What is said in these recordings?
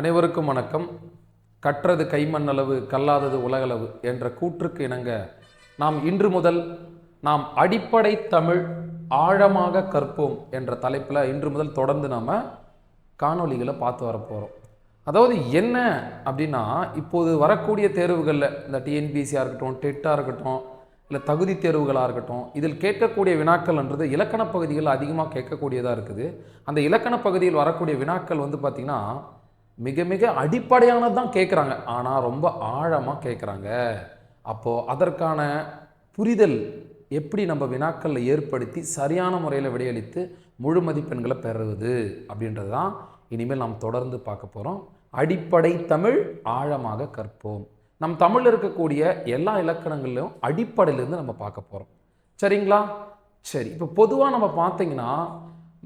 அனைவருக்கும் வணக்கம். கற்றது கைமண்ணளவு கல்லாதது உலகளவு என்ற கூற்றுக்கு இணங்க நாம் இன்று முதல் அடிப்படை தமிழ் ஆழமாக கற்போம் என்ற தலைப்பில் இன்று முதல் தொடர்ந்து நாம் காணொளிகளை பார்த்து வரப்போகிறோம். அதாவது என்ன அப்படின்னா, இப்போது வரக்கூடிய தேர்வுகளில் இந்த டிஎன்பிசியாக இருக்கட்டும், டெட்டாக இருக்கட்டும், இல்லை தகுதி தேர்வுகளாக இருக்கட்டும், இதில் கேட்கக்கூடிய வினாக்கள்ன்றது இலக்கண பகுதிகள் அதிகமாக கேட்கக்கூடியதாக இருக்குது. அந்த இலக்கண பகுதியில் வரக்கூடிய வினாக்கள் பார்த்திங்கன்னா மிக மிக அடிப்படையானது தான் கேட்குறாங்க, ஆனால் ரொம்ப ஆழமாக கேட்குறாங்க. அப்போது அதற்கான புரிதல் எப்படி நம்ம வினாக்களில் ஏற்படுத்தி சரியான முறையில் விடையளித்து முழு மதிப்பெண்களை பெறுவது அப்படின்றது தான் இனிமேல் நாம் தொடர்ந்து பார்க்க போகிறோம். அடிப்படை தமிழ் ஆழமாக கற்போம். நம் தமிழில் இருக்கக்கூடிய எல்லா இலக்கணங்கள்லையும் அடிப்படையிலேருந்து நம்ம பார்க்க போகிறோம். சரிங்களா? சரி, இப்போ பொதுவாக நம்ம பார்த்தீங்கன்னா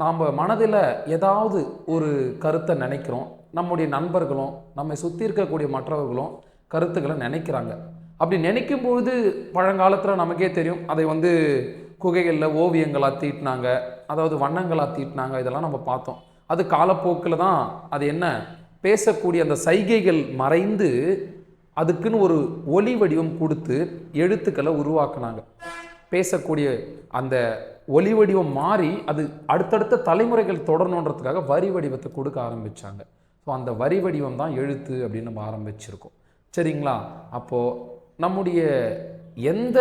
நாம் மனதில் ஏதாவது ஒரு கருத்தை நினைக்கிறோம். நம்முடைய நண்பர்களும் நம்மை சுற்றி இருக்கக்கூடிய மற்றவர்களும் கருத்துக்களை நினைக்கிறாங்க. அப்படி நினைக்கும் பொழுது பழங்காலத்தில் நமக்கே தெரியும், அதை குகைகளில் ஓவியங்களாக தீட்டினாங்க, அதாவது வண்ணங்களாக தீட்டினாங்க. இதெல்லாம் நம்ம பார்த்தோம். அது காலப்போக்கில் தான் அது என்ன பேசக்கூடிய அந்த சைகைகள் மறைந்து அதுக்குன்னு ஒரு ஒலி வடிவம் கொடுத்து எழுத்துக்களை உருவாக்குனாங்க. பேசக்கூடிய அந்த ஒலி வடிவம் மாறி அது அடுத்தடுத்த தலைமுறைகள் தொடரணுன்றதுக்காக வரி வடிவத்தை கொடுக்க ஆரம்பித்தாங்க. ஸோ அந்த வரி வடிவம் தான் எழுத்து அப்படின்னு நம்ம ஆரம்பிச்சிருக்கோம். சரிங்களா? அப்போது நம்முடைய எந்த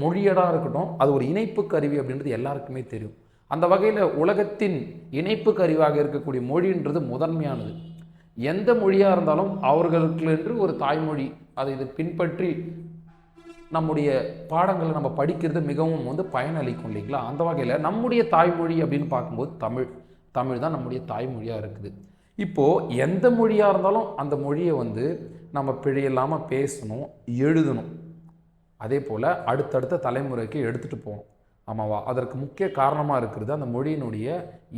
மொழியடாக இருக்கட்டும், அது ஒரு இணைப்பு கருவி அப்படின்றது எல்லாருக்குமே தெரியும். அந்த வகையில் உலகத்தின் இணைப்பு கருவியாக இருக்கக்கூடிய மொழின்றது முதன்மையானது. எந்த மொழியாக இருந்தாலும் அவர்களுக்கு என்று ஒரு தாய்மொழி, அதை இது பின்பற்றி நம்முடைய பாடங்களை நம்ம படிக்கிறது மிகவும் பயனளிக்கும் இல்லைங்களா? அந்த வகையில் நம்முடைய தாய்மொழி அப்படின்னு பார்க்கும்போது தமிழ் தான் நம்முடைய தாய்மொழியாக இருக்குது. இப்போது எந்த மொழியாக இருந்தாலும் அந்த மொழியை நம்ம பிழையில்லாமல் பேசணும், எழுதணும். அதே போல் அடுத்தடுத்த தலைமுறைக்கு எடுத்துகிட்டு போகணும். ஆமாவா? அதற்கு முக்கிய காரணமாக இருக்கிறது அந்த மொழியினுடைய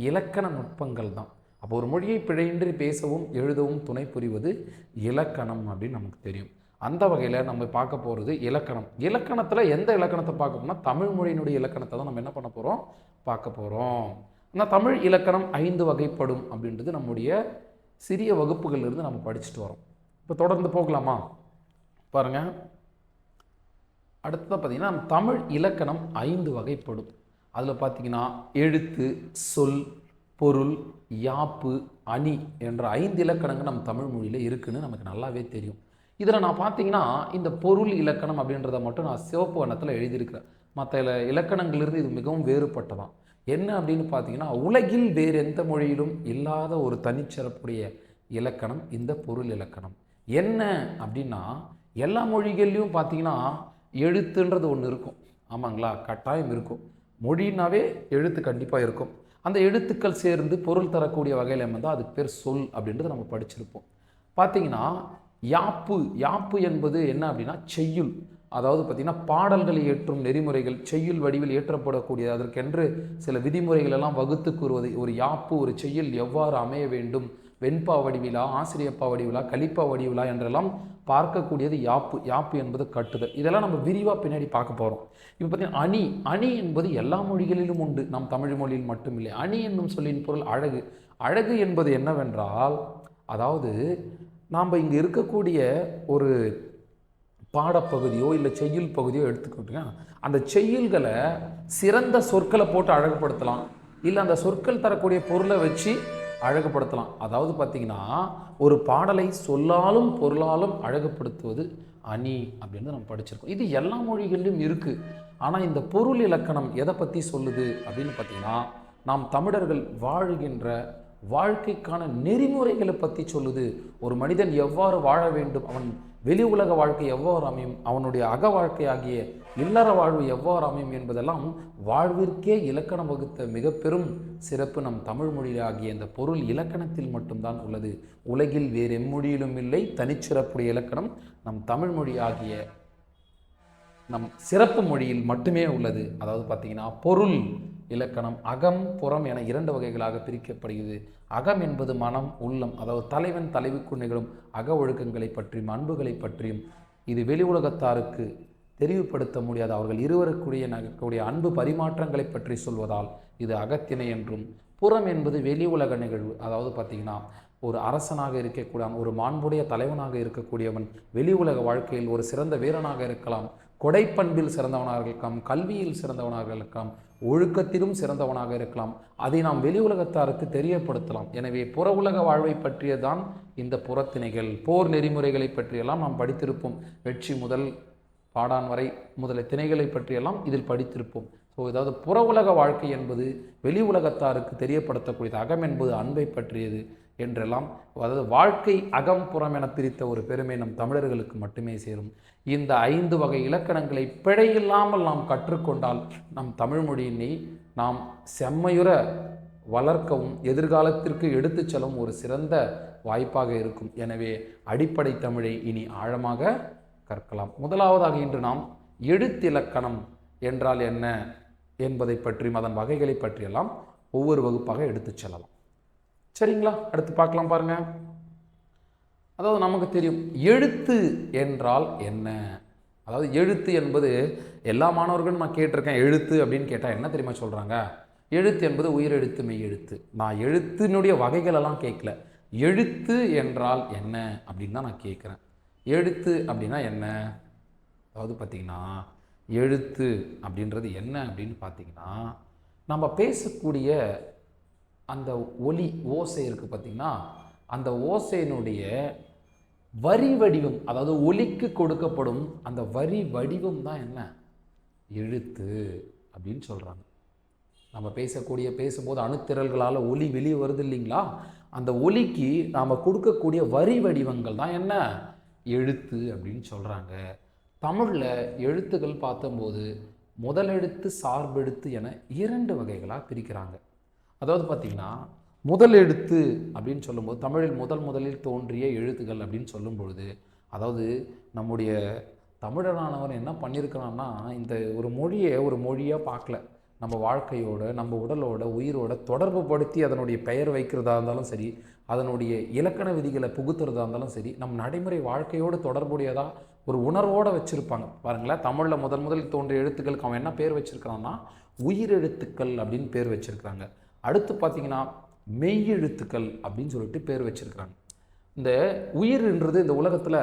இலக்கண நுட்பங்கள் தான். அப்போ ஒரு மொழியை பிழையின்றி பேசவும் எழுதவும் துணை புரிவது இலக்கணம் அப்படின்னு நமக்கு தெரியும். அந்த வகையில் நம்ம பார்க்க போகிறது இலக்கணம். இலக்கணத்தில் எந்த இலக்கணத்தை பார்க்க போனால் தமிழ் மொழியினுடைய இலக்கணத்தை தான் நம்ம என்ன பண்ண போகிறோம், பார்க்க போகிறோம். ஆனால் தமிழ் இலக்கணம் 5 வகைப்படும் அப்படின்றது நம்முடைய சிறிய வகுப்புகளிலிருந்து நம்ம படிச்சுட்டு வரோம். இப்போ தொடர்ந்து போகலாமா? பாருங்கள், அடுத்ததாக பார்த்திங்கன்னா தமிழ் இலக்கணம் 5 வகைப்படும். அதில் பார்த்திங்கன்னா எழுத்து, சொல், பொருள், யாப்பு, அணி என்ற 5 இலக்கணங்கள் நம்ம தமிழ் மொழியில் இருக்குதுன்னு நமக்கு நல்லாவே தெரியும். இதில் நான் பார்த்தீங்கன்னா இந்த பொருள் இலக்கணம் அப்படின்றத மட்டும் நான் சிவப்பு வண்ணத்தில் எழுதியிருக்கிறேன். மற்ற இலக்கணங்களிலிருந்து இது மிகவும் வேறுபட்டதான். என்ன அப்படின்னு பார்த்தீங்கன்னா, உலகில் வேறு எந்த மொழியிலும் இல்லாத ஒரு தனிச்சிறப்புடைய இலக்கணம் இந்த பொருள் இலக்கணம். என்ன அப்படின்னா, எல்லா மொழிகள்லையும் பார்த்தீங்கன்னா எழுத்துன்றது ஒன்று இருக்கும். ஆமாங்களா? கட்டாயம் இருக்கும். மொழினாவே எழுத்து கண்டிப்பாக இருக்கும். அந்த எழுத்துக்கள் சேர்ந்து பொருள் தரக்கூடிய வகையில் தான் அதுக்கு பேர் சொல் அப்படின்றது நம்ம படிச்சிருப்போம். பார்த்தீங்கன்னா யாப்பு என்பது என்ன அப்படின்னா செய்யுள். அதாவது பார்த்திங்கன்னா பாடல்களை ஏற்றும் நெறிமுறைகள் செய்யுள் வடிவில் ஏற்றப்படக்கூடிய அதற்கென்று சில விதிமுறைகள் எல்லாம் வகுத்து கூறுவது ஒரு யாப்பு. ஒரு செய்யுள் எவ்வாறு அமைய வேண்டும், வெண்பா வடிவிலா, ஆசிரியப்பா வடிவிலா, கலிப்பா வடிவிலா என்றெல்லாம் பார்க்கக்கூடியது யாப்பு என்பது கட்டுதல். இதெல்லாம் நம்ம விரிவாக பின்னாடி பார்க்க போகிறோம். இப்போ பார்த்தீங்கன்னா அணி என்பது எல்லா மொழிகளிலும் உண்டு, நம் தமிழ் மொழியில் மட்டுமில்லை. அணி என்னும் சொல்லின் பொருள் அழகு என்பது என்னவென்றால், அதாவது நாம் இங்கே இருக்கக்கூடிய ஒரு பாடப்பகுதியோ இல்லை செய்யுள் பகுதியோ எடுத்துக்கிட்டோம்னா, அந்த செய்யுள்களை சிறந்த சொற்களை போட்டு அழகுபடுத்தலாம், இல்லை அந்த சொற்கள் தரக்கூடிய பொருளை வச்சு அழகுபடுத்தலாம். அதாவது பார்த்திங்கன்னா ஒரு பாடலை சொல்லாலும் பொருளாலும் அழகுபடுத்துவது அணி அப்படின்னு நம்ம படிச்சிருக்கோம். இது எல்லா மொழிகளிலும் இருக்குது. ஆனால் இந்த பொருள் இலக்கணம் எதை பற்றி சொல்லுது அப்படின்னு பார்த்திங்கன்னா, நாம் தமிழர்கள் வாழ்கின்ற வாழ்க்கைக்கான நெறிமுறைகளை பற்றி சொல்லுது. ஒரு மனிதன் எவ்வாறு வாழ வேண்டும், அவன் வெளி உலக வாழ்க்கை எவ்வாறு அமையும், அவனுடைய அக வாழ்க்கை ஆகிய இல்லற வாழ்வு எவ்வாறு அமையும் என்பதெல்லாம் வாழ்விற்கே இலக்கணம் வகுத்த மிக பெரும் சிறப்பு நம் தமிழ் மொழியில் ஆகிய இந்த பொருள் இலக்கணத்தில் மட்டும்தான் உள்ளது. உலகில் வேறு எம்மொழியிலும் இல்லை தனிச்சிறப்புடைய இலக்கணம் நம் தமிழ் மொழி ஆகிய நம் சிறப்பு மொழியில் மட்டுமே உள்ளது. அதாவது பார்த்திங்கன்னா பொருள் இலக்கணம் அகம் புறம் என 2 வகைகளாக பிரிக்கப்படுகிறது. அகம் என்பது மனம், உள்ளம், அதாவது தலைவன் தலைவிக்குள் நிகழும் அக ஒழுக்கங்களை பற்றியும் அன்புகளை பற்றியும் இது வெளி உலகத்தாருக்கு தெரிவுபடுத்த முடியாது அவர்கள் இருவருக்குரிய அன்பு பரிமாற்றங்களை பற்றி சொல்வதால் இது அகத்திணை என்றும், புறம் என்பது வெளி உலக நிகழ்வு. அதாவது பார்த்திங்கன்னா ஒரு அரசனாக இருக்கக்கூடியவன், ஒரு மாண்புடைய தலைவனாக இருக்கக்கூடியவன், வெளி உலக வாழ்க்கையில் ஒரு சிறந்த வீரனாக இருக்கலாம், கொடைப்பண்பில் சிறந்தவனாக இருக்கலாம், கல்வியில் சிறந்தவனாக இருக்கலாம், ஒழுக்கத்திலும் சிறந்தவனாக இருக்கலாம். அதை நாம் வெளி உலகத்தாருக்கு தெரியப்படுத்தலாம். எனவே புற உலக வாழ்வை பற்றியதான் இந்த புறத்திணைகள், போர் நெறிமுறைகளை பற்றியெல்லாம் நாம் படித்திருப்போம். வெற்றி முதல் பாடான் வரை முதல திணைகளை பற்றியெல்லாம் இதில் படித்திருப்போம். ஸோ ஏதாவது புற உலக வாழ்க்கை என்பது வெளி உலகத்தாருக்கு தெரியப்படுத்தக்கூடியது, அகம் என்பது அன்பை பற்றியது என்றெல்லாம், அதாவது வாழ்க்கை அகம் புறம் என பிரித்த ஒரு பெருமை நம் தமிழர்களுக்கு மட்டுமே சேரும். இந்த 5 வகை இலக்கணங்களை பிழையில்லாமல் நாம் கற்றுக்கொண்டால் நம் தமிழ் மொழியினை நாம் செம்மையுற வளர்க்கவும் எதிர்காலத்திற்கு எடுத்துச் செல்லவும் ஒரு சிறந்த வாய்ப்பாக இருக்கும். எனவே அடிப்படை தமிழை இனி ஆழமாக கற்கலாம். முதலாவதாக இன்று நாம் எழுத்திலக்கணம் என்றால் என்ன என்பதை பற்றியும் அதன் வகைகளை பற்றியெல்லாம் ஒவ்வொரு வகுப்பாக எடுத்துச் செல்லலாம். சரிங்களா? அடுத்து பார்க்கலாம் பாருங்க. அதாவது நமக்கு தெரியும் எழுத்து என்றால் என்ன. அதாவது எழுத்து என்பது எல்லா மாணவர்களும் நான் கேட்டிருக்கேன். எழுத்து அப்படின்னு கேட்டால் என்ன தெரியுமா சொல்கிறாங்க? எழுத்து என்பது உயிரெழுத்து மெய் எழுத்து. நான் எழுத்தினுடைய வகைகளெல்லாம் கேட்கல, எழுத்து என்றால் என்ன அப்படின்னு தான் நான் கேட்குறேன். எழுத்து அப்படின்னா என்ன? அதாவது பார்த்திங்கன்னா எழுத்து அப்படின்றது என்ன அப்படின்னு பார்த்திங்கன்னா, நம்ம பேசக்கூடிய அந்த ஒலி ஓசை இருக்குது பார்த்திங்கன்னா, அந்த ஓசையினுடைய வரி வடிவம், அதாவது ஒலிக்கு கொடுக்கப்படும் அந்த வரி வடிவம் தான் என்ன? எழுத்து அப்படின்னு சொல்கிறாங்க. நம்ம பேசும்போது அணுத்திரல்களால் ஒலி வெளியே வருது இல்லைங்களா? அந்த ஒலிக்கு நாம் கொடுக்கக்கூடிய வரி வடிவங்கள் தான் என்ன? எழுத்து அப்படின்னு சொல்கிறாங்க. தமிழில் எழுத்துக்கள் பார்த்தம்போது முதலெழுத்து சார்பெழுத்து என 2 வகைகளாக பிரிக்கிறாங்க. அதாவது பார்த்திங்கன்னா முதல் எழுத்து அப்படின்னு சொல்லும்போது தமிழில் முதலில் தோன்றிய எழுத்துக்கள் அப்படின்னு சொல்லும் பொழுது, அதாவது நம்முடைய தமிழனானவன் என்ன பண்ணியிருக்கிறான்னா, இந்த ஒரு மொழியை ஒரு மொழியாக பார்க்கல, நம்ம வாழ்க்கையோட நம்ம உடலோட உயிரோட தொடர்பு படுத்தி அதனுடைய பெயர் வைக்கிறதா இருந்தாலும் சரி, அதனுடைய இலக்கண விதிகளை புகுத்துறதா இருந்தாலும் சரி, நம் நடைமுறை வாழ்க்கையோடு தொடர்புடையதாக ஒரு உணர்வோடு வச்சுருப்பாங்க. பாருங்களேன், தமிழில் முதலில் தோன்றிய எழுத்துக்களுக்கு அவன் என்ன பேர் வச்சுருக்கிறான்னா உயிரெழுத்துக்கள் அப்படின்னு பேர் வச்சுருக்கிறாங்க. அடுத்து பார்த்திங்கன்னா மெய்யெழுத்துக்கள் அப்படின்னு சொல்லிட்டு பேர் வச்சுருக்கிறாங்க. இந்த உயிர்ன்றது இந்த உலகத்தில்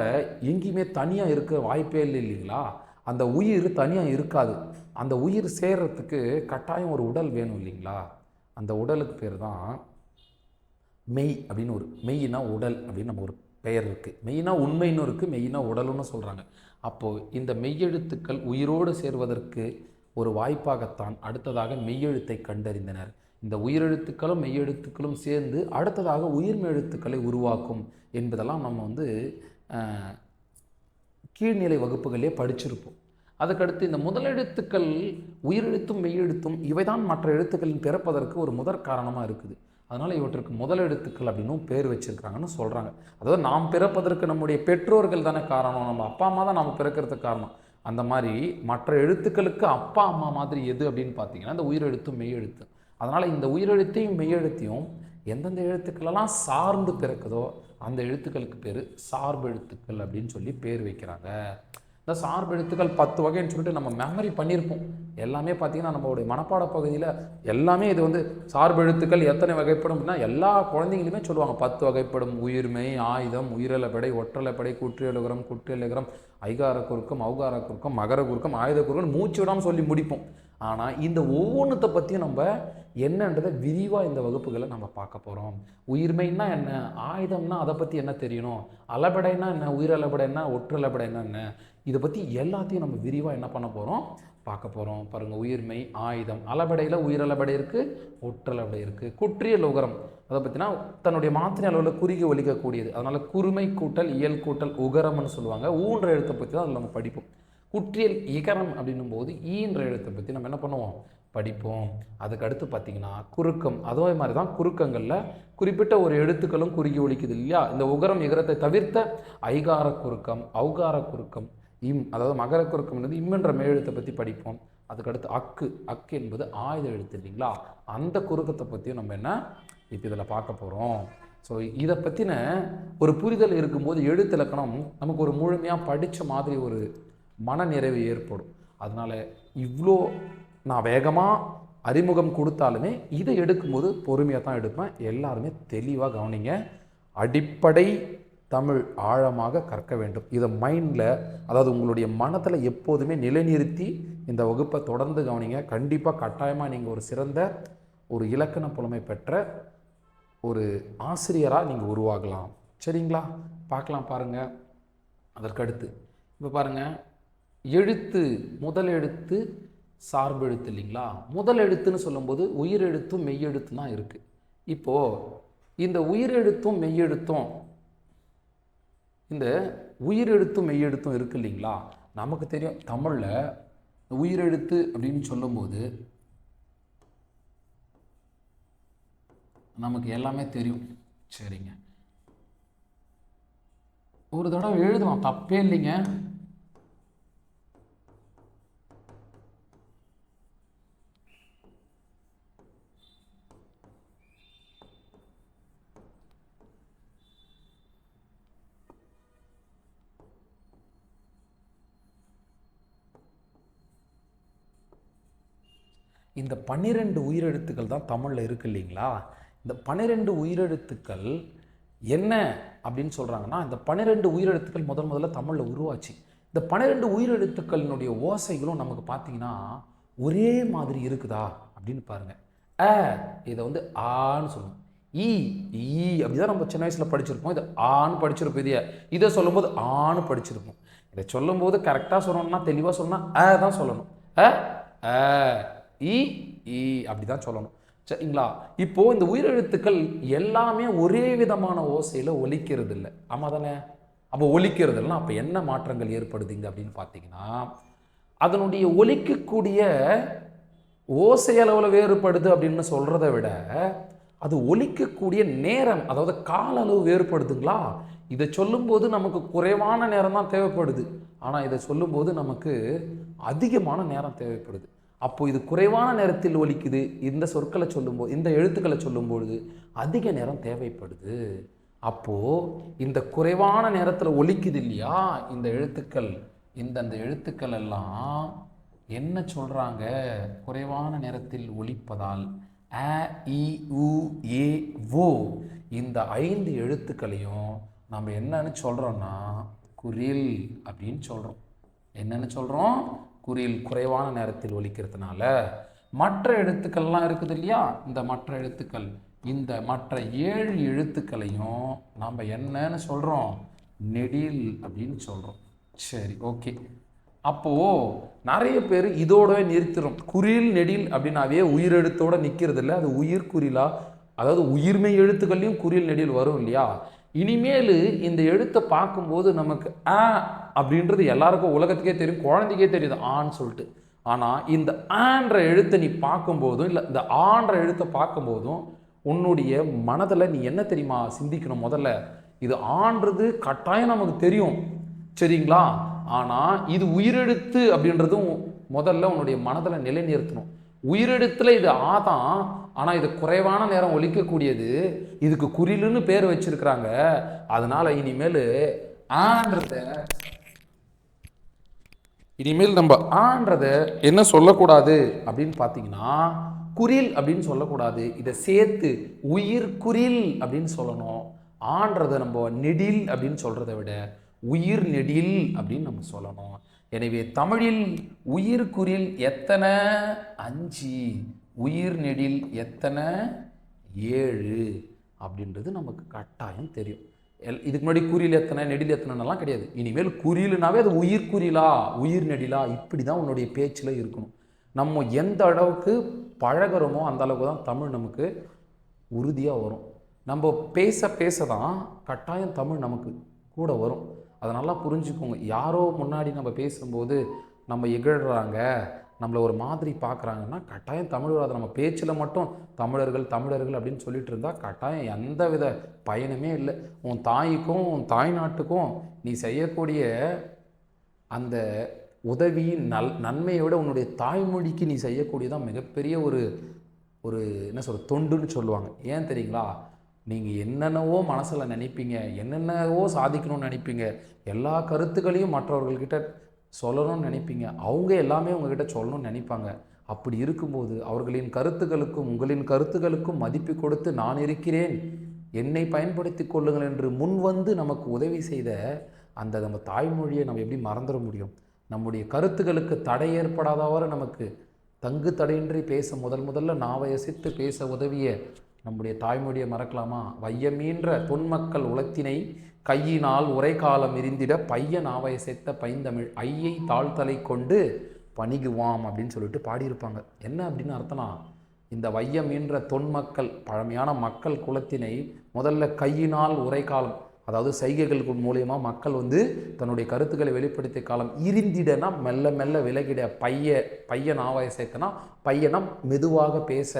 எங்கேயுமே தனியாக இருக்க வாய்ப்பே இல்லை இல்லைங்களா? அந்த உயிர் தனியாக இருக்காது. அந்த உயிர் சேர்றதுக்கு கட்டாயம் ஒரு உடல் வேணும் இல்லைங்களா? அந்த உடலுக்கு பேர் தான் மெய் அப்படின்னு ஒரு, மெய்னா உடல் அப்படின்னு நம்ம ஒரு பெயர் இருக்குது. மெய்னா உண்மைன்னு இருக்குது, மெய்னா உடல்னு சொல்கிறாங்க. அப்போது இந்த மெய்யெழுத்துக்கள் உயிரோடு சேர்வதற்கு ஒரு வாய்ப்பாகத்தான் அடுத்ததாக மெய்யெழுத்தை கண்டறிந்தனர். இந்த உயிரெழுத்துக்களும் மெய்யெழுத்துக்களும் சேர்ந்து அடுத்ததாக உயிர்மெய் எழுத்துக்களை உருவாக்கும் என்பதெல்லாம் நம்ம கீழ்நிலை வகுப்புகளிலே படிச்சிருப்போம். அதுக்கடுத்து இந்த முதலெழுத்துக்கள் உயிரெழுத்தும் மெய்யெழுத்தும் இவைதான் மற்ற எழுத்துக்களின் பிறப்பதற்கு ஒரு முதற் காரணமாக இருக்குது. அதனால் இவற்றுக்கு முதலெழுத்துக்கள் அப்படின்னும் பேர் வச்சுருக்காங்கன்னு சொல்கிறாங்க. அதாவது நாம் பிறப்பதற்கு நம்முடைய பெற்றோர்கள் தானே காரணம், நம்ம அப்பா அம்மா தான் நாம் பிறக்கிறதுக்கு காரணம். அந்த மாதிரி மற்ற எழுத்துக்களுக்கு அப்பா அம்மா மாதிரி எது அப்படின்னு பார்த்தீங்கன்னா இந்த உயிரெழுத்தும் மெய்யெழுத்து. அதனால் இந்த உயிரெழுத்தையும் மெய்யெழுத்தையும் எந்தெந்த எழுத்துக்களெல்லாம் சார்ந்து பிறக்குதோ அந்த எழுத்துக்களுக்கு பேர் சார்பு எழுத்துக்கள் அப்படின்னு சொல்லி பேர் வைக்கிறாங்க. இந்த சார்பு எழுத்துக்கள் 10 வகைன்னு சொல்லிட்டு நம்ம மெமரி பண்ணியிருப்போம். எல்லாமே பார்த்திங்கன்னா நம்மளுடைய மனப்பாட பகுதியில் எல்லாமே இது சார்பு எழுத்துக்கள் எத்தனை வகைப்படும் அப்படின்னா எல்லா குழந்தைங்களுமே சொல்லுவாங்க 10 வகைப்படும். உயிர்மெய், ஆயுதம், உயிரலப்படை, ஒற்றலைப்படை, குற்றியலுகரம், குற்றியலுகரம், ஐகார குறுக்கம், ஔகார குறுக்கம், மகர குறுக்கம், ஆயுத குறுக்கம் மூச்சு விடாமல் சொல்லி முடிப்போம். ஆனால் இந்த ஒவ்வொன்றத்தை பற்றியும் நம்ம என்னன்றதை விரிவாக இந்த வகுப்புகளை நம்ம பார்க்க போகிறோம். உயிர்மைன்னா என்ன, ஆயுதம்னா அதை பற்றி என்ன தெரியணும், அளபடைனா என்ன, உயிரலபடைனா, ஒற்றலபடைனா என்ன, இதை பற்றி எல்லாத்தையும் நம்ம விரிவாக என்ன பண்ண போகிறோம், பார்க்க போகிறோம். பாருங்கள், உயிர்மை, ஆயுதம், அளபடையில் உயிரலபடை இருக்குது, ஒற்றலபடை இருக்குது. குற்றியல் உகரம் அதை பற்றினா தன்னுடைய மாத்திரை அளவில் குறுகி ஒலிக்கக்கூடியது. அதனால் குறுமை கூட்டல் இயல் கூட்டல் உகரம்னு சொல்லுவாங்க. ஊன்ற எழுத்தை பற்றி தான் அதில் நம்ம படிப்போம். குற்றியல் இகரம் அப்படின்னும் போது ஈன்ற எழுத்தை பற்றி நம்ம என்ன பண்ணுவோம், படிப்போம். அதுக்கு அடுத்து பார்த்திங்கன்னா குறுக்கம், அதே மாதிரி தான் குறுக்கங்களில் குறிப்பிட்ட ஒரு எழுத்துக்களும் குறுகி ஒலிக்குது இல்லையா? இந்த உகரம் இகரத்தை தவிர்த்த ஐகார குறுக்கம், ஔகார குறுக்கம், இம் அதாவது மகர குறுக்கம் என்பது இம்மென்ற மேலெழுத்தை பற்றி படிப்போம். அதுக்கடுத்து அக்கு என்பது ஆயுத எழுத்து இல்லைங்களா? அந்த குறுக்கத்தை பற்றியும் நம்ம என்ன இப்போ இதில் பார்க்க போகிறோம். ஸோ இதை பற்றின ஒரு புரிதல் இருக்கும்போது எழுத்திலக்கணம் நமக்கு ஒரு முழுமையாக படித்த மாதிரி ஒரு மனநிறைவு ஏற்படும். அதனால் இவ்வளோ நான் வேகமாக அறிமுகம் கொடுத்தாலுமே இதை எடுக்கும்போது பொறுமையாக தான் எடுப்பேன். எல்லாருமே தெளிவாக கவனிங்க. அடிப்படை தமிழ் ஆழமாக கற்க வேண்டும். இதை மைண்டில், அதாவது உங்களுடைய மனத்தில் எப்போதுமே நிலைநிறுத்தி இந்த வகுப்பை தொடர்ந்து கவனிங்க. கண்டிப்பாக கட்டாயமாக நீங்கள் ஒரு சிறந்த ஒரு இலக்கண புலமை பெற்ற ஒரு ஆசிரியராக நீங்கள் உருவாகலாம். சரிங்களா? பார்க்கலாம் பாருங்கள். அதற்கடுத்து இப்போ பாருங்கள், எழுத்து, முதல் எழுத்து சார்பு எழுத்து இல்லைங்களா? முதல் எழுத்துன்னு சொல்லும்போது உயிர் எழுத்தும் மெய்யெழுத்தும் தான் இருக்குது. இப்போது இந்த உயிரெழுத்தும் மெய்யெழுத்தும், இந்த உயிரெழுத்தும் மெய்யெழுத்தும் இருக்குது இல்லைங்களா? நமக்கு தெரியும் தமிழில் உயிரெழுத்து அப்படின்னு சொல்லும்போது நமக்கு எல்லாமே தெரியும். சரிங்க, ஒரு தடவை எழுதலாம், தப்பே இல்லைங்க. இந்த 12 உயிரெழுத்துக்கள் தான் தமிழில் இருக்குது இல்லைங்களா? இந்த 12 உயிரெழுத்துக்கள் என்ன அப்படின்னு சொல்கிறாங்கன்னா, இந்த 12 உயிரெழுத்துக்கள் முதல்ல தமிழில் உருவாச்சு. இந்த 12 உயிரெழுத்துக்களினுடைய ஓசைகளும் நமக்கு பார்த்தீங்கன்னா ஒரே மாதிரி இருக்குதா அப்படின்னு பாருங்கள். இதை வந்து ஆன்னு சொல்லணும். ஈ அப்படிதான் நம்ம சின்ன வயசில் படிச்சிருப்போம். இதை ஆன்னு படிச்சிருப்போம். இதை சொல்லும்போது ஆன்னு படிச்சிருப்போம். இதை சொல்லும்போது கரெக்டாக சொல்லணும்னா, தெளிவாக சொல்லணும்னா தான் சொல்லணும். ஈ அப்படி தான் சொல்லணும். சரிங்களா? இப்போது இந்த உயிரெழுத்துக்கள் எல்லாமே ஒரே விதமான ஓசையில் ஒலிக்கிறது இல்லை. ஆமாம் தானே? அப்போ ஒலிக்கிறது இல்லைன்னா அப்போ என்ன மாற்றங்கள் ஏற்படுதுங்க அப்படின்னு பார்த்தீங்கன்னா, அதனுடைய ஒலிக்கக்கூடிய ஓசை அளவில் வேறுபடுது அப்படின்னு சொல்கிறத விட அது ஒலிக்கக்கூடிய நேரம், அதாவது கால அளவு வேறுபடுதுங்களா? இதை சொல்லும்போது நமக்கு குறைவான நேரம் தான் தேவைப்படுது. ஆனால் இதை சொல்லும்போது நமக்கு அதிகமான நேரம் தேவைப்படுது. அப்போது இது குறைவான நேரத்தில் ஒலிக்குது. இந்த சொற்களை சொல்லும்போது, இந்த எழுத்துக்களை சொல்லும்பொழுது அதிக நேரம் தேவைப்படுது. அப்போது இந்த குறைவான நேரத்தில் ஒலிக்குது இல்லையா இந்த எழுத்துக்கள், இந்த எழுத்துக்கள் எல்லாம் என்ன சொல்கிறாங்க? குறைவான நேரத்தில் ஒலிப்பதால் அ இ உ ஏ ஓ இந்த 5 எழுத்துக்களையும் நம்ம என்னன்னு சொல்கிறோன்னா குறில் அப்படின்னு சொல்கிறோம். என்னன்னு சொல்கிறோம்? குறில். குறைவான நேரத்தில் ஒலிக்கிறதுனால. மற்ற எழுத்துக்கள்லாம் இருக்குது இல்லையா? இந்த மற்ற எழுத்துக்கள், இந்த மற்ற 7 எழுத்துக்களையும் நம்ம என்னன்னு சொல்கிறோம்? நெடில் அப்படின்னு சொல்கிறோம். சரி, ஓகே. அப்போது நிறைய பேர் இதோடவே நிறுத்திடும். குறில் நெடில் அப்படின்னாவே உயிரெழுத்தோடு நிற்கிறது இல்லை. அது உயிர் குறிலா, அதாவது உயிர்மை எழுத்துக்கள்லையும் குறில் நெடில் வரும் இல்லையா? இனிமேல் இந்த எழுத்தை பார்க்கும்போது நமக்கு அப்படின்றது எல்லாருக்கும் உலகத்துக்கே தெரியும், குழந்தைக்கே தெரியுது ஆன்னு சொல்லிட்டு. ஆனால் இந்த ஆன்ற எழுத்தை நீ பார்க்கும்போதும், இல்லை இந்த ஆன்ற எழுத்தை பார்க்கும்போதும் உன்னுடைய மனதில் நீ என்ன தெரியுமா சிந்திக்கணும்? முதல்ல இது ஆன்றது கட்டாயம் நமக்கு தெரியும், சரிங்களா? ஆனால் இது உயிரெழுத்து அப்படின்றதும் முதல்ல உன்னுடைய மனதில் நிலைநிறுத்தணும். உயிரெழுத்தில் இது தான், ஆனால் இது குறைவான நேரம் ஒலிக்கக்கூடியது. இதுக்கு குறிலுன்னு பேர் வச்சிருக்கிறாங்க. அதனால இனிமேல் நம்ம ஆன்றதை என்ன சொல்லக்கூடாது அப்படின்னு பார்த்தீங்கன்னா, குறில் அப்படின்னு சொல்லக்கூடாது. இதை சேர்த்து உயிர் குறில் அப்படின்னு சொல்லணும். ஆன்றதை நம்ம நெடில் அப்படின்னு சொல்கிறத விட உயிர் நெடில் அப்படின்னு நம்ம சொல்லணும். எனவே தமிழில் உயிர் குறில் எத்தனை? 5. உயிர் நெடில் எத்தனை? 7 அப்படின்றது நமக்கு கட்டாயம் தெரியும். இதுக்கு முன்னாடி குறில் எத்தனை, நெடில் எத்தனைலாம் கிடையாது. இனிமேல் குறிலுனாவே அது உயிர் குறிலா, உயிர் நெடிலா, இப்படி தான் உன்னுடைய பேச்சில் இருக்கணும். நம்ம எந்த அளவுக்கு பழகிறோமோ அந்த அளவுக்கு தான் தமிழ் நமக்கு உறுதியாக வரும். நம்ம பேச பேச தான் கட்டாயம் தமிழ் நமக்கு கூட வரும். அதை நல்லா புரிஞ்சுக்கோங்க. யாரோ முன்னாடி நம்ம பேசும்போது நம்ம இகழ்கிறாங்க, நம்மளை ஒரு மாதிரி பார்க்குறாங்கன்னா கட்டாயம் தமிழ் வராது. நம்ம பேச்சில் மட்டும் தமிழர்கள் அப்படின்னு சொல்லிட்டு இருந்தால் கட்டாயம் எந்த வித பயனுமே இல்லை. உன் தாய்க்கும் உன் தாய் நாட்டுக்கும் நீ செய்யக்கூடிய அந்த உதவியின் நன்மையை விட உன்னுடைய தாய்மொழிக்கு நீ செய்யக்கூடியதான் மிகப்பெரிய ஒரு என்ன சொல்ற தொண்டுன்னு சொல்லுவாங்க. ஏன் தெரியுங்களா? நீங்கள் என்னென்னவோ மனசில் நினைப்பீங்க, என்னென்னவோ சாதிக்கணும்னு நினைப்பீங்க, எல்லா கருத்துக்களையும் மற்றவர்கள்கிட்ட சொல்லணும்னு நினைப்பீங்க, அவங்க எல்லாமே உங்ககிட்ட சொல்லணும்னு நினைப்பாங்க. அப்படி இருக்கும்போது அவர்களின் கருத்துக்களுக்கும் உங்களின் கருத்துக்களுக்கும் மதிப்பு கொடுத்து நான் இருக்கிறேன் என்னை பயன்படுத்தி கொள்ளுங்கள் என்று முன் வந்து நமக்கு உதவி செய்த அந்த நம்ம தாய்மொழியை நம்ம எப்படி மறந்துட முடியும்? நம்முடைய கருத்துக்களுக்கு தடை ஏற்படாதவாறு நமக்கு தங்கு தடையின்றி பேச முதல்ல நாவை அசைத்து பேச உதவிய நம்முடைய தாய்மொழியை மறக்கலாமா? வையமீன்ற தொன்மக்கள் உலத்தினை கையினால் உரைக்காலம் இருந்திட பையன் நாவை அசைத்த பைந்தமிழ் ஐயை தாழ்த்தலை கொண்டு பணிகுவாம் அப்படின்னு சொல்லிட்டு பாடியிருப்பாங்க. என்ன அப்படின்னு அர்த்தம்னா, இந்த வையமீன்ற தொன்மக்கள் பழமையான மக்கள் குலத்தினை முதல்ல கையினால் உரைக்காலம், அதாவது சைகைகள் மூலியமாக மக்கள் வந்து தன்னுடைய கருத்துக்களை வெளிப்படுத்திய காலம் இருந்திடனா மெல்ல மெல்ல விலகிட பையன் ஆவாய சேர்த்தனா பையனா மெதுவாக பேச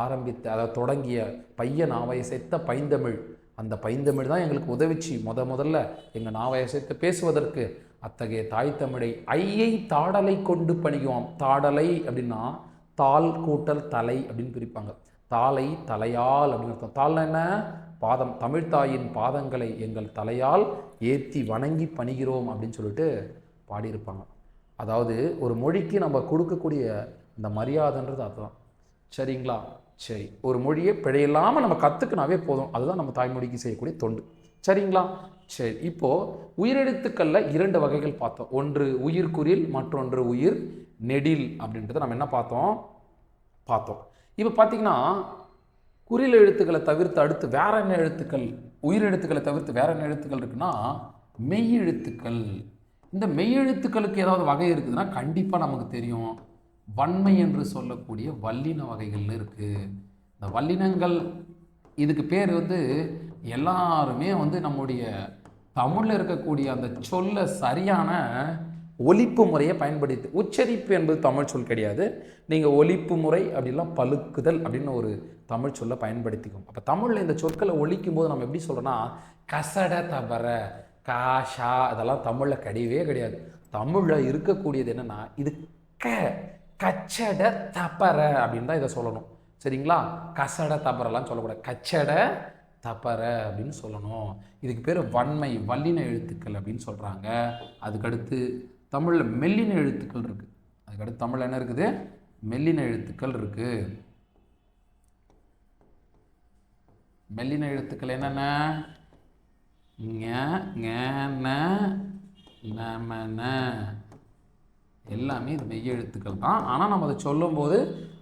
ஆரம்பித்த, அதாவது தொடங்கிய பையன் ஆவாய சேர்த்த பைந்தமிழ். அந்த பைந்தமிழ் தான் எங்களுக்கு உதவிச்சு முதல்ல எங்கள் நாவாய சேர்த்து பேசுவதற்கு. அத்தகைய தாய் தமிழை ஐயை தாடலை கொண்டு பணிகுவாம். தாடலை அப்படின்னா தாள் கூட்டல் தலை அப்படின்னு பிரிப்பாங்க. தாளை தலையால் அப்படின்னு அர்த்தம். தாள்னா என்ன? பாதம். தமிழ்த்தாயின் பாதங்களை எங்கள் தலையால் ஏற்றி வணங்கி பணிகிறோம் அப்படின்னு சொல்லிட்டு பாடியிருப்பாங்க. அதாவது ஒரு மொழிக்கு நம்ம கொடுக்கக்கூடிய இந்த மரியாதைன்றது அதுதான். சரிங்களா? சரி, ஒரு மொழியை பிழையில்லாமல் நம்ம கற்றுக்கினாவே போதும். அதுதான் நம்ம தாய்மொழிக்கு செய்யக்கூடிய தொண்டு. சரிங்களா? சரி, இப்போது உயிரெழுத்துக்களில் 2 வகைகள் பார்த்தோம். ஒன்று உயிர்குறில், மற்றொன்று உயிர் நெடில் அப்படின்றத நம்ம என்ன பார்த்தோம். இப்போ பார்த்தீங்கன்னா குறில் எழுத்துக்களை தவிர்த்து அடுத்து வேற என்ன எழுத்துக்கள், உயிர் எழுத்துக்களை தவிர்த்து வேற என்ன எழுத்துக்கள் இருக்குன்னா மெய் எழுத்துக்கள். இந்த மெய் எழுத்துக்களுக்கு ஏதாவது வகை இருக்குதுன்னா கண்டிப்பாக நமக்கு தெரியும். வன்மை என்று சொல்லக்கூடிய வல்லின வகைகள் இருக்குது. இந்த வல்லினங்கள் இதுக்கு பேர் வந்து எல்லாருமே வந்து நம்முடைய தமிழில் இருக்கக்கூடிய அந்த சொல்ல சரியான ஒலிப்பு முறையை பயன்படுத்தி, உச்சரிப்பு என்பது தமிழ் சொல் கிடையாது. நீங்கள் ஒலிப்பு முறை அப்படிலாம் பழுக்குதல் அப்படின்னு ஒரு தமிழ் சொல்ல பயன்படுத்திக்கும். அப்போ தமிழில் இந்த சொற்களை ஒலிக்கும் போது நம்ம எப்படி சொல்கிறோன்னா கசட தபர காஷா அதெல்லாம் தமிழில் கிடையாது. தமிழில் இருக்கக்கூடியது என்னென்னா இது கச்சட தப்பற அப்படின்னு தான் இதை சொல்லணும். சரிங்களா? கசட தப்பரெல்லாம் சொல்லக்கூடாது, கச்சட தப்பற அப்படின்னு சொல்லணும். இதுக்கு பேர் வன்மை வல்லின எழுத்துக்கள் அப்படின்னு சொல்கிறாங்க. அதுக்கடுத்து தமிழில் மெல்லின எழுத்துக்கள் இருக்குது. அதுக்கடுத்து தமிழில் என்ன இருக்குது? மெல்லின எழுத்துக்கள் இருக்குது. மெல்லின எழுத்துக்கள் என்னென்ன? எல்லாமே இது மெய் எழுத்துக்கள் தான். ஆனால் நம்ம அதை சொல்லும்போது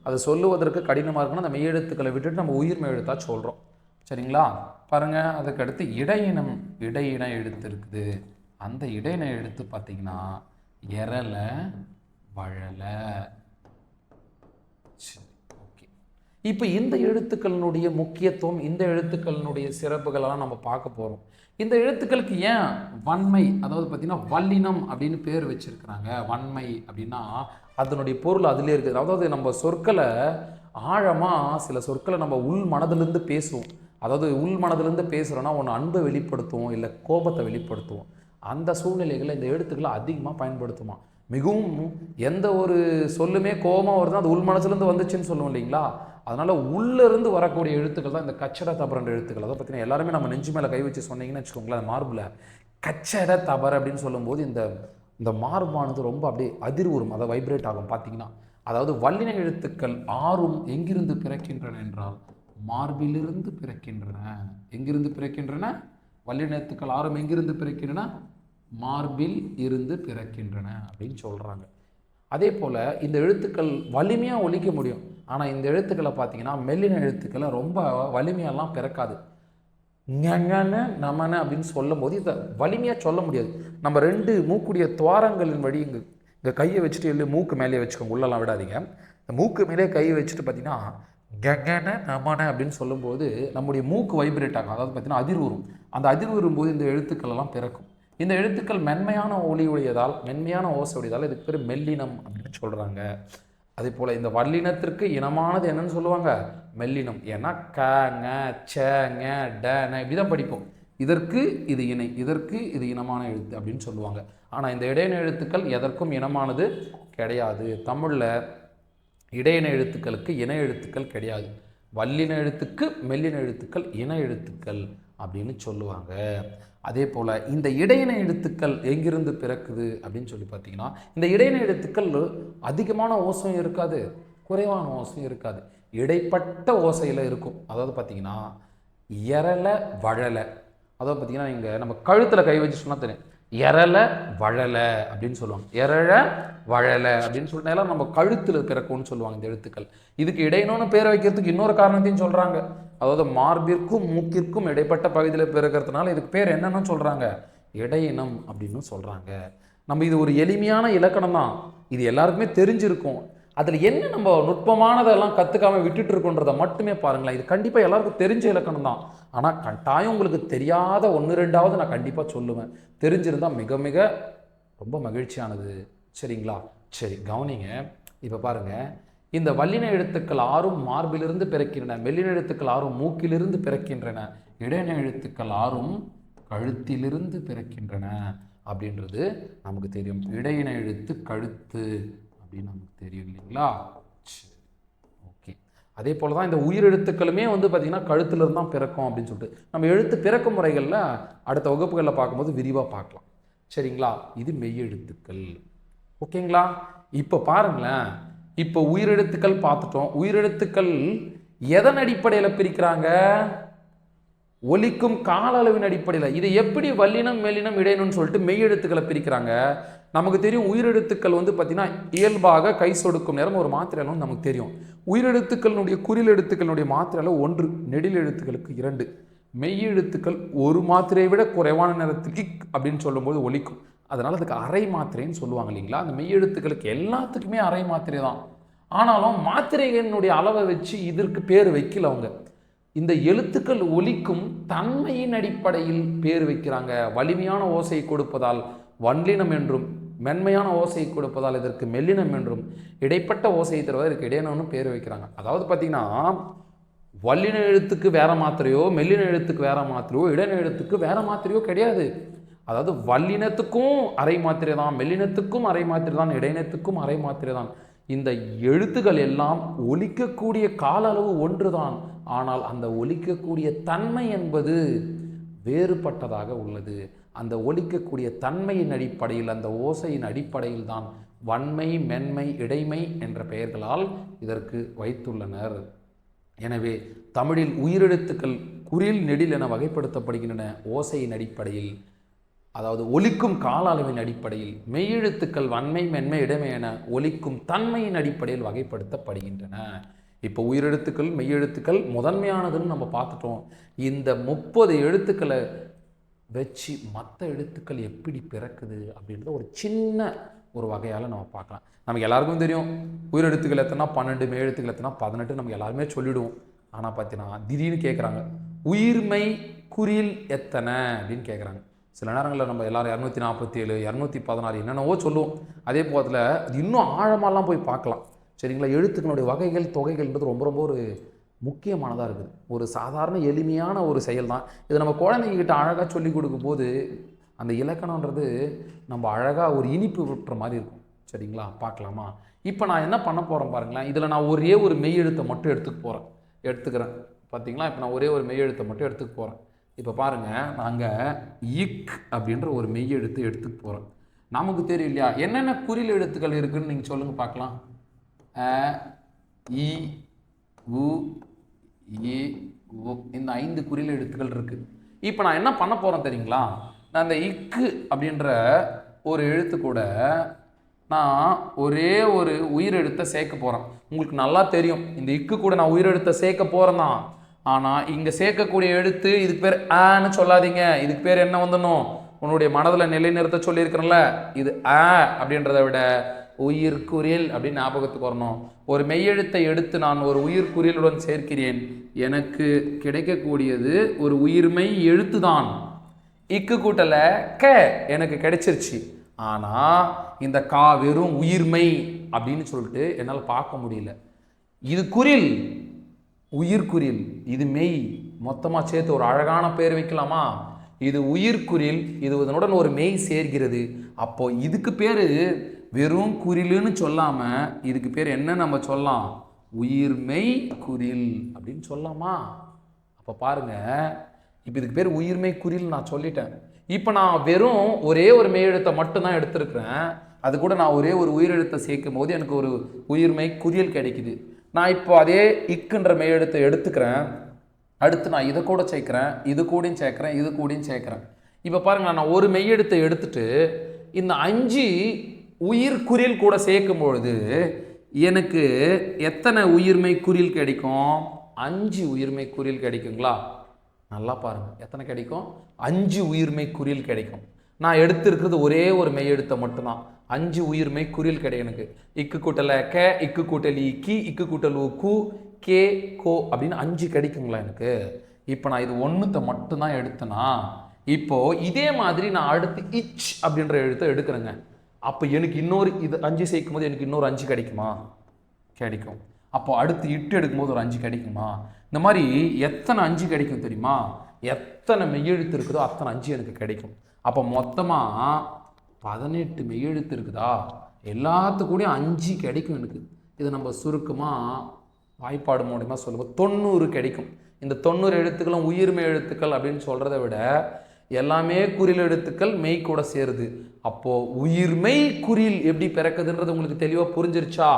அதை சொல்லுவதற்கு கடினமாக இருக்குன்னா அந்த மெய் எழுத்துக்களை விட்டுட்டு நம்ம உயிர் மெய் எழுத்தாக சொல்கிறோம். சரிங்களா? பாருங்கள், அதுக்கடுத்து இடையின எழுத்து இருக்குது. அந்த இடையின எழுத்து பார்த்திங்கன்னா எரல வழல. சரி, ஓகே. இப்போ இந்த எழுத்துக்களினுடைய முக்கியத்துவம், இந்த எழுத்துக்களினுடைய சிறப்புகளெல்லாம் நம்ம பார்க்க போகிறோம். இந்த எழுத்துக்களுக்கு ஏன் வன்மை, அதாவது பார்த்திங்கன்னா வல்லினம் அப்படின்னு பேர் வச்சுருக்கிறாங்க. வன்மை அப்படின்னா அதனுடைய பொருள் அதிலே இருக்குது. அதாவது நம்ம சொற்களை ஆழமாக சில சொற்களை நம்ம உள் மனதிலிருந்து பேசுவோம். அதாவது உள் மனதிலிருந்து பேசுகிறோன்னா ஒன்று அன்பை வெளிப்படுத்துவோம், இல்லை கோபத்தை வெளிப்படுத்துவோம். அந்த சூழ்நிலைகளில் இந்த எழுத்துக்களை அதிகமாக பயன்படுத்துமா. மிகவும் எந்த ஒரு சொல்லுமே கோபமாக வருதுன்னா அது உள் மனசுலேருந்து வந்துச்சுன்னு சொல்லுவோம் இல்லைங்களா? அதனால் உள்ளேருந்து வரக்கூடிய எழுத்துக்கள் தான் இந்த கச்சட தபரன்ற எழுத்துக்கள். அதை பார்த்தீங்கன்னா எல்லாருமே நம்ம நெஞ்சு மேலே கை வச்சு சொன்னீங்கன்னு வச்சுக்கோங்களேன், மார்பில் கச்சட தபர் அப்படின்னு சொல்லும்போது இந்த மார்பானது ரொம்ப அப்படியே அதிர்வுறும், அதை வைப்ரேட் ஆகும் பார்த்தீங்கன்னா. அதாவது வல்லின எழுத்துக்கள் 6 எங்கிருந்து பிறக்கின்றன என்றால் மார்பிலிருந்து பிறக்கின்றன. எங்கிருந்து பிறக்கின்றன? வல்லின எழுத்துக்கள் 6 எங்கிருந்து பிறக்கின்றன? மார்பில் இருந்து பிறக்கின்றன அப்படின்னு சொல்கிறாங்க. அதே போல் இந்த எழுத்துக்கள் வலிமையாக ஒலிக்க முடியும். ஆனால் இந்த எழுத்துக்களை பார்த்தீங்கன்னா மெல்லின எழுத்துக்களை ரொம்ப வலிமையெல்லாம் பிறக்காது. நமன அப்படின்னு சொல்லும் போது இதை வலிமையாக சொல்ல முடியாது. நம்ம 2 மூக்குடைய துவாரங்களின் வழி இங்கே கையை வச்சுட்டு இல்லை மூக்கு மேலே வச்சுக்கோங்க, உள்ளெல்லாம் விடாதீங்க. இந்த மூக்கு மேலே கையை வச்சுட்டு பார்த்தீங்கன்னா கங்கன நமன அப்படின்னு சொல்லும்போது நம்முடைய மூக்கு வைப்ரேட் ஆகும். அதாவது பார்த்தீங்கன்னா அதிர்வுறும். அந்த அதிர்வுறும் போது இந்த எழுத்துக்கள் எல்லாம் பிறக்கும். இந்த எழுத்துக்கள் மென்மையான ஒளி உடையதால், மென்மையான ஓசை உடையதால் இதுக்கு பேர் மெல்லினம் அப்படின்னு சொல்கிறாங்க. அதே போல் இந்த வல்லினத்திற்கு இனமானது என்னன்னு சொல்லுவாங்க? மெல்லினம். ஏன்னா க ங ச ங ட ந இப்படிதான் படிப்போம். இதற்கு இது இணை, இதற்கு இது இனமான எழுத்து அப்படின்னு சொல்லுவாங்க. ஆனால் இந்த இடையின எழுத்துக்கள் எதற்கும் இனமானது கிடையாது. தமிழில் இடையின எழுத்துக்களுக்கு இணை எழுத்துக்கள் கிடையாது. வல்லின எழுத்துக்கு மெல்லின எழுத்துக்கள் இணை எழுத்துக்கள் அப்படின்னு சொல்லுவாங்க. அதே போல் இந்த இடையின எழுத்துக்கள் எங்கிருந்து பிறக்குது அப்படின்னு சொல்லி பார்த்தீங்கன்னா இந்த இடையின எழுத்துக்கள் அதிகமான ஓசையும் இருக்காது, குறைவான ஓசையும் இருக்காது, இடைப்பட்ட ஓசையில் இருக்கும். அதாவது பார்த்தீங்கன்னா எரல வழல. அதாவது பார்த்தீங்கன்னா இங்கே நம்ம கழுத்தில் கை வச்சு சொன்னால் தெரியும், எரல வழல அப்படின்னு சொல்லுவாங்க. எரழ வழல அப்படின்னு சொல்லிட்டு நம்ம கழுத்தில் பிறக்கும்னு சொல்லுவாங்க இந்த எழுத்துக்கள். இதுக்கு இடையினோன்னு பேர் வைக்கிறதுக்கு இன்னொரு காரணத்தையும் சொல்கிறாங்க. அதாவது மார்பிற்கும் மூக்கிற்கும் இடைப்பட்ட பகுதியில் பிறக்கிறதுனால இதுக்கு பேர் என்னன்னு சொல்கிறாங்க, இடையினம் அப்படின்னு சொல்கிறாங்க. நம்ம இது ஒரு எளிமையான இலக்கணம் தான், இது எல்லாருக்குமே தெரிஞ்சிருக்கும். அதில் என்ன நம்ம நுட்பமானதெல்லாம் கற்றுக்காமல் விட்டுட்டு இருக்கோன்றதை மட்டுமே பாருங்களேன். இது கண்டிப்பாக எல்லாருக்கும் தெரிஞ்ச இலக்கணம் தான். ஆனால் கட்டாயம் உங்களுக்கு தெரியாத 1-2 நான் கண்டிப்பாக சொல்லுவேன். தெரிஞ்சிருந்தால் மிக மிக ரொம்ப மகிழ்ச்சியானது. சரிங்களா? சரி, கவனிங்க. இப்போ பாருங்கள், இந்த வல்லின எழுத்துக்கள் 6 மார்பிலிருந்து பிறக்கின்றன, மெல்லின எழுத்துக்கள் 6 மூக்கிலிருந்து பிறக்கின்றன, இடையின எழுத்துக்கள் 6 கழுத்திலிருந்து பிறக்கின்றன அப்படின்றது நமக்கு தெரியும். இடையின எழுத்து கழுத்து அப்படின்னு நமக்கு தெரியும் இல்லைங்களா? ஓகே. அதே போல் தான் இந்த உயிரெழுத்துக்களுமே பார்த்திங்கன்னா கழுத்துலேருந்து தான் பிறக்கும் அப்படின்னு சொல்லிட்டு நம்ம எழுத்து பிறக்கும் முறைகளில் அடுத்த வகுப்புகளில் பார்க்கும்போது விரிவாக பார்க்கலாம். சரிங்களா? இது மெய்யெழுத்துக்கள். ஓகேங்களா? இப்போ பாருங்களேன், இப்போ உயிரெழுத்துக்கள் பார்த்துட்டோம். உயிரெழுத்துக்கள் எதன் அடிப்படையில் பிரிக்கிறாங்க? ஒலிக்கும் கால அளவின் அடிப்படையில். இதை எப்படி வல்லினம் மெல்லினம் இடையினம்னு சொல்லிட்டு மெய்யெழுத்துக்களை பிரிக்கிறாங்க? நமக்கு தெரியும் உயிரெழுத்துக்கள் பார்த்தீங்கன்னா இயல்பாக கை சொடுக்கும் நேரம் ஒரு மாத்திரை அளவு நமக்கு தெரியும். உயிரெழுத்துக்களுடைய குறில் எழுத்துக்களுடைய மாத்திரை அளவு 1, நெடில் எழுத்துக்களுக்கு 2, மெய்யெழுத்துக்கள் ஒரு மாத்திரையை விட குறைவான நேரத்துக்கு அப்படின்னு சொல்லும்போது ஒலிக்கும். அதனால் அதுக்கு அரை மாத்திரைன்னு சொல்லுவாங்க இல்லைங்களா? அந்த மெய்யெழுத்துக்களுக்கு எல்லாத்துக்குமே அரை மாத்திரை தான். ஆனாலும் மாத்திரைகளினுடைய அளவை வச்சு இதற்கு பேர் வைக்கல அவங்க. இந்த எழுத்துக்கள் ஒலிக்கும் தன்மையின் அடிப்படையில் பேர் வைக்கிறாங்க. வலிமையான ஓசையை கொடுப்பதால் வல்லினம் என்றும், மென்மையான ஓசையை கொடுப்பதால் இதற்கு மெல்லினம் என்றும், இடைப்பட்ட ஓசையை தருவதால் இதற்கு இடையினம்னு பேர் வைக்கிறாங்க. அதாவது பார்த்தீங்கன்னா வல்லின எழுத்துக்கு வேற மாத்திரையோ, மெல்லின எழுத்துக்கு வேற மாத்திரையோ, இடையின எழுத்துக்கு வேற மாத்திரையோ கிடையாது. அதாவது வல்லினத்துக்கும் அரை மாத்திரை தான், மெல்லினத்துக்கும் அரை மாத்திரை தான், இடையினத்துக்கும் அரை மாத்திரை தான். இந்த எழுத்துக்கள் எல்லாம் ஒலிக்கக்கூடிய கால அளவு ஒன்றுதான். ஆனால் அந்த ஒலிக்கக்கூடிய தன்மை என்பது வேறுபட்டதாக உள்ளது. அந்த ஒலிக்கக்கூடிய தன்மையின் அடிப்படையில், அந்த ஓசையின் அடிப்படையில் தான் வன்மை, மென்மை, இடைமை என்ற பெயர்களால் இதற்கு வைத்துள்ளனர். எனவே தமிழில் உயிரெழுத்துக்கள் குறில் நெடில் என வகைப்படுத்தப்படுகின்றன ஓசையின் அடிப்படையில், அதாவது ஒலிக்கும் கால அளவின் அடிப்படையில். மெய்யெழுத்துக்கள் வன்மை, மென்மை, இடைமை என ஒலிக்கும் தன்மையின் அடிப்படையில் வகைப்படுத்தப்படுகின்றன. இப்போ உயிரெழுத்துக்கள் மெய்யெழுத்துக்கள் முதன்மையானதுன்னு நம்ம பார்த்துட்டோம். இந்த 30 எழுத்துக்களை வச்சு மற்ற எழுத்துக்கள் எப்படி பிறக்குது அப்படின்றத ஒரு சின்ன ஒரு வகையால் நம்ம பார்க்கலாம். நமக்கு எல்லாருக்கும் தெரியும் உயிரெழுத்துக்கள் எத்தனை 12, மெய்யெழுத்துக்கள் எத்தனை 18 நமக்கு எல்லாருமே சொல்லிவிடுவோம். ஆனால் பார்த்தீங்கன்னா திடீர்னு கேட்குறாங்க உயிர்மை குறில் எத்தனை அப்படின்னு கேட்குறாங்க. சில நேரங்களில் நம்ம எல்லோரும் 247, 216 என்னென்னவோ சொல்லுவோம். அதே போதில் இன்னும் ஆழமாலாம் போய் பார்க்கலாம். சரிங்களா? எழுத்துக்களுடைய வகைகள் தொகைகள்ன்றது ரொம்ப ரொம்ப ஒரு முக்கியமானதாக இருக்குது. ஒரு சாதாரண எளிமையான ஒரு செயல் தான். இதை நம்ம குழந்தைங்கக்கிட்ட அழகாக சொல்லி கொடுக்கும்போது அந்த இலக்கணன்றது நம்ம அழகாக ஒரு இனிப்பு விட்டுற மாதிரி இருக்கும். சரிங்களா? பார்க்கலாமா? இப்போ நான் என்ன பண்ண போகிறேன் பாருங்களேன். இதில் நான் ஒரே ஒரு மெய் எழுத்தை மட்டும் எடுத்துக்கிறேன். பார்த்தீங்களா? இப்போ நான் ஒரே ஒரு மெய் எழுத்தை மட்டும் எடுத்துக்க போகிறேன். இப்போ பாருங்கள், நாங்கள் இக் அப்படின்ற ஒரு மெய் எழுத்து எடுத்துக்க போகிறோம். நமக்கு தெரியும் இல்லையா என்னென்ன குறில் எழுத்துக்கள் இருக்குதுன்னு நீங்கள் சொல்லுங்கள் பார்க்கலாம். அ, இ, உ, ஏ, உ, இந்த 5 குறில் எழுத்துக்கள் இருக்குது. இப்போ நான் என்ன பண்ண போகிறேன் தெரியுங்களா? நான் இந்த இக்கு அப்படின்ற ஒரு எழுத்து கூட நான் ஒரே ஒரு உயிரெழுத்தை சேர்க்க போகிறேன். உங்களுக்கு நல்லா தெரியும் இந்த இக்கு கூட நான் உயிரெழுத்தை சேர்க்க போகிறேன் தான். ஆனால் இங்கே சேர்க்கக்கூடிய எழுத்து இதுக்கு பேர் ஆன்னு சொல்லாதீங்க. இதுக்கு பேர் என்ன வந்துடணும்? உன்னுடைய மனதில் நிலைநிறுத்த சொல்லியிருக்கிறேன்ல, இது ஆ அப்படின்றத விட உயிர்குறில் அப்படின்னு ஞாபகத்துக்கு வரணும். ஒரு மெய்யெழுத்தை எடுத்து நான் ஒரு உயிர்குறிலுடன் சேர்க்கிறேன், எனக்கு கிடைக்கக்கூடியது ஒரு உயிர்மெய் எழுத்து தான். இக்கு கூட்டல க எனக்கு கிடைச்சிருச்சு. ஆனால் இந்த கா வெறும் உயிர்மை அப்படின்னு சொல்லிட்டு என்னால் பார்க்க முடியல. இது குறில், உயிர்குறில், இது மெய், மொத்தமாக சேர்த்து ஒரு அழகான பேர் வைக்கலாமா? இது உயிர்குறில், இது இதனுடன் ஒரு மெய் சேர்கிறது. அப்போ இதுக்கு பேர் வெறும் குறிலுன்னு சொல்லாமல் இதுக்கு பேர் என்ன நம்ம சொல்லலாம்? உயிர்மெய் குறில் அப்படின்னு சொல்லலாமா? அப்போ பாருங்க, இப்போ இதுக்கு பேர் உயிர்மெய் குறில் நான் சொல்லிட்டேன். இப்போ நான் வெறும் ஒரே ஒரு மெய்யெழுத்தை மட்டும்தான் எடுத்திருக்கிறேன். அது கூட நான் ஒரே ஒரு உயிரெழுத்தை சேர்க்கும் போது எனக்கு ஒரு உயிர்மெய் குறில் கிடைக்குது. நான் இப்போ அதே இக்குன்ற மெய்யெழுத்தை எடுத்துக்கிறேன். அடுத்து நான் இதை கூட சேர்க்குறேன், இது கூடயும் சேர்க்குறேன், இது கூடயும் சேர்க்குறேன். இப்போ பாருங்க, நான் ஒரு மெய்யெழுத்தை எடுத்துட்டு இந்த 5 உயிர் குறில் கூட சேர்க்கும் பொழுது எனக்கு எத்தனை உயிர்மை குறில் கிடைக்கும்? 5 உயிர்மை குறில் கிடைக்குங்களா? நல்லா பாருங்க, எத்தனை கிடைக்கும்? 5 உயிர்மை குறில் கிடைக்கும். நான் எடுத்திருக்கிறது ஒரே ஒரு மெய்யெழுத்தை மட்டும்தான். 5 உயிர்மை குறில் கிடைக்கும் எனக்கு. இக்கு கூட்டல க, இக்கு கூட்டல் கி, இக்கு கூட்டல் கு, கே, கோ அப்படின்னு 5 கிடைக்குங்களா எனக்கு? இப்போ நான் இது ஒன்றுத்தை மட்டும்தான் எடுத்தேனா, இப்போ இதே மாதிரி நான் அடுத்து இச் அப்படின்ற எழுத்தை எடுக்கிறேங்க. அப்போ எனக்கு இன்னொரு இது 5 சேர்க்கும் போது எனக்கு இன்னொரு 5 கிடைக்குமா? கிடைக்கும். அப்போ அடுத்து இட்டு எடுக்கும்போது ஒரு 5 கிடைக்குமா? இந்த மாதிரி எத்தனை 5 கிடைக்கும் தெரியுமா? எத்தனை மெய்யெழுத்து இருக்குதோ அத்தனை 5 எனக்கு கிடைக்கும். அப்போ மொத்தமாக 18 மெய்யெழுத்து இருக்குதா? எல்லாத்துக்கூடயும் 5 கிடைக்கும் எனக்கு. இதை நம்ம சுருக்கமாக வாய்ப்பாடு மூலமா சொல்லுவோம், 90 கிடைக்கும். இந்த 90 எழுத்துக்களும் உயிர்மெய் எழுத்துக்கள் அப்படின்னு சொல்கிறத விட எல்லாமே குறில் எழுத்துக்கள் மெய் கூட சேருது. அப்போது உயிர்மெய் குறில் எப்படி பிறக்குதுன்றது உங்களுக்கு தெளிவாக புரிஞ்சிருச்சா?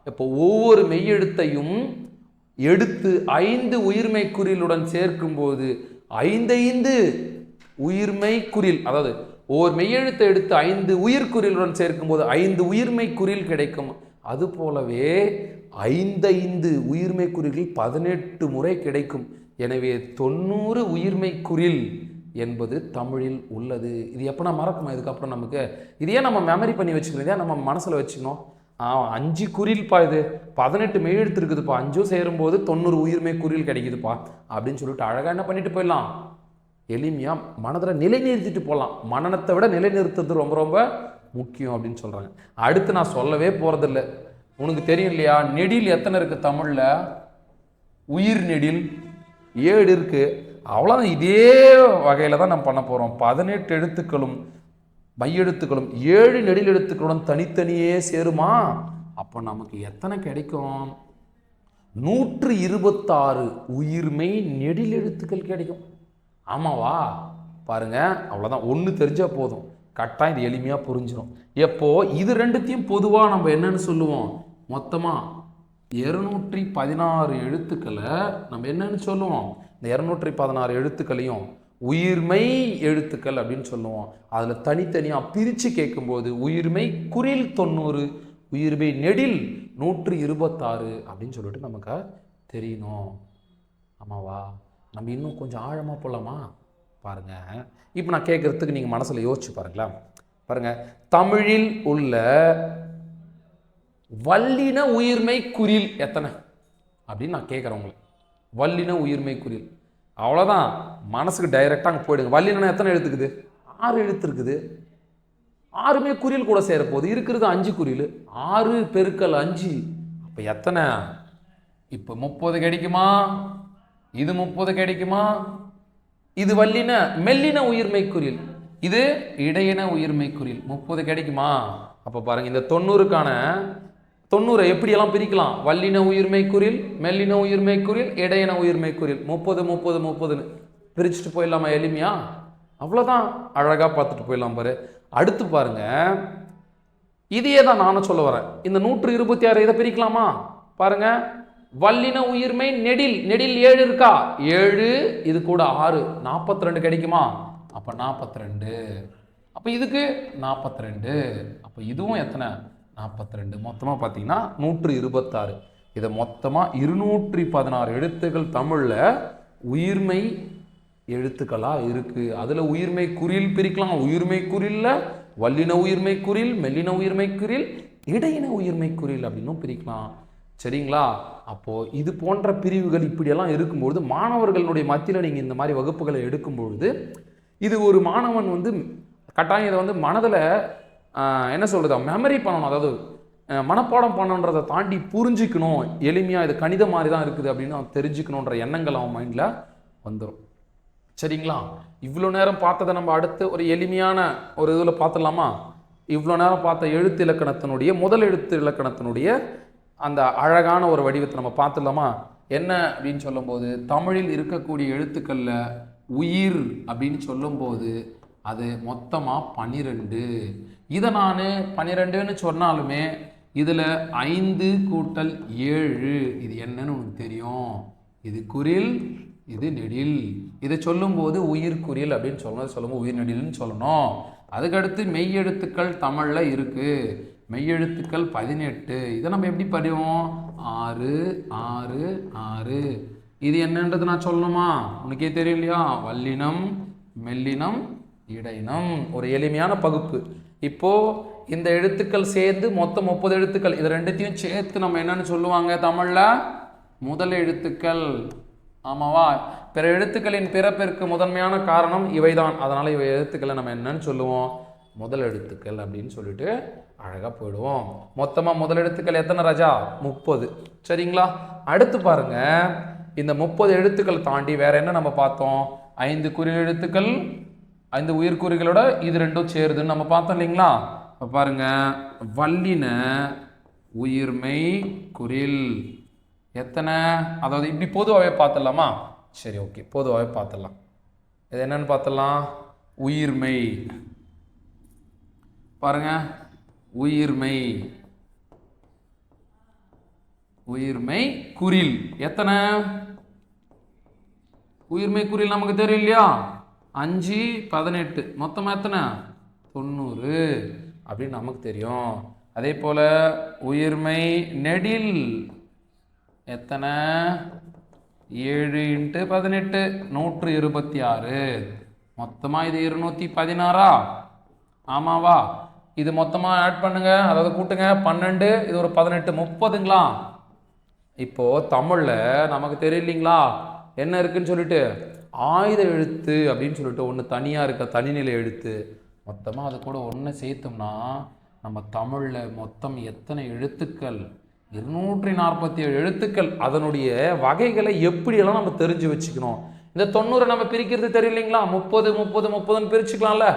இப்போ ஒவ்வொரு மெய்யெழுத்தையும் எடுத்து 5 உயிர்மெய் குறிலுடன் சேர்க்கும்போது 5 உயிர்மெய் குறில், அதாவது ஒவ்வொரு மெய்யெழுத்தை எடுத்து 5 உயிர்குறிலுடன் சேர்க்கும்போது 5 உயிர்மெய் குறில் கிடைக்கும். அது போலவே 5 உயிர்மெய் குறில்கள் 18 முறை கிடைக்கும். எனவே 90 உயிர்மெய் குறில் என்பது தமிழில் உள்ளது. இது எப்போ நான் மறக்குமா? இதுக்கப்புறம் நமக்கு இதையே நம்ம மெமரி பண்ணி வச்சுக்கணும், இதையே நம்ம மனசில் வச்சுக்கணும். 5 குறில்ப்பா, இது 18 மெய்யெழுத்து இருக்குதுப்பா, 5 சேரும்போது 90 உயிர்மெய் குறில் கிடைக்குதுப்பா அப்படின்னு சொல்லிட்டு அழகாக என்ன பண்ணிட்டு போயிடலாம், எளிமையாக மனதில் நிலைநிறுத்திட்டு போகலாம். மனநத்தை விட நிலைநிறுத்துறது ரொம்ப ரொம்ப முக்கியம் அப்படின்னு சொல்கிறாங்க. அடுத்து நான் சொல்லவே போகிறதில்ல, உனக்கு தெரியும் இல்லையா, நெடில் எத்தனை இருக்குது தமிழில்? உயிர் நெடில் 7 இருக்குது. அவ்வளோதான். இதே வகையில் தான் நம்ம பண்ண போகிறோம். 18 எழுத்துக்களும் மையெழுத்துக்களும் 7 நெடில் எழுத்துக்களுடன் தனித்தனியே சேருமா? அப்போ நமக்கு எத்தனை கிடைக்கும்? 126 உயிர்மெய் நெடில் எழுத்துக்கள் கிடைக்கும். ஆமாவா? பாருங்க, அவ்வளோதான். ஒன்று தெரிஞ்சால் போதும், கட்டாயம் இது எளிமையாக புரிஞ்சிடும். எப்போ இது ரெண்டுத்தையும் பொதுவாக நம்ம என்னன்னு சொல்லுவோம்? மொத்தமாக 216 எழுத்துக்களை நம்ம என்னன்னு சொல்லுவோம்? இந்த 216 எழுத்துக்களையும் உயிர்மெய் எழுத்துக்கள் அப்படின்னு சொல்லுவோம். அதில் தனித்தனியாக பிரித்து கேட்கும்போது உயிர்மெய் குறில் 90, உயிர்மெய் நெடில் 126 அப்படின்னு சொல்லிட்டு நமக்கு தெரியணும். ஆமாவா? நம்ம இன்னும் கொஞ்சம் ஆழமாக போகலாமா? பாருங்கள், இப்போ நான் கேட்குறதுக்கு நீங்கள் மனசில் யோசிச்சு பாருங்களேன். பாருங்கள், தமிழில் உள்ள வல்லின உயிர்மெய் குறில் எத்தனை அப்படின்னு நான் கேட்குறேன் உங்களை. வல்லின உயிர்மெய் குறில், அவ்வளோதான். மனசுக்கு டைரெக்டாக அங்கே போயிடுங்க. வல்லினா எத்தனை எழுத்துக்குது? 6 எழுத்து இருக்குது. 6மே குறில் கூட சேரப்போகுது. இருக்கிறது 5 குறில். 6 பெருக்கல் 5 அப்போ எத்தனை? இப்போ 30 கிடைக்குமா? இது 30 கிடைக்குமா? இது வல்லின மெல்லின உயிர்மெய் குறில், இது இடையின உயிர்மெய் குறில். 30 கிடைக்குமா? அப்போ பாருங்க, இந்த 90க்கான 90 எப்படியெல்லாம் பிரிக்கலாம்? வல்லின உயிர்மெய் குறில், மெல்லின உயிர்மெய் குறில், இடையின உயிர்மெய் குறில். 30 30 30ன்னு பிரிச்சுட்டு போயிடலாமா எளிமையா? அவ்வளோதான், அழகாக பார்த்துட்டு போயிடலாம் பாரு. அடுத்து பாருங்க, இதையே தான் நானும் சொல்ல வரேன். இந்த 126 இதை பிரிக்கலாமா? பாருங்க, வல்லின உயிர்மெய் நெடில், நெடில் 7 இருக்கா? 7, இது கூட 6, 42 கிடைக்குமா? அப்போ 42. அப்போ இதுக்கு 42. அப்போ இதுவும் எத்தனை? 42. மொத்தமாக பார்த்தீங்கன்னா 126. இதை மொத்தமாக 216 எழுத்துக்கள் தமிழில் உயிர்மெய் எழுத்துக்களாக இருக்குது. அதில் உயிர்மெய் குறில் பிரிக்கலாம். உயிர்மெய் குறில்ல வல்லின உயிர்மெய் குறில், மெல்லின உயிர்மெய் குறில், இடையின உயிர்மெய் குறில் அப்படின்னும் பிரிக்கலாம். சரிங்களா? அப்போது இது போன்ற பிரிவுகள் இப்படியெல்லாம் இருக்கும்பொழுது மாணவர்களுடைய மத்தியில் நீங்கள் இந்த மாதிரி வகுப்புகளை எடுக்கும்பொழுது இது ஒரு மாணவன் வந்து கட்டாயம் இதை வந்து மனதில் என்ன சொல்கிறது, மெமரி பண்ணணும். அதாவது மனப்பாடம் பண்ணணுன்றதை தாண்டி புரிஞ்சிக்கணும். எளிமையாக இது கணித மாதிரி தான் இருக்குது அப்படின்னு அவன் தெரிஞ்சுக்கணுன்ற எண்ணங்கள் அவன் மைண்டில் வந்துடும். சரிங்களா? இவ்வளோ நேரம் பார்த்ததை நம்ம அடுத்து ஒரு எளிமையான ஒரு இதில் பார்த்துடலாமா? இவ்வளோ நேரம் பார்த்த எழுத்து இலக்கணத்தினுடைய முதல் எழுத்து இலக்கணத்தினுடைய அந்த அழகான ஒரு வடிவத்தை நம்ம பார்த்துடலாமா? என்ன அப்படின்னு சொல்லும்போது, தமிழில் இருக்கக்கூடிய எழுத்துக்களில் உயிர் அப்படின்னு சொல்லும்போது அது மொத்தமாக 12. இதை நான் 12ன்னு சொன்னாலுமே இதில் 5 கூட்டல் 7 இது என்னன்னு உனக்கு தெரியும். இது குறில், இது நெடில். இதை சொல்லும்போது உயிர்க்குறில் அப்படின்னு சொல்லணும். சொல்லும்போது உயிர் நெடில்னு சொல்லணும். அதுக்கடுத்து மெய்யெழுத்துக்கள் தமிழில் இருக்குது. மெய்யெழுத்துக்கள் 18. இதை நம்ம எப்படி படிவோம்? 6 6 6. இது என்னன்றது நான் சொல்லணுமா? உனக்கே தெரியும் இல்லையா? வல்லினம், மெல்லினம், இடையினம். ஒரு எளிமையான பகுப்பு. இப்போது இந்த எழுத்துக்கள் சேர்ந்து மொத்தம் 30 எழுத்துக்கள். இது ரெண்டுத்தையும் சேர்த்து நம்ம என்னன்னு சொல்லுவாங்க தமிழில்? முதல் எழுத்துக்கள். ஆமாவா? பிற எழுத்துக்களின் பிறப்பிற்கு முதன்மையான காரணம் இவைதான். அதனால் இவை எழுத்துக்களை நம்ம என்னன்னு சொல்லுவோம்? முதல் எழுத்துக்கள் அப்படின்னு சொல்லிட்டு அழகாக போயிடுவோம். மொத்தமாக முதல் எழுத்துக்கள் எத்தனை ராஜா? 30. சரிங்களா? அடுத்து பாருங்க, இந்த 30 எழுத்துக்கள் தாண்டி வேற என்ன நம்ம பார்த்தோம்? 5 குறில் எழுத்துக்கள், 5 உயிர்குறிகளோட இது ரெண்டும் சேருதுன்னு நம்ம பார்த்தோம் இல்லைங்களா? பாருங்க, வல்லின உயிர்மை குறில் எத்தனை? அதாவது இப்படி பொதுவாகவே பார்த்துடலாமா? சரி, ஓகே, பொதுவாகவே பார்த்துடலாம். இது என்னன்னு பார்த்துடலாம். உயிர்மை. பாருங்க, உயிர்மை உயிர்மை குறில் எத்தனை? உயிர்மை குறில் நமக்கு தெரியும் இல்லையா? 5 18 மொத்தமாக எத்தனை? 90 அப்படின்னு நமக்கு தெரியும். அதே போல உயிர்மை நெடில் எத்தனை? 7 × 18 126. மொத்தமாக இது 216. ஆமாவா? இது மொத்தமாக ஆட் பண்ணுங்க, அதாவது கூட்டுங்க. 12, இது ஒரு 18, 30ங்களா? இப்போ தமிழில் நமக்கு தெரியலீங்களா என்ன இருக்குன்னு சொல்லிட்டு? ஆயுத எழுத்து அப்படின்னு சொல்லிட்டு ஒன்று தனியாக இருக்க தனிநிலை எழுத்து. மொத்தமாக அது கூட ஒன்று சேர்த்தோம்னா நம்ம தமிழில் மொத்தம் எத்தனை எழுத்துக்கள்? 247 எழுத்துக்கள். அதனுடைய வகைகளை எப்படியெல்லாம் நம்ம தெரிஞ்சு வச்சுக்கணும். இந்த 90 நம்ம பிரிக்கிறது தெரியலைங்களா? 30 30 30ன்னு பிரிச்சுக்கலாம்ல.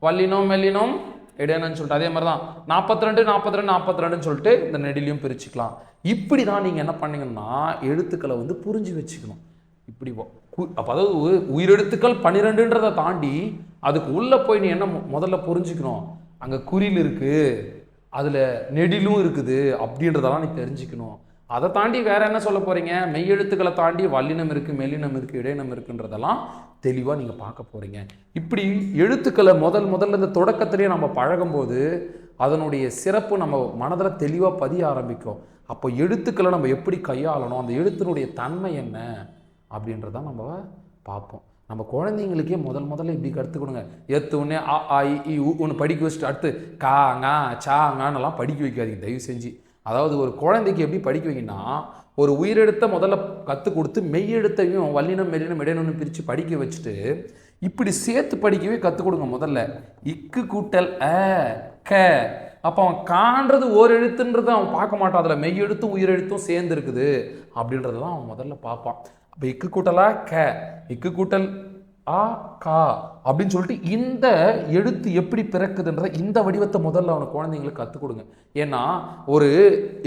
வல்லினம் மெல்லினம் இடையனன்னு சொல்லிட்டு அதே மாதிரி தான் 42 42 42ன்னு சொல்லிட்டு இந்த நெடிலையும் பிரிச்சுக்கலாம். இப்படி தான் நீங்கள் என்ன பண்ணீங்கன்னா எழுத்துக்களை வந்து புரிஞ்சு வச்சுக்கணும். இப்படி அப்போ அதாவது உயிரெழுத்துக்கள் 12ன்றதை தாண்டி அதுக்கு உள்ளே போய் நீ என்ன முதல்ல புரிஞ்சுக்கணும்? அங்கே குறில் இருக்குது, அதில் நெடிலும் இருக்குது அப்படின்றதெல்லாம் நீ தெரிஞ்சுக்கணும். அதை தாண்டி வேற என்ன சொல்ல போகிறீங்க? மெய்யெழுத்துக்களை தாண்டி வல்லினம் இருக்குது, மெல்லினம் இருக்குது, இடையினம் இருக்குன்றதெல்லாம் தெளிவாக நீங்கள் பார்க்க போகிறீங்க. இப்படி எழுத்துக்களை முதல்ல இந்த தொடக்கத்திலேயே நம்ம பழகும்போது அதனுடைய சிறப்பு நம்ம மனதில் தெளிவாக பதிய ஆரம்பிக்கும். அப்போ எழுத்துக்களை நம்ம எப்படி கையாளணும், அந்த எழுத்தினுடைய தன்மை என்ன அப்படின்றதான் நம்ம பார்ப்போம். நம்ம குழந்தைங்களுக்கே முதல்ல இப்படி கற்றுக் கொடுங்க. உடனே ஆ ஆ இ ஒன்று படிக்க வச்சுட்டு அடுத்து கா ngா சா ngான்னெல்லாம் படிக்க வைக்காதீங்க தயவு செஞ்சு. அதாவது ஒரு குழந்தைக்கு எப்படி படிக்க வைங்கன்னா, ஒரு உயிரெழுத்தை முதல்ல கற்றுக் கொடுத்து மெய்யெழுத்தையும் வல்லினம் மெல்லினம் இடையினம்னு பிரித்து படிக்க வச்சுட்டு இப்படி சேர்த்து படிக்கவே கற்றுக் கொடுங்க. முதல்ல இக்கு கூட்டல் அ க. அப்போ அவன் காண்றது ஒரு எழுத்துன்றது அவன் பார்க்க மாட்டான். அதில் மெய்யெழுத்தும் உயிரெழுத்தும் சேர்ந்து இருக்குது அப்படின்றதெல்லாம் அவன் முதல்ல பார்ப்பான். அப்போ இக்கு கூட்டலா க, இக்கு கூட்டல் ஆ கா அப்படின்னு சொல்லிட்டு இந்த எழுத்து எப்படி பிறக்குதுன்ற இந்த வடிவத்தை முதல்ல அவனுக்கு குழந்தைங்களுக்கு கற்றுக் கொடுங்க. ஏன்னா ஒரு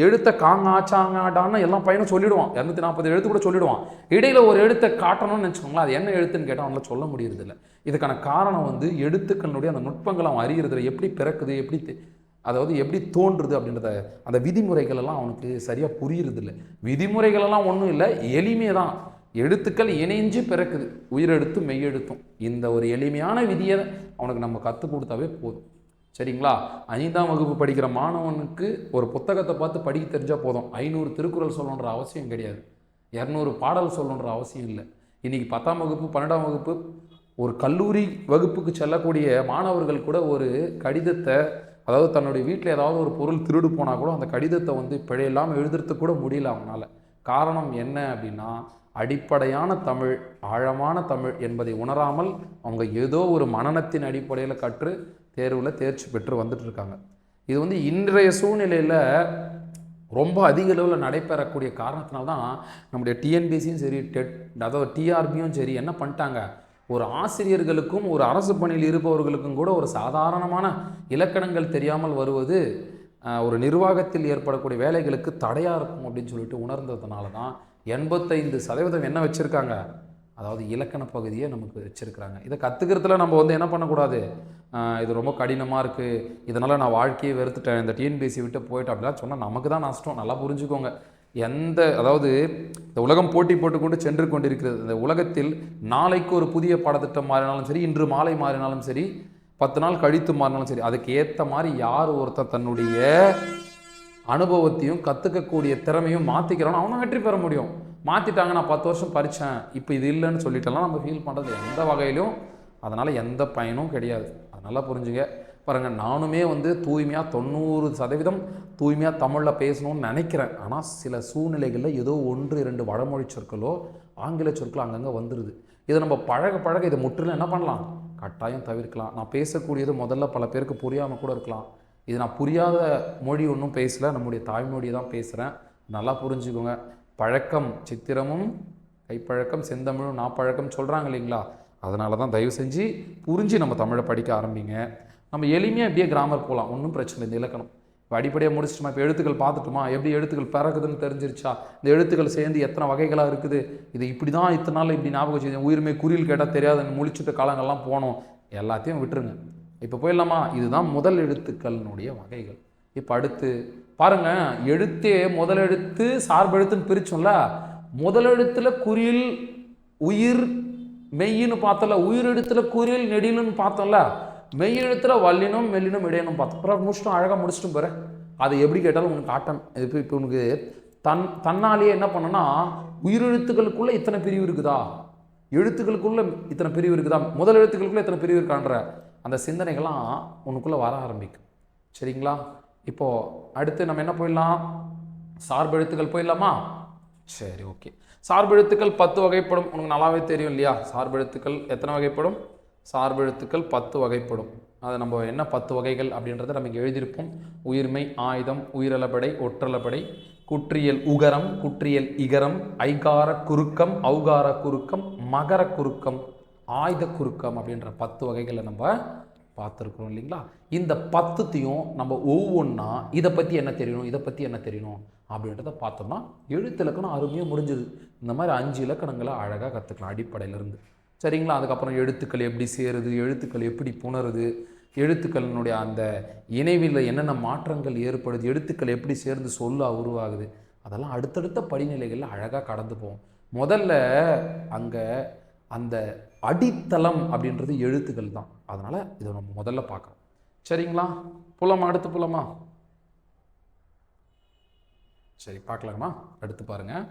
எழுத்தை காங்கா சாங்காடான்னு எல்லாம் பையனும் சொல்லிடுவான். 240 எழுத்து கூட சொல்லிடுவான். இடையில ஒரு எழுத்தை காட்டணும்னு நினச்சிக்கோங்களேன், அது என்ன எழுத்துன்னு கேட்டால் அவனால் சொல்ல முடியறதில்ல. இதுக்கான காரணம் வந்து எழுத்துக்களுடைய அந்த நுட்பங்களை அவன் அறியறதில்ல. எப்படி பிறக்குது, அதாவது எப்படி தோன்றுது அப்படின்றத அந்த விதிமுறைகள் எல்லாம் அவனுக்கு சரியாக புரியுறதில்லை. விதிமுறைகளெல்லாம் ஒன்றும் இல்லை, எளிமையை தான். எழுத்துக்கள் இணைஞ்சு பிறக்குது, உயிரெழுத்தும் மெய்யெழுத்தும். இந்த ஒரு எளிமையான விதியை அவனுக்கு நம்ம கற்றுக் கொடுத்தாவே போதும். சரிங்களா? 5ஆம் வகுப்பு படிக்கிற மாணவனுக்கு ஒரு புத்தகத்தை பார்த்து படிக்க தெரிஞ்சால் போதும். 500 திருக்குறள் சொல்லணுன்ற அவசியம் கிடையாது, 200 பாடல் சொல்லணுன்ற அவசியம் இல்லை. இன்றைக்கி 10ஆம் வகுப்பு 12ஆம் வகுப்பு ஒரு கல்லூரி வகுப்புக்கு செல்லக்கூடிய மாணவர்கள் கூட ஒரு கடிதத்தை, அதாவது தன்னுடைய வீட்டில் ஏதாவது ஒரு பொருள் திருடு போனால் கூட அந்த கடிதத்தை வந்து பிழையில்லாமல் எழுதுறதுக்கு கூட முடியல அவங்களால. காரணம் என்ன அப்படின்னா, அடிப்படையான தமிழ், ஆழமான தமிழ் என்பதை உணராமல் அவங்க ஏதோ ஒரு மனநத்தின் அடிப்படையில் கற்று தேர்வில் தேர்ச்சி பெற்று வந்துட்டு இருக்காங்க. இது வந்து இன்றைய சூழ்நிலையில் ரொம்ப அதிக அளவில் நடைபெறக்கூடிய காரணத்தினால்தான் நம்முடைய டிஎன்பிசியும் சரி, டெட் அதாவது டிஆர்பியும் சரி என்ன பண்ணிட்டாங்க, ஒரு ஆசிரியர்களுக்கும் ஒரு அரசு பணியில் இருப்பவர்களுக்கும் கூட ஒரு சாதாரணமான இலக்கணங்கள் தெரியாமல் வருவது ஒரு நிர்வாகத்தில் ஏற்படக்கூடிய வேலைகளுக்கு தடையாக இருக்கும் அப்படின்னு சொல்லிட்டு உணர்ந்ததுனால தான் 85% என்ன வச்சுருக்காங்க, அதாவது இலக்கண பகுதியை நமக்கு வச்சுருக்கிறாங்க. இதை கற்றுக்கிறதுல நம்ம வந்து என்ன பண்ணக்கூடாது, இது ரொம்ப கடினமாக இருக்குது, இதனால் நான் வாழ்க்கையை வெறுத்துட்டேன், இந்த டிஎன்பிஎஸ்சி விட்டு போயிட்டேன் அப்படிலாம் சொன்னால் நமக்கு தான் நஷ்டம். நல்லா புரிஞ்சுக்கோங்க. அதாவது இந்த உலகம் போட்டி போட்டுக்கொண்டு சென்று கொண்டிருக்கிறது. இந்த உலகத்தில் நாளைக்கு ஒரு புதிய பாடத்திட்டம் மாறினாலும் சரி, இன்று மாலை மாறினாலும் சரி, 10 நாள் கழித்து மாறினாலும் சரி, அதுக்கு ஏற்ற மாதிரி யார் ஒருத்தர் தன்னுடைய அனுபவத்தையும் கற்றுக்கக்கூடிய திறமையும் மாற்றிக்கிறானோ அவனை வெற்றி பெற முடியும். மாற்றிட்டாங்க, நான் 10 வருஷம் படித்தேன் இப்போ இது இல்லைன்னு சொல்லிட்டெல்லாம் நம்ம ஃபீல் பண்ணுறது எந்த வகையிலும் அதனால் எந்த பயனும் கிடையாது. அதனால் புரிஞ்சுங்க. பாருங்கள், நானுமே தூய்மையாக 90% தூய்மையாக தமிழில் பேசணும்னு நினைக்கிறேன். ஆனால் சில சூழ்நிலைகளில் ஏதோ 1-2 வடமொழி சொற்களோ ஆங்கில சொற்களோ அங்கங்கே வந்துடுது. இதை நம்ம பழக இதை முற்றிலும் என்ன பண்ணலாம், கட்டாயம் தவிர்க்கலாம். நான் பேசக்கூடியது முதல்ல பல பேருக்கு புரியாமல் கூட இருக்கலாம். இது நான் புரியாத மொழி ஒன்றும் பேசலை, நம்முடைய தாய்மொழியை தான் பேசுகிறேன். நல்லா புரிஞ்சுக்கோங்க. பழக்கம் சித்திரமும் கைப்பழக்கம் செந்தமிழும் நாப்பழக்கம் சொல்கிறாங்க இல்லைங்களா? அதனால தான் தயவு செஞ்சு புரிஞ்சு நம்ம தமிழை படிக்க ஆரம்பிங்க. நம்ம எளிமையாக இப்படியே கிராமர் போகலாம், ஒன்றும் பிரச்சனை. இந்த இலக்கணம் இப்போ அடிப்படையாக முடிச்சிட்டோமா, இப்போ எழுத்துக்கள் பார்த்துட்டோமா, எப்படி எழுத்துக்கள் பிறகுதுன்னு தெரிஞ்சிருச்சா, இந்த எழுத்துக்கள் சேர்ந்து எத்தனை வகைகளாக இருக்குது, இது இப்படி தான் இத்தனை நாள் இப்படி ஞாபகம் வச்சு உயிர்மை குறியில் கேட்டால் தெரியாதுன்னு முழிச்சுட்டு காலங்கள்லாம் போனோம், எல்லாத்தையும் விட்டுருங்க. இப்போ போயிடலாமா? இதுதான் முதல் எழுத்துக்களினுடைய வகைகள். இப்போ அடுத்து பாருங்கள், எழுத்தே முதல் எழுத்து சார்பெழுத்துன்னு பிரிச்சோம்ல. முதல் எழுத்துல குறில் உயிர் மெய்யின்னு பார்த்தோம்ல, உயிர் எழுத்துல குறில் நெடிலுன்னு பார்த்தோம்ல, மெய் எழுத்துல வல்லினும் மெல்லினும் இடையனும் பார்த்தோம். அப்புறம் முடிச்சிட்டோம், அழகாக முடிச்சிட்டும் போகிறேன். அது எப்படி கேட்டாலும் உனக்கு ஆட்டம். இப்போ உனக்கு தன்னாலேயே என்ன பண்ணனா, உயிரெழுத்துக்களுக்குள்ளே இத்தனை பிரிவு இருக்குதா, எழுத்துக்களுக்குள்ளே இத்தனை பிரிவு இருக்குதா, முதல் எழுத்துக்களுக்குள்ளே இத்தனை பிரிவு இருக்கான்ற அந்த சிந்தனைகள்லாம் உனக்குள்ளே வர ஆரம்பிக்கும். சரிங்களா? இப்போது அடுத்து நம்ம என்ன போயிடலாம், சார்பெழுத்துக்கள் போயிடலாமா? சரி, ஓகே. சார்பெழுத்துக்கள் 10 வகைப்படும். உனக்கு நல்லாவே தெரியும் இல்லையா? சார்பெழுத்துக்கள் எத்தனை வகைப்படும்? சார்பெழுத்துக்கள் 10 வகைப்படும். அதை நம்ம என்ன 10 வகைகள் அப்படின்றத நம்ம இங்கே எழுதியிருப்போம். உயிர்மை, ஆயுதம், உயிரலபடை, ஒற்றலபடை, குற்றியல் உகரம், குற்றியல் இகரம், ஐகார குறுக்கம், ஔகார குறுக்கம், மகர குறுக்கம், ஆயுத குறுக்கம் அப்படின்ற 10 வகைகளை நம்ம பார்த்துருக்குறோம் இல்லைங்களா? இந்த 10த்தையும் நம்ம ஒவ்வொன்றா இதை பற்றி என்ன தெரியணும், இதை பற்றி என்ன தெரியணும் அப்படின்றத பார்த்தோம்னா எழுத்து இலக்கணம் அருமையாக முடிஞ்சது. இந்த மாதிரி 5 இலக்கணங்களை அழகாக கற்றுக்கலாம் அடிப்படையிலேருந்து. சரிங்களா? அதுக்கப்புறம் எழுத்துக்கள் எப்படி சேருது, எழுத்துக்கள் எப்படி புணருது, எழுத்துக்களினுடைய அந்த இணைவில் என்னென்ன மாற்றங்கள் ஏற்படுது, எழுத்துக்கள் எப்படி சேர்ந்து சொல்ல உருவாகுது, அதெல்லாம் அடுத்தடுத்த படிநிலைகளில் அழகாக கடந்து போவோம். முதல்ல அங்கே அந்த அடித்தளம் அப்படின்றது எழுத்துக்கள் தான். அதனால் இதை நம்ம முதல்ல பார்க்குறோம். சரிங்களா? புலமா? அடுத்து புலமா? சரி, பார்க்கலாமா? அடுத்து பாருங்கள்.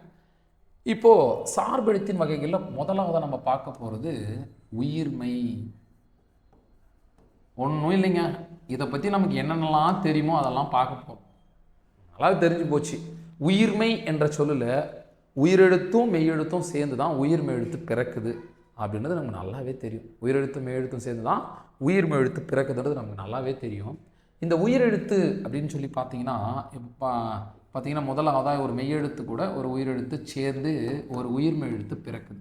இப்போது சார்பெழுத்தின் வகைகளில் முதலாவதாக நம்ம பார்க்க போகிறது உயிர்மை. ஒன்றும் இல்லைங்க, இதை பற்றி நமக்கு என்னென்னலாம் தெரியுமோ அதெல்லாம் பார்க்க போகிறோம். நல்லா தெரிஞ்சு போச்சு. உயிர்மை என்ற சொல்லில் உயிரெழுத்தும் மெய்யெழுத்தும் சேர்ந்து தான் உயிர்மை எழுத்து பிறக்குது அப்படின்றது நமக்கு நல்லாவே தெரியும். உயிரெழுத்தும் மெய்யெழுத்தும் சேர்ந்து தான் உயிர்மை எழுத்து பிறக்குதுன்றது நமக்கு நல்லாவே தெரியும். இந்த உயிரெழுத்து அப்படின்னு சொல்லி பார்த்தீங்கன்னா, இப்போ பார்த்தீங்கன்னா முதலாவதாக ஒரு மெய்யெழுத்து கூட ஒரு உயிரெழுத்து சேர்ந்து ஒரு உயிர்மை எழுத்து பிறக்குது.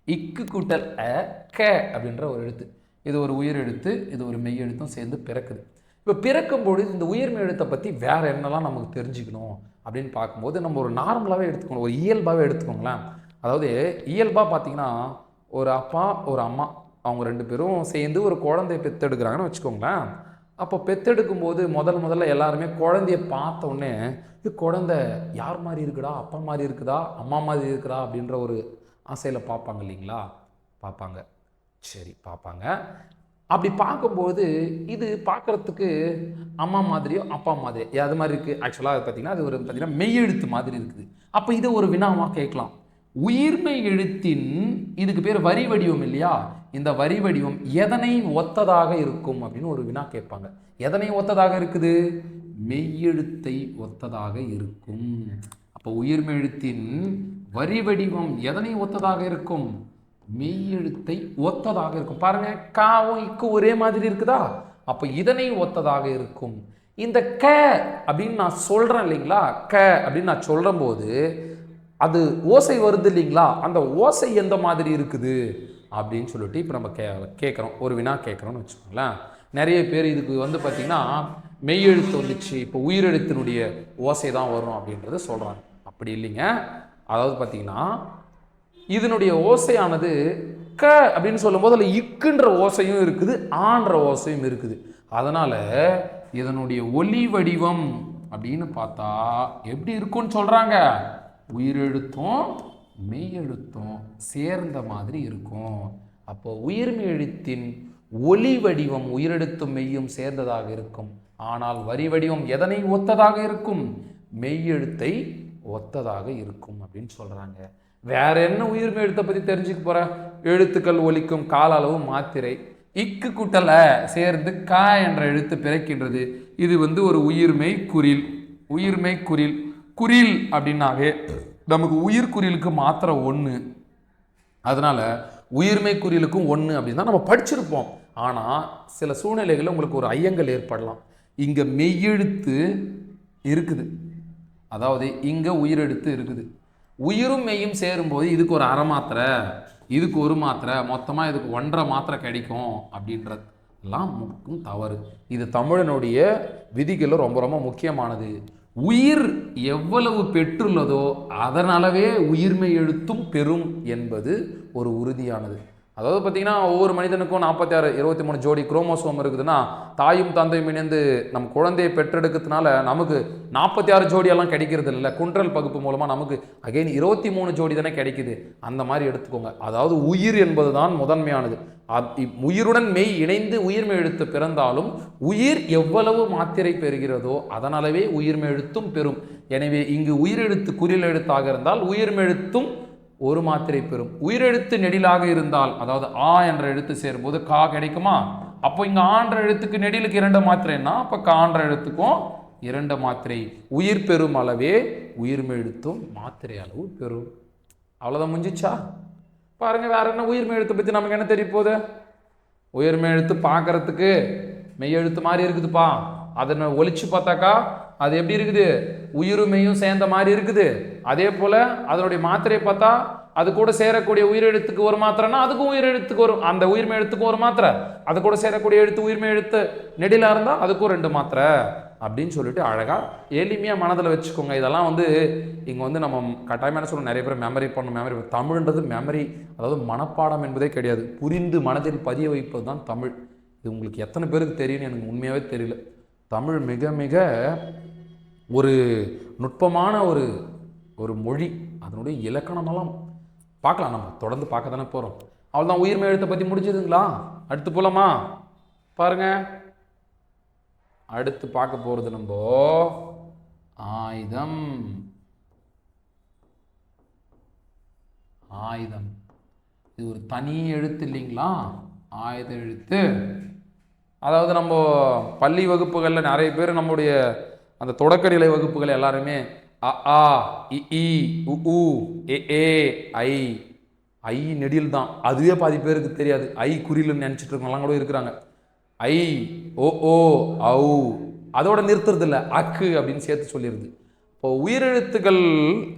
இக்கு கூட்டல் அ க அப்படின்ற ஒரு எழுத்து, இது ஒரு உயிரெழுத்து, இது ஒரு மெய்யெழுத்தும் சேர்ந்து பிறக்குது. இப்போ பிறக்கும்பொழுது இந்த உயிர்மை எழுத்தை பற்றி வேறு என்னெல்லாம் நமக்கு தெரிஞ்சுக்கணும் அப்படின்னு பார்க்கும்போது நம்ம ஒரு நார்மலாகவே எடுத்துக்கணும், ஒரு இயல்பாகவே எடுத்துக்கோங்களேன். அதாவது இயல்பாக பார்த்தீங்கன்னா ஒரு அப்பா ஒரு அம்மா அவங்க 2 பேரும் சேர்ந்து ஒரு குழந்தைய பெற்றெடுக்கிறாங்கன்னு வச்சுக்கோங்களேன். அப்போ பெற்றெடுக்கும்போது முதல்ல எல்லாருமே குழந்தைய பார்த்த உடனே இது குழந்தை யார் மாதிரி இருக்குடா, அப்பா மாதிரி இருக்குதா, அம்மா மாதிரி இருக்குதா அப்படின்ற ஒரு ஆசையில் பார்ப்பாங்க இல்லைங்களா? பார்ப்பாங்க. சரி, பார்ப்பாங்க. அப்படி பார்க்கும்போது இது பார்க்குறதுக்கு அம்மா மாதிரியோ அப்பா மாதிரியோ அது மாதிரி இருக்குது. ஆக்சுவலாக அது பார்த்திங்கன்னா அது ஒரு பார்த்திங்கன்னா மெய்யெழுத்து மாதிரி இருக்குது. அப்போ இதை ஒரு வினாவாக கேட்கலாம். உயிர்மை எழுத்தின் இதுக்கு பேர் வரி வடிவம் இல்லையா? இந்த வரி வடிவம் எதனை ஒத்ததாக இருக்கும் அப்படின்னு ஒரு வினா கேட்பாங்க. எதனை ஒத்ததாக இருக்குது? மெய்யெழுத்தை ஒத்ததாக இருக்கும். அப்போ உயிர்மை எழுத்தின் வரி வடிவம் எதனை ஒத்ததாக இருக்கும்? மெய்யெழுத்தை ஒத்ததாக இருக்கும். பாருங்க, காவும் இக்கும் ஒரே மாதிரி இருக்குதா? அப்போ இதனை ஒத்ததாக இருக்கும். இந்த க அப்படின்னு நான் சொல்றேன் இல்லைங்களா? க அப்படின்னு நான் சொல்ற போது அது ஓசை வருது இல்லைங்களா? அந்த ஓசை எந்த மாதிரி இருக்குது அப்படின்னு சொல்லிட்டு இப்போ நம்ம கேட்குறோம், ஒரு வினா கேட்குறோன்னு வச்சுக்கோங்களேன். நிறைய பேர் இதுக்கு பார்த்திங்கன்னா மெய்யெழுத்து வந்துச்சு, இப்போ உயிரெழுத்தினுடைய ஓசை தான் வரும் அப்படின்றத சொல்கிறாங்க. அப்படி இல்லைங்க. அதாவது பார்த்திங்கன்னா இதனுடைய ஓசையானது க அப்படின்னு சொல்லும்போது அதில் இக்குன்ற ஓசையும் இருக்குது, ஆன்ற ஓசையும் இருக்குது. அதனால் இதனுடைய ஒலி வடிவம் அப்படின்னு பார்த்தா எப்படி இருக்கும்னு சொல்றாங்க? உயிரெழுத்தும் மெய்யெழுத்தும் சேர்ந்த மாதிரி இருக்கும். அப்போ உயிர்மெய் எழுத்தின் ஒலி வடிவம் உயிரெழுத்தும் மெய்யும் சேர்ந்ததாக இருக்கும். ஆனால் வரி வடிவம் எதனை ஒத்ததாக இருக்கும்? மெய்யெழுத்தை ஒத்ததாக இருக்கும் அப்படின்னு சொல்றாங்க. வேற என்ன உயிர்மெய் எழுத்தை பத்தி தெரிஞ்சுக்க போற? எழுத்துக்கள் ஒலிக்கும் கால அளவு மாத்திரை. இக்கு குட்டல சேர்ந்து க என்ற எழுத்து பிறக்கின்றது. இது ஒரு உயிர்மெய் குறில். உயிர்மெய் குறில். குறில் அப்படின்னாவே நமக்கு உயிர்குறிலுக்கு மாத்திரை 1. அதனால உயிர்மெய் குறிலுக்கும் 1 அப்படின்னு தான் நம்ம படிச்சிருப்போம். ஆனால் சில சூழ்நிலைகளில் உங்களுக்கு ஒரு ஐயங்கள் ஏற்படலாம். இங்கே மெய்யெழுத்து இருக்குது, அதாவது இங்கே உயிரெழுத்து இருக்குது. உயிரும் மெய்யும் சேரும்போது இதுக்கு ஒரு அரை மாத்திரை, இதுக்கு ஒரு மாத்திரை, மொத்தமாக இதுக்கு 1.5 மாத்திரை கிடைக்கும் அப்படின்றதெல்லாம் முற்றும் தவறு. இது தமிழனுடைய விதிகளில் ரொம்ப ரொம்ப முக்கியமானது. உயிர் எவ்வளவு பெற்றுள்ளதோ அதனாலவே உயிர்மெய் எழுத்தும் பெறும் என்பது ஒரு உறுதியானது. அதாவது பார்த்தீங்கன்னா ஒவ்வொரு மனிதனுக்கும் 46 23 ஜோடி குரோமோசோம் இருக்குதுன்னா தாயும் தந்தையும் இணைந்து நம் குழந்தையை பெற்றெடுக்கிறதுனால நமக்கு 46 ஜோடியெல்லாம் கிடைக்கிறது இல்லை. குன்றல் பகுப்பு மூலமாக நமக்கு அகைன் 23 ஜோடி தானே கிடைக்குது. அந்த மாதிரி எடுத்துக்கோங்க. அதாவது உயிர் என்பது தான் முதன்மையானது. உயிருடன் மெய் இணைந்து உயிர்மெய் எழுத்து பிறந்தாலும் உயிர் எவ்வளவு மாத்திரை பெறுகிறதோ அதனாலவே உயிர்மெய் எழுத்தும் பெறும். எனவே இங்கு உயிரெழுத்து குறில் எழுத்தாக இருந்தால் உயிர்மெய் எழுத்தும் ஒரு மாத்திரை பெறும். உயிரெழுத்து நெடிலாக இருந்தால், அதாவது ஆ என்ற எழுத்து சேரும்போது கா கிடைக்குமா? அப்போ இங்க ஆன்ற எழுத்துக்கு நெடிலுக்கு 2 மாத்திரைன்னா அப்ப கான்ற எழுத்துக்கும் 2 மாத்திரை. உயிர் பெறும் அளவே உயிர்மெய் எழுத்தும் மாத்திரை அளவு பெறும். அவ்வளவுதான், முடிஞ்சிச்சா? பாருங்க, வேற என்ன உயிர்மெய் எழுத்தை பத்தி நமக்கு என்ன தெரிய போகுது? உயிர்மெய் எழுத்து பார்க்கறதுக்கு மெய் எழுத்து மாதிரி இருக்குதுப்பா. அதை ஒலிச்சு பார்த்தாக்கா அது எப்படி இருக்குது? உயிருமையும் சேர்ந்த மாதிரி இருக்குது. அதே போல அதனுடைய மாத்திரையை பார்த்தா அது கூட சேரக்கூடிய உயிரெழுத்துக்கு ஒரு மாத்திரைன்னா அதுக்கும் உயிரெழுத்துக்கு ஒரு, அந்த உயிர்மெய் எழுத்துக்கும் ஒரு மாத்திரை, அது கூட சேரக்கூடிய எழுத்து உயிர்மெய் எழுத்து நெடிலா இருந்தால் அதுக்கும் 2 மாத்திரை அப்படின்னு சொல்லிட்டு அழகா எளிமையாக மனதில் வச்சுக்கோங்க. இதெல்லாம் இங்கே நம்ம கட்டாயமான சொல்ல நிறைய பேர் மெமரி பண்ணணும். மெமரி தமிழ்ன்றது மெமரி, அதாவது மனப்பாடம் என்பதே கிடையாது. புரிந்து மனதில் பதிய வைப்பது தான் தமிழ். இது உங்களுக்கு எத்தனை பேருக்கு தெரியும்னு எனக்கு உண்மையாகவே தெரியல. தமிழ் மிக மிக ஒரு நுட்பமான ஒரு மொழி. அதனுடைய இலக்கணமெல்லாம் பார்க்கலாம், நம்ம தொடர்ந்து பார்க்க தானே போகிறோம். அவ்வளோதான், உயிர்மெய் எழுத்தை பற்றி முடிஞ்சதுங்களா? அடுத்து போலாமா? பாருங்க, அடுத்து பார்க்க போகிறது நம்ம ஆயுதம். ஆயுதம் இது ஒரு தனி எழுத்து இல்லைங்களா? ஆயுத எழுத்து. அதாவது நம்ம பள்ளி வகுப்புகளில் நிறைய பேர் நம்முடைய அந்த தொடக்கநிலை வகுப்புகள் எல்லாருமே அ ஆ இ ஈ உ ஊ ஏ ஏ ஐ. ஐ நெடில் தான், அதுவே பாதி பேருக்கு தெரியாது. ஐ குறில்னு நினச்சிட்டு இருக்கவங்களாம் கூட இருக்கிறாங்க. ஐ ஓ ஓ ஔ அதோட நிறுத்துறது இல்லை, அக்கு அப்படின்னு சேர்த்து சொல்லிடுது. இப்போ உயிரெழுத்துக்கள்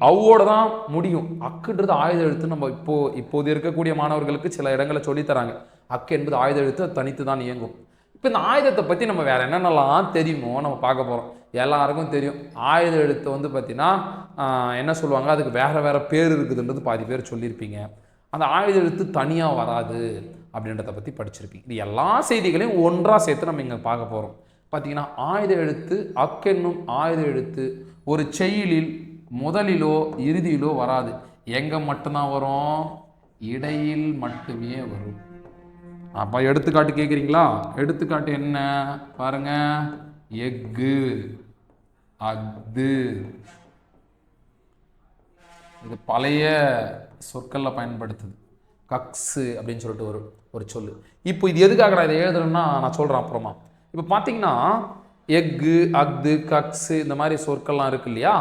அவ்வோட தான் முடியும். அக்குன்றது ஆயுத எழுத்து. நம்ம இப்போது இருக்கக்கூடிய மாணவர்களுக்கு சில இடங்களை சொல்லித்தராங்க. அக்கு என்பது ஆயுத எழுத்து, தனித்து தான் இயங்கும். இப்போ இந்த ஆயுதத்தை பற்றி நம்ம வேறு என்னென்னலாம் தெரியுமோ நம்ம பார்க்க போகிறோம். எல்லாருக்கும் தெரியும், ஆயுத எழுத்து பார்த்தீங்கன்னா என்ன சொல்லுவாங்க, அதுக்கு வேறு வேறு பேர் இருக்குதுன்றது பாதி பேர் சொல்லியிருப்பீங்க. அந்த ஆயுத எழுத்து தனியாக வராது அப்படின்றத பற்றி படிச்சிருப்பீங்க. இது எல்லா செய்திகளையும் ஒன்றாக சேர்த்து நம்ம இங்கே பார்க்க போகிறோம். பார்த்தீங்கன்னா ஆயுத எழுத்து, அக்கென்னும் ஆயுத எழுத்து ஒரு செய்யுளில் முதலிலோ இறுதியிலோ வராது. எங்கே மட்டும்தான் வரும்? இடையில் மட்டுமே வரும். அப்போ எடுத்துக்காட்டு கேட்குறீங்களா? எடுத்துக்காட்டு என்ன பாருங்க. எஃகு, அஃது. இது பழைய சொற்களில் பயன்படுத்துது. கக்ஸு அப்படின்னு சொல்லிட்டு ஒரு சொல்லு. இப்போ இது எதுக்காக நான் இதை எழுதுறேன்னா நான் சொல்கிறேன் அப்புறமா. இப்போ பார்த்தீங்கன்னா எஃகு, அஃது, கக்ஸு இந்த மாதிரி சொற்கள்லாம் இருக்கு இல்லையா?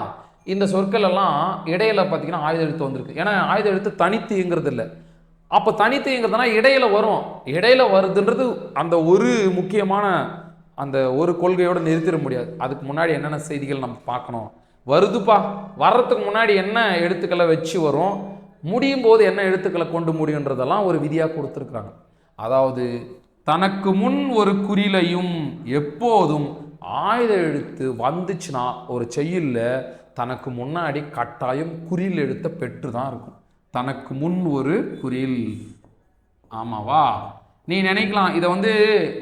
இந்த சொற்கள் எல்லாம் இடையில பார்த்தீங்கன்னா ஆயுத எழுத்து வந்திருக்கு. ஏன்னா ஆயுத எழுத்து தனித்துங்கிறது இல்லை. அப்போ தனித்துங்கிறதுனா இடையில வரும். இடையில வருதுன்றது அந்த ஒரு முக்கியமான அந்த ஒரு கொள்கையோடு நிறுத்திட முடியாது. அதுக்கு முன்னாடி என்னென்ன செய்திகள் நம்ம பார்க்கணும். வருதுப்பா, வர்றதுக்கு முன்னாடி என்ன எழுத்துக்களை வச்சு வரும், முடியும் போது என்ன எழுத்துக்களை கொண்டு முடியுன்றதெல்லாம் ஒரு விதியாக கொடுத்துருக்குறாங்க. அதாவது தனக்கு முன் ஒரு குறிலையும் எப்போதும் ஆயுத எழுத்து வந்துச்சுன்னா ஒரு செய்யுள்ள தனக்கு முன்னாடி கட்டாயம் குறில் எழுத்தை பெற்று தான் இருக்கும். தனக்கு முன் ஒரு குறில். ஆமாவா? நீ நினைக்கலாம் இதை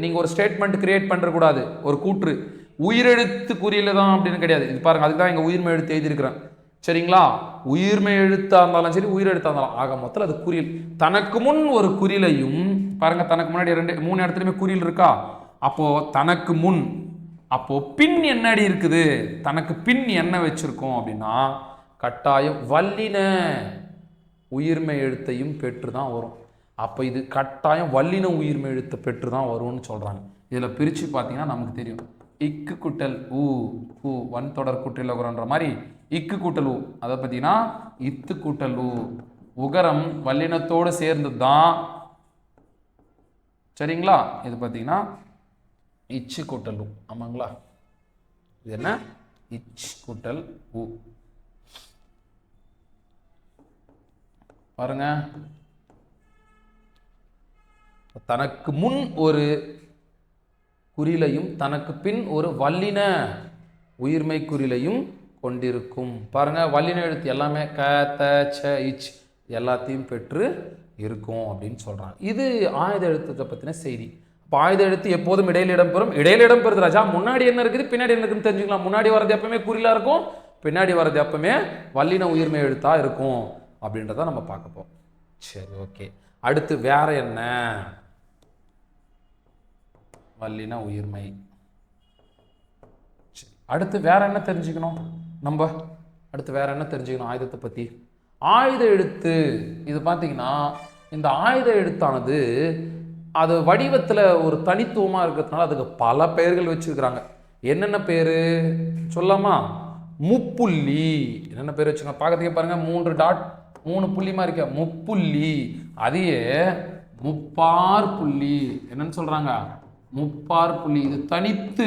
நீங்கள் ஒரு ஸ்டேட்மெண்ட் கிரியேட் பண்ணுறக்கூடாது. ஒரு கூற்று உயிரெழுத்து குறியில தான் அப்படின்னு கிடையாது. இது பாருங்க, அதுக்கு தான் இங்கே உயிர்மை எழுத்து எழுதியிருக்கிறேன். சரிங்களா? உயிர்மை எழுத்தா இருந்தாலும் சரி, உயிரெழுத்தா இருந்தாலும் ஆக மொத்தத்தில் அது குறியில். தனக்கு முன் ஒரு குறியிலையும் பாருங்க, தனக்கு முன்னாடி 3 இடத்துலையுமே குறியில் இருக்கா? அப்போ தனக்கு முன், அப்போ பின் என்னடி இருக்குது? தனக்கு பின் என்ன வச்சிருக்கோம் அப்படின்னா கட்டாயம் வல்லின உயிர்மை எழுத்தையும் பெற்று தான் வரும். அப்போ இது கட்டாயம் வல்லின உயிர்மை எழுத்தை பெற்று தான் வரும்னு சொல்கிறாங்க. இதில் பிரித்து பார்த்தீங்கன்னா நமக்கு தெரியும். இக்கு கூட்டல் ஊ, ஊ வன் தொடர் கூட்டல் உகரன்ற மாதிரி இக்கு கூட்டல் ஊ, அதை பார்த்தீங்கன்னா இத்து கூட்டல் ஊ, உகரம் வல்லினத்தோடு சேர்ந்து தான். சரிங்களா? இது பார்த்தீங்கன்னா இச்சு கூட்டல் ஊ. ஆமாங்களா? இது என்ன? இச் கூட்டல் ஊ. பாருங்க, தனக்கு முன் ஒரு குறிலையும் தனக்கு பின் ஒரு வல்லின உயிர்மை குறிலையும் கொண்டிருக்கும். பாருங்க, வல்லின எழுத்து எல்லாமே க, த, ச, இச் எல்லாத்தையும் பெற்று இருக்கும் அப்படின்னு சொல்றாங்க. இது ஆயுத எழுத்துக்களை பற்றின செய்தி. இப்போ ஆயுத எழுத்து எப்போதும் இடையில இடம்பெறும். இடையில இடம்பெறுது ராஜா, முன்னாடி என்ன இருக்குது பின்னாடி என்ன இருக்குன்னு தெரிஞ்சுக்கலாம். முன்னாடி வரது எப்பவுமே குறிலா இருக்கும், பின்னாடி வரது எப்பவுமே வல்லின உயிர்மை எழுத்தா இருக்கும் அப்படின்றத நம்ம பார்க்க போறோம். சரி, ஓகே. அடுத்து வேற என்ன? வல்லின உயிர்மை. அடுத்து வேற என்ன தெரிஞ்சுக்கணும் நம்ம? அடுத்து வேற என்ன தெரிஞ்சுக்கணும் ஆயுதத்தை பத்தி? ஆயுத எழுத்து இது பார்த்தீங்கன்னா, இந்த ஆயுத எழுத்தானது அது வடிவத்தில் ஒரு தனித்துவமாக இருக்கிறதுனால அதுக்கு பல பெயர்கள் வச்சிருக்கிறாங்க. என்னென்ன பேர் சொல்லாமா? முப்புள்ளி. என்னென்ன பேர் வச்சுங்க பார்க்கறதுக்கே பாருங்க, 3 டாட் 3 புள்ளி மாதிரி இருக்க முப்புள்ளி. அதையே முப்பார் புள்ளி என்னன்னு சொல்றாங்க? முப்பார் புள்ளி. இது தனித்து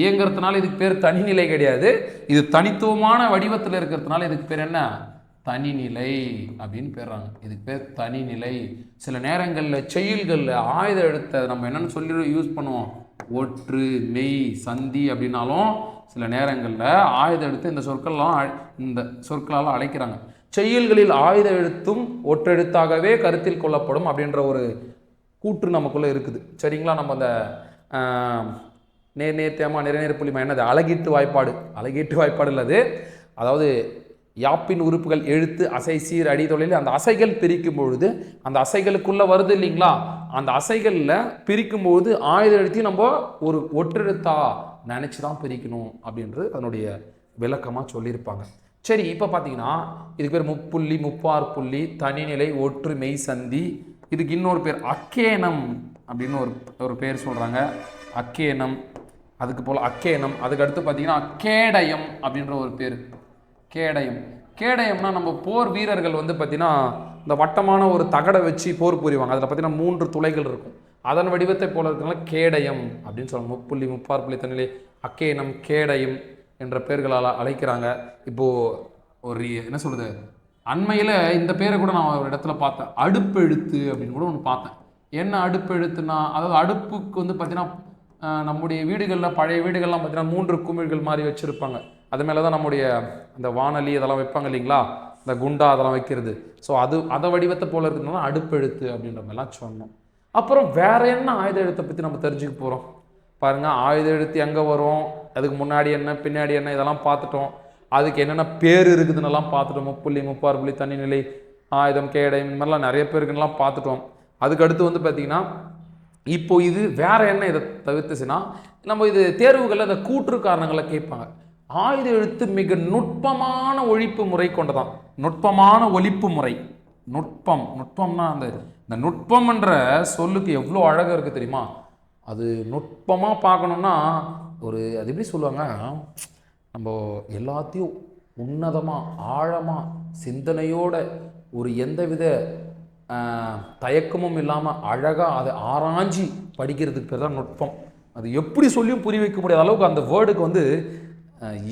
இயங்குறதுனால இதுக்கு பேர் தனிநிலை கிடையாது. இது தனித்துவமான வடிவத்தில் இருக்கிறதுனால இதுக்கு பேர் என்ன? தனிநிலை அப்படின்னு பேர்றாங்க. இதுக்கு பேர் தனிநிலை. சில நேரங்களில் செயல்களில் ஆயுத எழுத்தை நம்ம என்னன்னு சொல்லி யூஸ் பண்ணுவோம்? ஒற்று, மெய், சந்தி அப்படின்னாலும் சில நேரங்களில் ஆயுத எழுத்து இந்த சொற்களால் அழைக்கிறாங்க. செயல்களில் ஆயுத எழுத்தும் ஒற்றெழுத்தாகவே கருத்தில் கொள்ளப்படும் அப்படின்ற ஒரு கூற்று நமக்குள்ளே இருக்குது. சரிங்களா? நம்ம அந்த நேர்த்தேமா நிறைநேர் புள்ளிமா என்னது? அழகீட்டு வாய்ப்பாடு இல்லது. அதாவது யாப்பின் உறுப்புகள் எழுத்து, அசை, சீர், அடி, தொழில் அந்த அசைகள் பிரிக்கும் பொழுது அந்த அசைகளுக்குள்ள வருது இல்லைங்களா? அந்த அசைகளில் பிரிக்கும் பொழுது ஆயுத எழுத்தையும் நம்ம ஒரு ஒற்றெழுத்தா நினைச்சு தான் பிரிக்கணும் அப்படின்றது அதனுடைய விளக்கமாக சொல்லியிருப்பாங்க. சரி, இப்போ பார்த்தீங்கன்னா இதுக்கு பேர் முப்புள்ளி, முப்பார் புள்ளி, தனிநிலை, ஒற்று, மெய், சந்தி. இதுக்கு இன்னொரு பேர் அக்கேனம் அப்படின்னு ஒரு பேர் சொல்கிறாங்க. அக்கேனம், அதுக்கு போல் அக்கேனம். அதுக்கு அடுத்து பார்த்தீங்கன்னா கேடயம் அப்படின்ற ஒரு பேர். கேடயம்னா நம்ம போர் வீரர்கள் வந்து பார்த்தீங்கன்னா இந்த வட்டமான ஒரு தகடை வச்சு போர் புரிவாங்க. அதில் பார்த்தீங்கன்னா 3 துளைகள் இருக்கும். அதன் வடிவத்தை போல இருக்கிறதுனால கேடயம் அப்படின்னு சொல்லுவாங்க. முப்புள்ளி, முப்பார் புள்ளி, தனிநிலை, அக்கேனம், கேடயம் என்ற பெயர்களால் அழைக்கிறாங்க. இப்போது ஒரு என்ன சொல்கிறது, அண்மையில் இந்த பேரை கூட நான் ஒரு இடத்துல பார்த்தேன், அடுப்பெழுத்து அப்படின்னு கூட ஒன்று பார்த்தேன். என்ன அடுப்பெழுத்துனா, அதாவது அடுப்புக்கு வந்து பார்த்தீங்கன்னா நம்முடைய வீடுகளில் பழைய வீடுகள்லாம் பார்த்தீங்கன்னா 3 குமிழ்கள் மாதிரி வச்சுருப்பாங்க. அது மேலே தான் நம்முடைய அந்த வானொலி அதெல்லாம் வைப்பாங்க இல்லைங்களா, இந்த குண்டா அதெல்லாம் வைக்கிறது. ஸோ அதை வடிவத்தை போல இருக்கிறதுனால அடுப்பெழுத்து அப்படின்ற மாதிரிலாம் சொன்னோம். அப்புறம் வேற என்ன ஆயுத எழுத்தை பற்றி நம்ம தெரிஞ்சுக்க போகிறோம் பாருங்கள். ஆயுத எழுத்து எங்கே வரும், அதுக்கு முன்னாடி என்ன பின்னாடி என்ன இதெல்லாம் பார்த்துட்டோம். அதுக்கு என்னென்ன பேர் இருக்குதுன்னெல்லாம் பார்த்துட்டோம். முப்புள்ளி, முப்பார் புள்ளி, தனிநிலை, ஆயுதம், கேடயம், இந்த மாதிரிலாம் நிறைய பேருக்குன்னெலாம் பார்த்துட்டோம். அதுக்கு அடுத்து வந்து பார்த்திங்கன்னா இப்போ இது வேற என்ன இதை தவிர்த்துச்சுன்னா, நம்ம இது தேர்வுகளில் அந்த கூற்று காரணங்களை கேட்பாங்க. ஆயுத எழுத்து மிக நுட்பமான ஒழிப்பு முறை கொண்டதான். நுட்பமான ஒலிப்பு முறை. நுட்பம்னா இந்த நுட்பம்ன்ற சொல்லுக்கு எவ்வளோ அழகாக இருக்குது தெரியுமா? அது நுட்பமாக பார்க்கணுன்னா அது எப்படி சொல்லுவாங்க, நம்ம எல்லாத்தையும் உன்னதமாக ஆழமாக சிந்தனையோட ஒரு எந்தவித தயக்கமும் இல்லாமல் அழகாக அதை ஆராய்ச்சி படிக்கிறதுக்கு பேர் தான் நுட்பம். அது எப்படி சொல்லியும் புரிய வைக்க முடியாத அளவுக்கு அந்த வேர்டுக்கு வந்து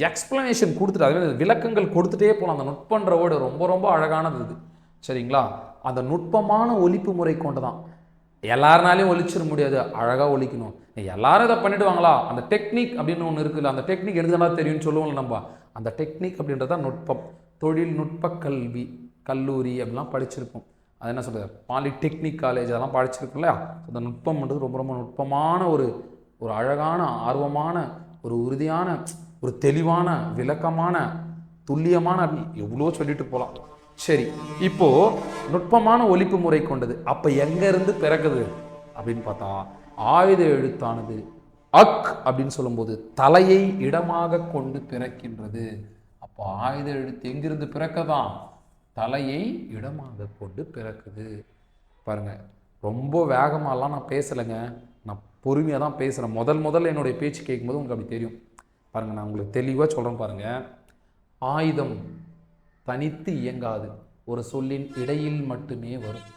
எக்ஸ்பிளனேஷன் கொடுத்துட்டு அதுவே விளக்கங்கள் கொடுத்துட்டே போகலாம். அந்த நுட்பன்ற வேர்டு ரொம்ப ரொம்ப அழகானது இது. சரிங்களா? அந்த நுட்பமான ஒலிப்பு முறை கொண்டு தான். எல்லாருனாலையும் ஒலிச்சிட முடியாது, அழகாக ஒலிக்கணும். எல்லாரும் இதை பண்ணிடுவாங்களா? அந்த டெக்னிக் அப்படின்னு ஒன்று இருக்குல்ல, அந்த டெக்னிக் எனக்கு தான் தெரியும்னு சொல்லுவோம்ல நம்ம. அந்த டெக்னிக் அப்படின்றது தான் நுட்பம். தொழில்நுட்ப கல்லூரி அப்படிலாம் படிச்சிருப்போம். அது என்ன சொல்கிறது, பாலிடெக்னிக் காலேஜ் அதெல்லாம் படிச்சிருக்கோம் இல்லையா? அந்த நுட்பம்ன்றது ரொம்ப ரொம்ப நுட்பமான ஒரு ஒரு அழகான, ஆர்வமான, ஒரு உறுதியான, ஒரு தெளிவான, விளக்கமான, துல்லியமான, எவ்வளோ சொல்லிட்டு போகலாம். சரி, இப்போ நுட்பமான ஒலிப்பு முறை கொண்டது. அப்போ எங்கேருந்து பிறகுது அப்படின்னு பார்த்தா, ஆயுத எழுத்தானது அக் அப்படின்னு சொல்லும்போது தலையை இடமாக கொண்டு பிறக்கின்றது. அப்போ ஆயுத எழுத்து எங்கிருந்து பிறக்கதான்? தலையை இடமாக கொண்டு பிறக்குது. பாருங்க, ரொம்ப வேகமாலாம் நான் பேசலைங்க, நான் பொறுமையாக தான் பேசுகிறேன். முதல்ல என்னுடைய பேச்சு கேட்கும்போது உங்களுக்கு அப்படி தெரியும். பாருங்கள், நான் உங்களுக்கு தெளிவாக சொல்கிறேன் பாருங்கள். ஆயுதம் தனித்து இயங்காது, ஒரு சொல்லின் இடையில் மட்டுமே வரும்.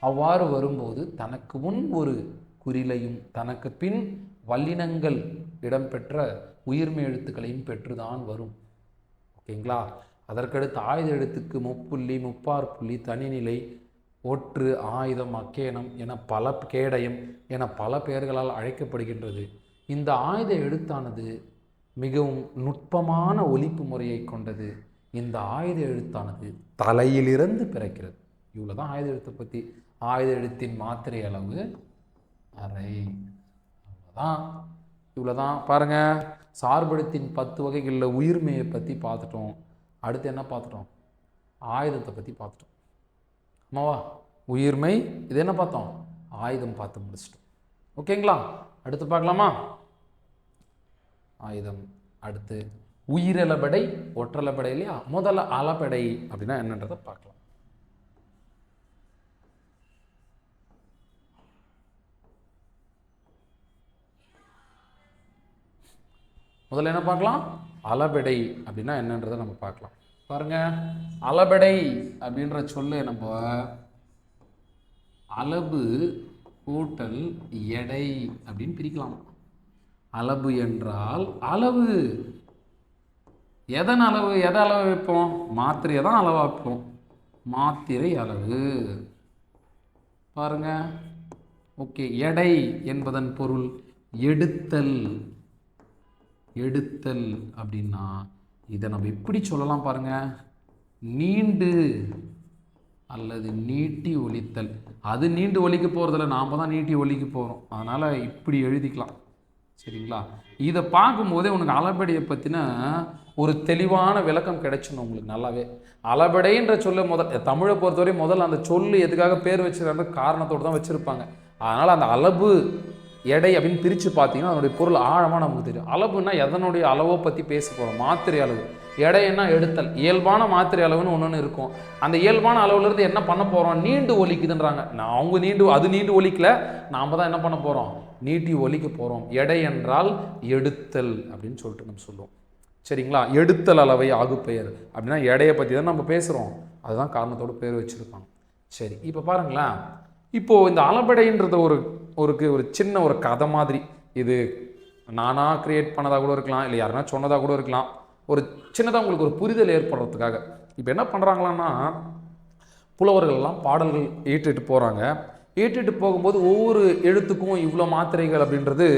அவ்வாறு வரும்போது தனக்கு முன் ஒரு குறிலையும் தனக்கு பின் வல்லினங்கள் இடம்பெற்ற உயிர்மை எழுத்துக்களையும் பெற்றுதான் வரும். ஓகேங்களா? அதற்கடுத்து ஆயுத எழுத்துக்கு முப்புள்ளி, முப்பாற்புள்ளி, தனிநிலை, ஒற்று, ஆயுதம், அக்கேனம் என பல கேடயம் என பல பெயர்களால் அழைக்கப்படுகின்றது. இந்த ஆயுத எழுத்தானது மிகவும் நுட்பமான ஒலிப்பு முறையை கொண்டது. இந்த ஆயுத எழுத்தானது தலையிலிருந்து பிறக்கிறது. இவ்வளோதான் ஆயுத எழுத்தை பற்றி. ஆயுத எழுத்தின் மாத்திரை அளவு அரை. அவ்வளோதான், இவ்வளோதான். பாருங்கள், சார்பெழுத்தின் 10 வகைகளில் உயிர்மையை பற்றி பார்த்துட்டோம். அடுத்து என்ன பார்த்துட்டோம்? ஆயுதத்தை பற்றி பார்த்துட்டோம். ஆமாவா? உயிர்மை, இது என்ன பார்த்தோம்? ஆயுதம் பார்த்து முடிச்சிட்டோம். ஓகேங்களா? அடுத்து பார்க்கலாமா? ஆயுதம். அடுத்து உயிரலபடை, ஒற்றலபடை இல்லையா? முதல்ல அளபடை அப்படின்னா என்னன்றதை பார்க்கலாம். முதல்ல என்ன பார்க்கலாம்? அளபெடை அப்படின்னா என்னன்றதை நம்ம பார்க்கலாம். பாருங்க, அளபெடை அப்படின்ற சொல்லு நம்ம அளவு கூட்டல் எடை அப்படின்னு பிரிக்கலாம். அளவு என்றால் அளவு. எதன் அளவு? எதை அளவு வைப்போம்? மாத்திரையை தான் அளவாக வைப்போம். மாத்திரை அளவு. பாருங்க, ஓகே. எடை என்பதன் பொருள் எடுத்தல். எடுத்தல் அப்படின்னா இதை நம்ம எப்படி சொல்லலாம் பாருங்க, நீண்டு அல்லது நீட்டி ஒலித்தல். அது நீண்டு ஒலிக்க போகிறதில்ல, நாம் தான் நீட்டி ஒலிக்க போகிறோம். அதனால் இப்படி எழுதிக்கலாம். சரிங்களா? இதை பார்க்கும்போதே உனக்கு அளபெடையை பற்றின ஒரு தெளிவான விளக்கம் கிடைச்சிடும் உங்களுக்கு நல்லாவே. அளபெடைன்ற சொல்ல தமிழை பொறுத்தவரை முதல்ல அந்த சொல்லு எதுக்காக பேர் வச்சுருக்காங்க காரணத்தோடு தான் வச்சுருப்பாங்க. அதனால் அந்த அளவு எடை அப்படின்னு பிரித்து பார்த்தீங்கன்னா அதனுடைய பொருள் ஆழமாக நமக்கு தெரியும். அளவுன்னா எதனுடைய அளவை பற்றி பேச போகிறோம்? மாத்திரை அளவு. எடைன்னா எடுத்தல். இயல்பான மாத்திரை அளவுன்னு ஒன்று இருக்கும். அந்த இயல்பான அளவுலேருந்து என்ன பண்ண போகிறோம்? நீண்டு ஒலிக்குதுன்றாங்க. அது நீண்டு ஒலிக்கல, நாம் தான் என்ன பண்ண போகிறோம்? நீட்டி ஒலிக்க போகிறோம். எடை என்றால் எடுத்தல் அப்படின்னு சொல்லிட்டு நம்ம சொல்லுவோம். சரிங்களா? எடுத்தல் அளவை ஆகுப்பெயர் அப்படின்னா எடையை பற்றி தான் நம்ம பேசுகிறோம். அதுதான் காரணத்தோடு பேர் வச்சுருப்பாங்க. சரி, இப்போ பாருங்களேன். இப்போது இந்த அளபெடைன்றது ஒரு சின்ன ஒரு கதை மாதிரி. இது நானாக க்ரியேட் பண்ணதாக கூட இருக்கலாம், இல்லை யாருன்னா சொன்னதாக கூட இருக்கலாம். ஒரு சின்னதாக உங்களுக்கு ஒரு புரிதல் ஏற்படுறதுக்காக இப்போ என்ன பண்ணுறாங்களான்னா, புலவர்கள்லாம் பாடல்கள் ஏற்றிட்டு போகிறாங்க. ஏற்றிட்டு போகும்போது ஒவ்வொரு எழுத்துக்கும் இவ்வளோ மாத்திரைகள் அப்படின்றது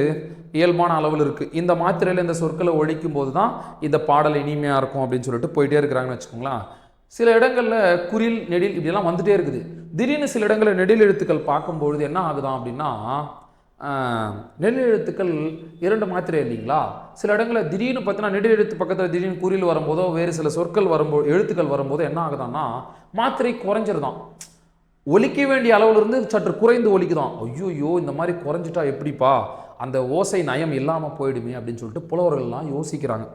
இயல்பான அளவில் இருக்குது. இந்த மாத்திரையில் இந்த சொற்களை ஒழிக்கும் போது தான் இந்த பாடல் இனிமையாக இருக்கும் அப்படின்னு சொல்லிட்டு போயிட்டே இருக்கிறாங்கன்னு வச்சுக்கோங்களேன். சில இடங்களில் குறில், நெடில் இப்படிலாம் வந்துகிட்டே இருக்குது. திடீர்னு சில இடங்களில் நெடில் எழுத்துக்கள் பார்க்கும்பொழுது என்ன ஆகுதான் அப்படின்னா, நெடில் எழுத்துக்கள் 2 மாத்திரை இல்லைங்களா? சில இடங்களில் திடீர்னு பார்த்தீங்கன்னா நெடில் எழுத்து பக்கத்தில் திடீர்னு குறில் வரும்போதோ வேறு சில சொற்கள் வரும்போது, எழுத்துக்கள் வரும்போது என்ன ஆகுதான்னா மாத்திரை குறைஞ்சிருதான். ஒலிக்க வேண்டிய அளவுலேருந்து சற்று குறைந்து ஒலிக்குதான். ஐயோ, இந்த மாதிரி குறைஞ்சிட்டா எப்படிப்பா, அந்த ஓசை நயம் இல்லாமல் போயிடுமே அப்படின்னு சொல்லிட்டு புலவர்கள்லாம் யோசிக்கிறாங்க.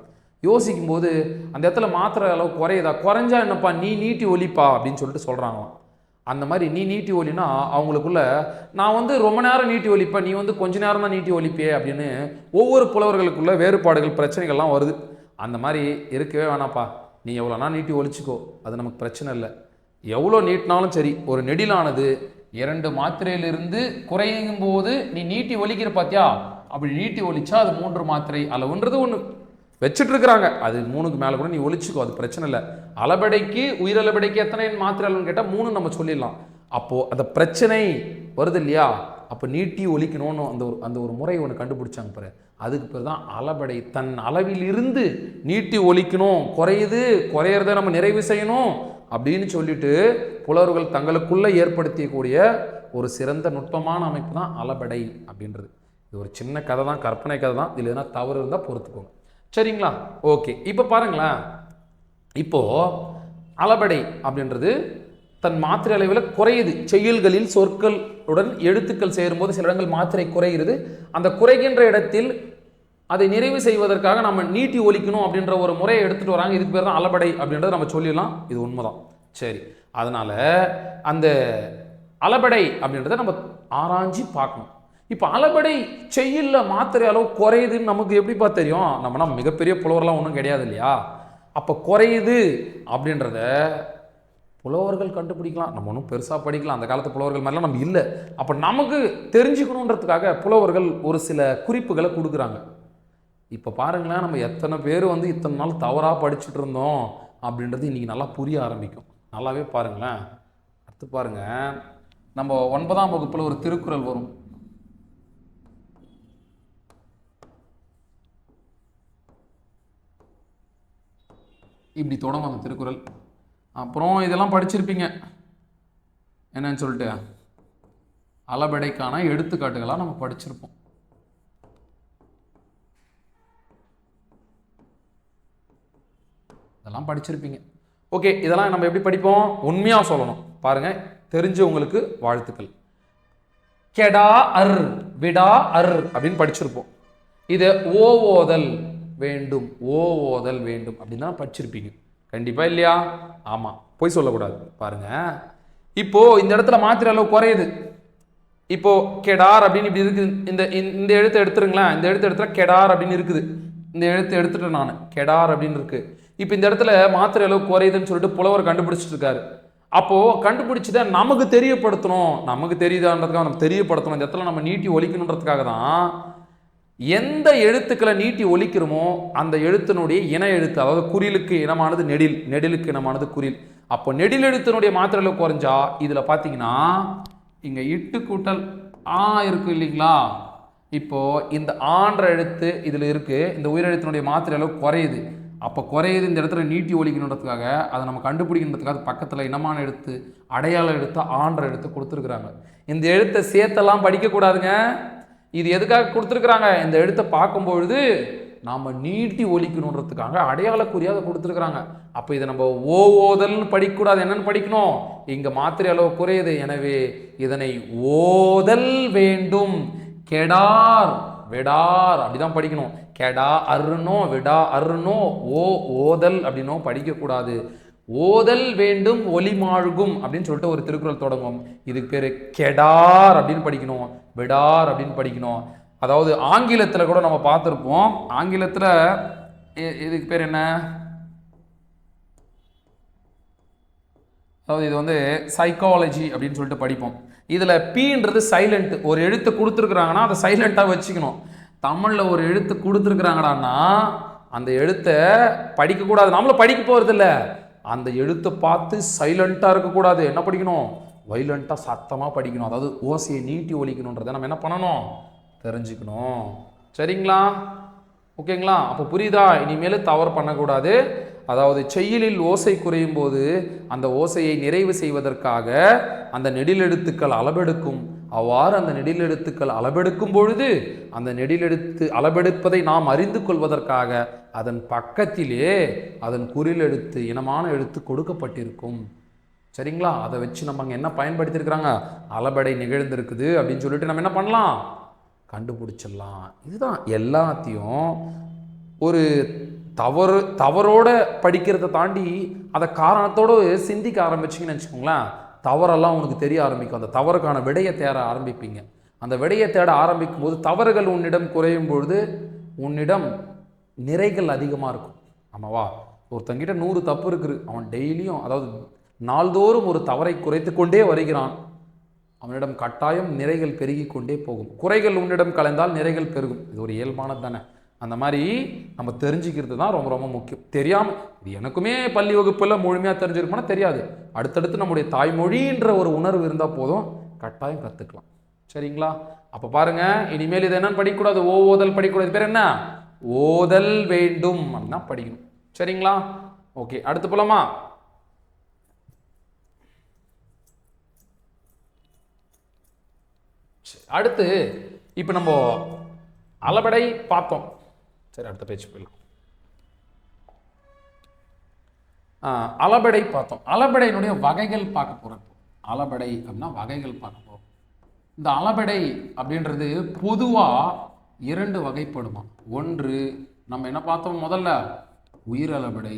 யோசிக்கும் போது அந்த இடத்துல மாத்திரை அளவு குறையுதா? குறைஞ்சா என்னப்பா, நீ நீட்டி ஒலிப்பா அப்படின்னு சொல்லிட்டு சொல்கிறாங்களாம். அந்த மாதிரி நீ நீட்டி ஒலினா அவங்களுக்குள்ள நான் ரொம்ப நேரம் நீட்டி ஒலிப்பேன், நீ கொஞ்ச நேரம் தான் நீட்டி ஒலிப்பே அப்படின்னு ஒவ்வொரு புலவர்களுக்குள்ள வேறுபாடுகள், பிரச்சனைகள்லாம் வருது. அந்த மாதிரி இருக்கவே வேணாப்பா, நீ எவ்வளோனா நீட்டி ஒலிச்சிக்கோ, அது நமக்கு பிரச்சனை இல்லை. எவ்வளோ நீட்டினாலும் சரி, ஒரு நெடிலானது 2 மாத்திரையிலிருந்து குறையும் போது நீ நீட்டி ஒலிக்கிற பார்த்தியா, அப்படி நீட்டி ஒலிச்சா அது 3 மாத்திரை அளவுன்றது ஒன்று வச்சுட்டு இருக்கிறாங்க. அது 3க்கு மேலே கூட நீ ஒலிச்சுக்கோ, அது பிரச்சனை இல்லை. அளபெடைக்கு, உயிரளபெடைக்கு எத்தனை மாத்திரை அளவுன்னு கேட்டால் 3 நம்ம சொல்லிடலாம். அப்போது அந்த பிரச்சனை வருது இல்லையா, அப்போ நீட்டி ஒலிக்கணும்னு அந்த ஒரு முறை ஒன்று கண்டுபிடிச்சாங்க பாரு. அதுக்கு பேர் தான் அளபெடை. தன் அளவிலிருந்து நீட்டி ஒலிக்கணும், குறையிறத நம்ம நிறைவு செய்யணும் அப்படின்னு சொல்லிட்டு புலவர்கள் தங்களுக்குள்ளே ஏற்படுத்தியக்கூடிய ஒரு சிறந்த நுட்பமான அமைப்பு தான் அளபெடை அப்படின்றது. இது இது ஒரு சின்ன கதை தான், கற்பனை கதை தான். இதில் எதனா தவறு இருந்தால் பொறுத்துக்கோங்க. சரிங்களா? ஓகே. இப்போ பாருங்களேன், இப்போ அளபடை அப்படின்றது தன் மாத்திரை அளவில் குறையுது. செய்யுள்களில் சொற்களுடன் எழுத்துக்கள் சேரும்போது சில இடங்கள் மாத்திரை குறைகிறது. அந்த குறைகின்ற இடத்தில் அதை நிறைவு செய்வதற்காக நம்ம நீட்டி ஒலிக்கணும் அப்படின்ற ஒரு முறையை எடுத்துட்டு வராங்க. இதுக்கு பேர் தான் அளபடை அப்படின்றத நம்ம சொல்லிடலாம். இது உண்மைதான். சரி, அதனால அந்த அளபடை அப்படின்றத நம்ம ஆராய்ச்சி பார்க்கணும். இப்போ அளபடை செய்யுள்ள மாத்திரை அளவு குறையுதுன்னு நமக்கு எப்படிப்பா தெரியும்? நம்மனா மிகப்பெரிய புலவர்லாம் ஒன்றும் கிடையாது இல்லையா? அப்போ குறையுது அப்படின்றத புலவர்கள் கண்டுபிடிக்கலாம். நம்ம ஒன்றும் பெருசாக படிக்கலாம், அந்த காலத்து புலவர்கள் மாதிரிலாம் நம்ம இல்லை. அப்போ நமக்கு தெரிஞ்சுக்கணுன்றதுக்காக புலவர்கள் ஒரு சில குறிப்புகளை கொடுக்குறாங்க. இப்போ பாருங்களேன், நம்ம எத்தனை பேர் வந்து இத்தனை நாள் தவறாக படிச்சுட்டு இருந்தோம் அப்படின்றது இன்றைக்கி நல்லா புரிய ஆரம்பிக்கும். நல்லாவே பாருங்களேன். அடுத்து பாருங்க, நம்ம 9ஆம் வகுப்பில் ஒரு திருக்குறள் வரும். இப்படி தொடங்கும் அந்த திருக்குறள். அப்புறம் இதெல்லாம் படிச்சிருப்பீங்க என்னன்னு சொல்லிட்டு, அளபெடைக்கான எடுத்துக்காட்டுகளாக நம்ம படிச்சிருப்போம். இதெல்லாம் படிச்சிருப்பீங்க. ஓகே, இதெல்லாம் நம்ம எப்படி படிப்போம்? உண்மையாக சொல்லணும். பாருங்க, தெரிஞ்சவங்களுக்கு வாழ்த்துக்கள். கெடா அர் விடா அர் அப்படின்னு படிச்சிருப்போம். இதை ஓதல் வேண்டும், ஓதல் வேண்டும் அப்படின்னு தான் படிச்சிருப்பீங்க கண்டிப்பா, இல்லையா? ஆமா, போய் சொல்லக்கூடாது. பாருங்க, இப்போ இந்த இடத்துல மாத்திரை அளவு குறையுது. இப்போ கெடார் அப்படின்னு இப்படி இருக்குது. இந்த எழுத்தை எடுத்துருங்களேன். இந்த எழுத்து எடுத்துட்டா கெடார் அப்படின்னு இருக்குது. இந்த எழுத்து எடுத்துட்டேன் நான், கெடார் அப்படின்னு இருக்கு. இப்போ இந்த இடத்துல மாத்திரை அளவு குறையுதுன்னு சொல்லிட்டு புலவர் கண்டுபிடிச்சிட்டு இருக்காரு. அப்போ கண்டுபிடிச்சத நமக்கு தெரியப்படுத்தணும், நமக்கு தெரியுதான்றதுக்காக நம்ம தெரியப்படுத்தணும். இந்த இடத்துல நம்ம நீட்டி ஒலிக்கணுன்றதுக்காக தான் எந்த எழுத்துக்களை நீட்டி ஒலிக்கிறோமோ அந்த எழுத்தினுடைய இன எழுத்து, அதாவது குறிலுக்கு இனமானது நெடில், நெடிலுக்கு இனமானது குறில். அப்போ நெடில் எழுத்தினுடைய மாத்திரை அளவு குறைஞ்சா இதுல பாத்தீங்கன்னா இங்க இட்டு கூட்டல் ஆ இருக்கு இல்லைங்களா? இப்போ இந்த ஆன்ற எழுத்து இதுல இருக்கு, இந்த உயிரெழுத்தினுடைய மாத்திரை அளவு குறையுது. அப்போ குறையுது, இந்த இடத்துல நீட்டி ஒலிக்கணுன்றதுக்காக அதை நம்ம கண்டுபிடிக்கணுன்றதுக்காக பக்கத்தில் இனமான எழுத்து, அடையாள எழுத்து, ஆன்ற எழுத்து கொடுத்துருக்குறாங்க. இந்த எழுத்தை சேர்த்தெல்லாம் படிக்கக்கூடாதுங்க. இது எதுக்காக கொடுத்துருக்குறாங்க? இந்த எழுத்தை பார்க்கும்பொழுது நாம் நீட்டி ஒலிக்கணுன்றதுக்காக அடையாளக்குறியாக கொடுத்துருக்குறாங்க. அப்போ இதை நம்ம ஓதல்னு படிக்கக்கூடாது. என்னன்னு படிக்கணும்? இங்கே மாத்திரை அளவு குறையுது, எனவே இதனை ஓதல் வேண்டும். கெடார் விடார் அப்படிதான் படிக்கணும். கெடா அருணோ விடா அருணோ ஓதல் அப்படின்னோ படிக்கக்கூடாது. ஓதல் வேண்டும் ஒலிமாழ்கும் அப்படின்னு சொல்லிட்டு ஒரு திருக்குறள் தொடங்கும். இதுக்கு பேர் கெடார் அப்படின்னு படிக்கணும், விடார் அப்படின்னு படிக்கணும். அதாவது ஆங்கிலத்தில் கூட நம்ம பார்த்துருப்போம். ஆங்கிலத்தில் இதுக்கு பேர் என்ன? அதாவது இது வந்து சைக்காலஜி அப்படின்னு சொல்லிட்டு படிப்போம். இதில் பீன்றது சைலண்ட். ஒரு எழுத்து கொடுத்துருக்குறாங்கன்னா அதை சைலண்ட்டாக வச்சுக்கணும். தமிழில் ஒரு எழுத்து கொடுத்துருக்குறாங்கடான்னா அந்த எழுத்தை படிக்கக்கூடாது. நம்மளும் படிக்க போகிறது இல்லை, அந்த எழுத்தை பார்த்து சைலண்ட்டாக இருக்கக்கூடாது. என்ன படிக்கணும்? வைலண்ட்டாக சத்தமாக படிக்கணும். அதாவது ஓசையை நீட்டி ஒலிக்கணுன்றதை நம்ம என்ன பண்ணணும்? தெரிஞ்சுக்கணும். சரிங்களா? ஓகேங்களா? அப்போ புரியுதா? இனிமேல் தவறு பண்ணக்கூடாது. அதாவது செய்யுளில் ஓசை குறையும் போது அந்த ஓசையை நிறைவு செய்வதற்காக அந்த நெடிலெழுத்துக்கள் அளபெடுக்கும். அவ்வாறு அந்த நெடிலெழுத்துக்கள் அளபெடுக்கும் பொழுது அந்த நெடிலெழுத்து அளபெடுப்பதை நாம் அறிந்து கொள்வதற்காக அதன் பக்கத்திலே அதன் குறில் எழுத்து, இனமான எழுத்து கொடுக்கப்பட்டிருக்கும். சரிங்களா? அதை வச்சு நம்ம அங்கே என்ன பயன்படுத்தியிருக்கிறாங்க? அளபடை நிகழ்ந்திருக்குது அப்படின்னு சொல்லிட்டு நம்ம என்ன பண்ணலாம்? கண்டுபிடிச்சிடலாம். இதுதான். எல்லாத்தையும் ஒரு தவறோட படிக்கிறத தாண்டி அதை காரணத்தோடு சிந்திக்க ஆரம்பிச்சிங்கன்னு வச்சுக்கோங்களேன், தவறெல்லாம் உனக்கு தெரிய ஆரம்பிக்கும். அந்த தவறுக்கான விடையை தேட ஆரம்பிப்பீங்க. அந்த விடையை தேட ஆரம்பிக்கும் போது தவறுகள் உன்னிடம் குறையும் பொழுது உன்னிடம் நிறைகள் அதிகமாக இருக்கும். ஆமாவா? ஒருத்தங்கிட்ட 100 தப்பு இருக்குது, அவன் டெய்லியும், அதாவது நாள்தோறும் ஒரு தவறை குறைத்து கொண்டே வருகிறான். அவனிடம் கட்டாயம் நிறைகள் பெருகி கொண்டே போகும். குறைகள் உன்னிடம் கலைந்தால் நிறைகள் பெருகும். இது ஒரு இயல்பானது தானே. அந்த மாதிரி நம்ம தெரிஞ்சுக்கிறது தான் ரொம்ப ரொம்ப முக்கியம். தெரியாமல், இது எனக்குமே பள்ளி வகுப்பில் முழுமையாக தெரிஞ்சிருப்போம்னா தெரியாது. அடுத்தடுத்து நம்முடைய தாய்மொழின்ற ஒரு உணர்வு இருந்தால் போதும், கட்டாயம் கற்றுக்கலாம். சரிங்களா? அப்போ பாருங்க, இனிமேல் இது என்னன்னு படிக்கக்கூடாது? ஓதல் படிக்கக்கூடாது. பேர் என்ன? ஓதல் வேண்டும் அப்படின்னா படிக்கணும். சரிங்களா? ஓகே, அடுத்து போலாமா? அடுத்து இப்போ நம்ம அளபடை பார்த்தோம். சரி, அடுத்த பேச்சு போயிடலாம். அளபடை பார்த்தோம். அளபடையினுடைய வகைகள் பார்க்க போகிறோம். அளபடை அப்படின்னா வகைகள் பார்க்க போகிறோம். இந்த அளபடை அப்படின்றது பொதுவாக 2 வகைப்படுமா. ஒன்று நம்ம என்ன பார்த்தோம் முதல்ல, உயிரளபடை.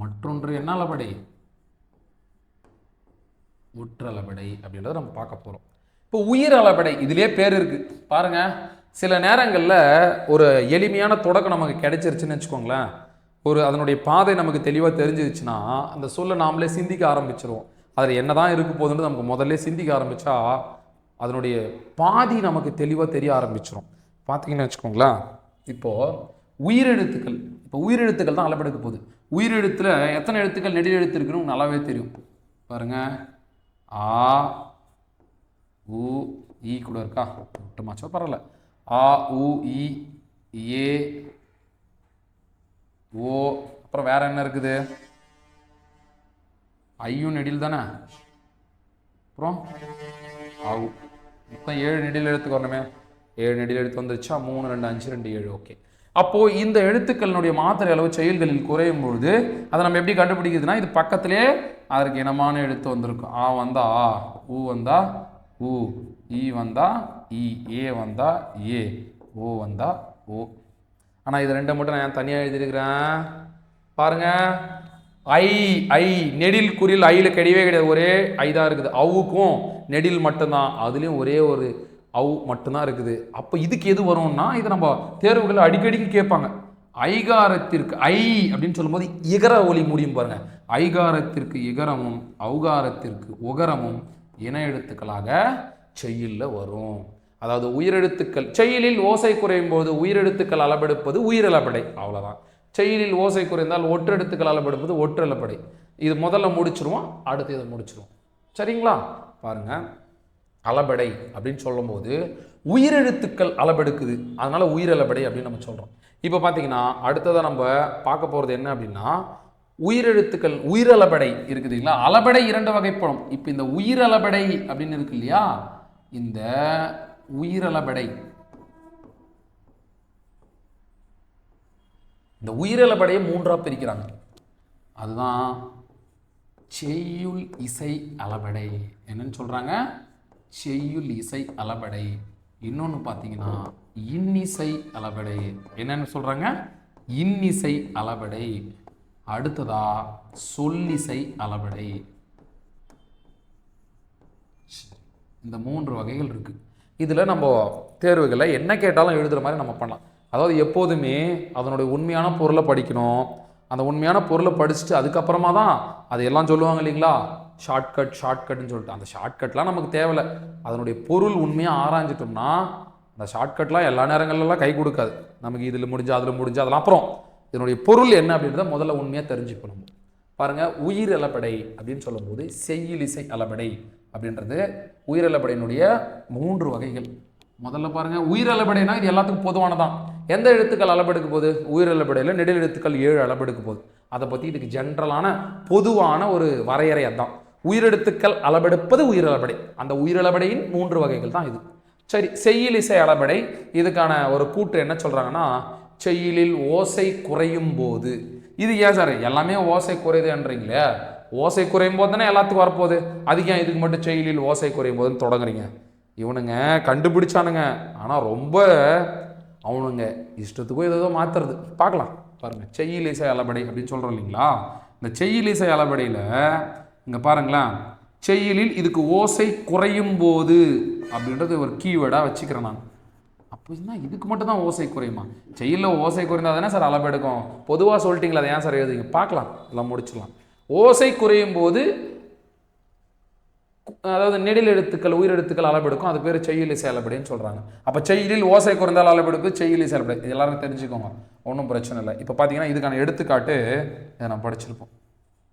மற்றொன்று என்ன அளபடை, ஒற்றளபடை அப்படின்றத நம்ம பார்க்க போகிறோம். இப்போ உயிர் அளபடை இதிலே பேர் இருக்கு பாருங்க. சில நேரங்களில் ஒரு எளிமையான தொடக்கம் நமக்கு கிடைச்சிருச்சுன்னு வச்சுக்கோங்களேன், ஒரு அதனுடைய பாதை நமக்கு தெளிவாக தெரிஞ்சிருச்சுன்னா அந்த சொல்லை நாமளே சிந்திக்க ஆரம்பிச்சிருவோம். அதில் என்ன தான் இருக்க போகுதுன்னு நமக்கு முதல்ல சிந்திக்க ஆரம்பித்தா அதனுடைய பாதி நமக்கு தெளிவாக தெரிய ஆரம்பிச்சிடும். பார்த்தீங்கன்னு வச்சுக்கோங்களேன், இப்போது உயிரெழுத்துக்கள், இப்போ உயிரெழுத்துக்கள் தான் அளபெடுக்க போகுது. உயிரெழுத்தில் எத்தனை எழுத்துக்கள் நெடில் எழுத்து இருக்குன்னு நல்லாவே தெரியும் பாருங்க. ஆ உ ஈ கூட இருக்கா, விட்டுமாச்சோ பரவாயில்ல. ஆ உ இ ஏ ஓ, அப்புறம் வேற என்ன இருக்குது, ஐயும் நெடில் தானே, அப்புறம் ஆவு. மொத்தம் 7 நெடில் எழுத்துக்கு வரணுமே. 7 நெடில் எழுத்து வந்துருச்சா, 3 2 5 2 7. ஓகே. அப்போது இந்த எழுத்துக்களினுடைய மாத்திரை அளவு செயல்களில் குறையும் பொழுது அதை நம்ம எப்படி கண்டுபிடிக்கிறதுனா, இது பக்கத்திலே அதற்கு இனமான எழுத்து வந்திருக்கும். ஆ வந்தா ஆ, ஊ வந்தா ஊ, ஈ வந்தா ஈ, ஏ வந்தா ஏ, ஓ வந்தா ஓ. ஆனால் இது 2 மட்டும் நான் தனியாக எழுதியிருக்கிறேன் பாருங்க. ஐ ஐ நெடில் குறில் ஐயில் கிடையவே கிடையாது, ஒரே ஐ தான் இருக்குது. அவுக்கும் நெடில் மட்டும்தான், அதுலேயும் ஒரே ஒரு அவு மட்டும்தான் இருக்குது. அப்போ இதுக்கு எது வரும்னா, இதை நம்ம தேர்வுகள் அடிக்கடிக்கு கேட்பாங்க. ஐகாரத்திற்கு ஐ அப்படின்னு சொல்லும்போது இகர ஒலி முடியும் பாருங்க. ஐகாரத்திற்கு இகரமும் ஔகாரத்திற்கு உகரமும் இன எழுத்துக்களாக செய்யுளில் வரும். அதாவது உயிரெழுத்துக்கள் செய்யுளில் ஓசை குறையும் போது உயிரெழுத்துக்கள் அளபெடுப்பது உயிரளபடை, அவ்வளோதான். செய்யுளில் ஓசை குறைந்தால் ஒற்றெழுத்துக்கள் அளபெடுப்பது ஒற்றளபடை. இது முதல்ல முடிச்சிருவோம், அடுத்து இதை முடிச்சிருவோம். சரிங்களா? பாருங்க, அளபடை அப்படின்னு சொல்லும்போது உயிரெழுத்துக்கள் அளபெடுக்குது, அதனால உயிரளபடை அப்படின்னு நம்ம சொல்கிறோம். இப்போ பார்த்தீங்கன்னா அடுத்ததாக நம்ம பார்க்க போகிறது என்ன அப்படின்னா, உயிரெழுத்துக்கள் உயிரளபடை இருக்குதுங்களா. அளபடை 2 வகைப்படும். இப்போ இந்த உயிரளபடை அப்படின்னு இருக்கு இல்லையா, இந்த உயிரளபடை, இந்த உயிரளபடையை 3ஆக பிரிக்கிறாங்க. அதுதான் செய்யுள் இசை அளபடை. என்னன்னு சொல்றாங்க, செய்யுள் இசை அளபடை. இன்னொன்று பார்த்தீங்கன்னா இன்னிசை அளபடை. என்னன்னு சொல்றாங்க, இன்னிசை அளபடை. அடுத்ததா சொல்லிசை அளபடை. இந்த 3 வகைகள் இருக்கு. இதில் நம்ம தேர்வுகளை என்ன கேட்டாலும் எழுதுகிற மாதிரி நம்ம பண்ணலாம். அதாவது எப்போதுமே அதனுடைய உண்மையான பொருளை படிக்கணும். அந்த உண்மையான பொருளை படிச்சுட்டு அதுக்கப்புறமா தான் அதையெல்லாம் சொல்லுவாங்க இல்லைங்களா, ஷார்ட்கட்னு சொல்லிட்டு. அந்த ஷார்ட்கட்லாம் நமக்கு தேவையில்லை. அதனுடைய பொருள் உண்மையாக ஆராய்ஞ்சிட்டோம்னா அந்த ஷார்ட்கட்லாம் எல்லா நேரங்கள்லாம் கை கொடுக்காது நமக்கு. இதில் முடிஞ்சு அதில் முடிஞ்சு அதெல்லாம் அப்புறம் இதனுடைய பொருள் என்ன அப்படின்றத முதல்ல உண்மையாக தெரிஞ்சுக்கணும். பாருங்கள், உயிர் அளபடை அப்படின்னு சொல்லும்போது செய்யுளிசை அளபடை அப்படின்றது உயிரளபடையினுடைய 3 வகைகள். முதல்ல பாருங்க, உயிரளபடைனா இது எல்லாத்துக்கும் பொதுவானதான். எந்த எழுத்துக்கள் அளபெடுக்க போகுது, உயிரளபடையில் நெடில் எழுத்துக்கள் 7 அளபெடுக்க போகுது. அதை பற்றி இதுக்கு ஜென்ரலான பொதுவான ஒரு வரையறை அதான். உயிரெழுத்துக்கள் அளபெடுப்பது உயிரளபடை. அந்த உயிரளபடையின் 3 வகைகள் தான் இது. சரி, செய்யுளிசை அளபடை, இதுக்கான ஒரு கூற்று என்ன சொல்றாங்கன்னா, செய்யுளில் ஓசை குறையும் போது. இது ஏன் சார் எல்லாமே ஓசை குறையுதுன்றீங்களே, ஓசை குறையும் போது தானே எல்லாத்துக்கும் வரப்போகுது, அதுக்கு ஏன் இதுக்கு மட்டும் செய்யுளில் ஓசை குறையும் போதுன்னு தொடங்குறீங்க? இவனுங்க கண்டுபிடிச்சானுங்க, ஆனால் ரொம்ப அவனுங்க இஷ்டத்துக்கும் ஏதோ மாற்றுறது. பார்க்கலாம் பாருங்க, செய்யுளிசை அளபடை அப்படின்னு சொல்கிறோம் இல்லைங்களா. இந்த செய்யுளிசை அளபடையில் இங்கே பாருங்களேன், செய்யுளில் இதுக்கு ஓசை குறையும் போது அப்படின்றது ஒரு கீவேர்டாக வச்சுக்கிறேன் நான். அப்போ என்ன இதுக்கு மட்டும் தான் ஓசை குறையுமா? செய்யுளில் ஓசை குறைந்தா தானே சார் அளபெடுக்கும், பொதுவாக சொல்லிட்டீங்களா, அதை ஏன் சார் எழுதுங்க? பார்க்கலாம், எல்லாம் முடிச்சிடலாம். ஓசை குறையும் போது அதாவது நெடில் எழுத்துக்கள் உயிரெழுத்துக்கள் அளபெடுக்கும், அது பேர் செய்யுளிசை அளபடைன்னு சொல்கிறாங்க. அப்போ செய்யுளில் ஓசை குறைந்தால் அளபெடுப்பு செய்யுளிசை அளபடை, இது எல்லாரும் தெரிஞ்சுக்கோங்க, ஒன்றும் பிரச்சனை இல்லை. இப்போ பார்த்தீங்கன்னா இதுக்கான எடுத்துக்காட்டு இதை நான் படிச்சிருப்போம்,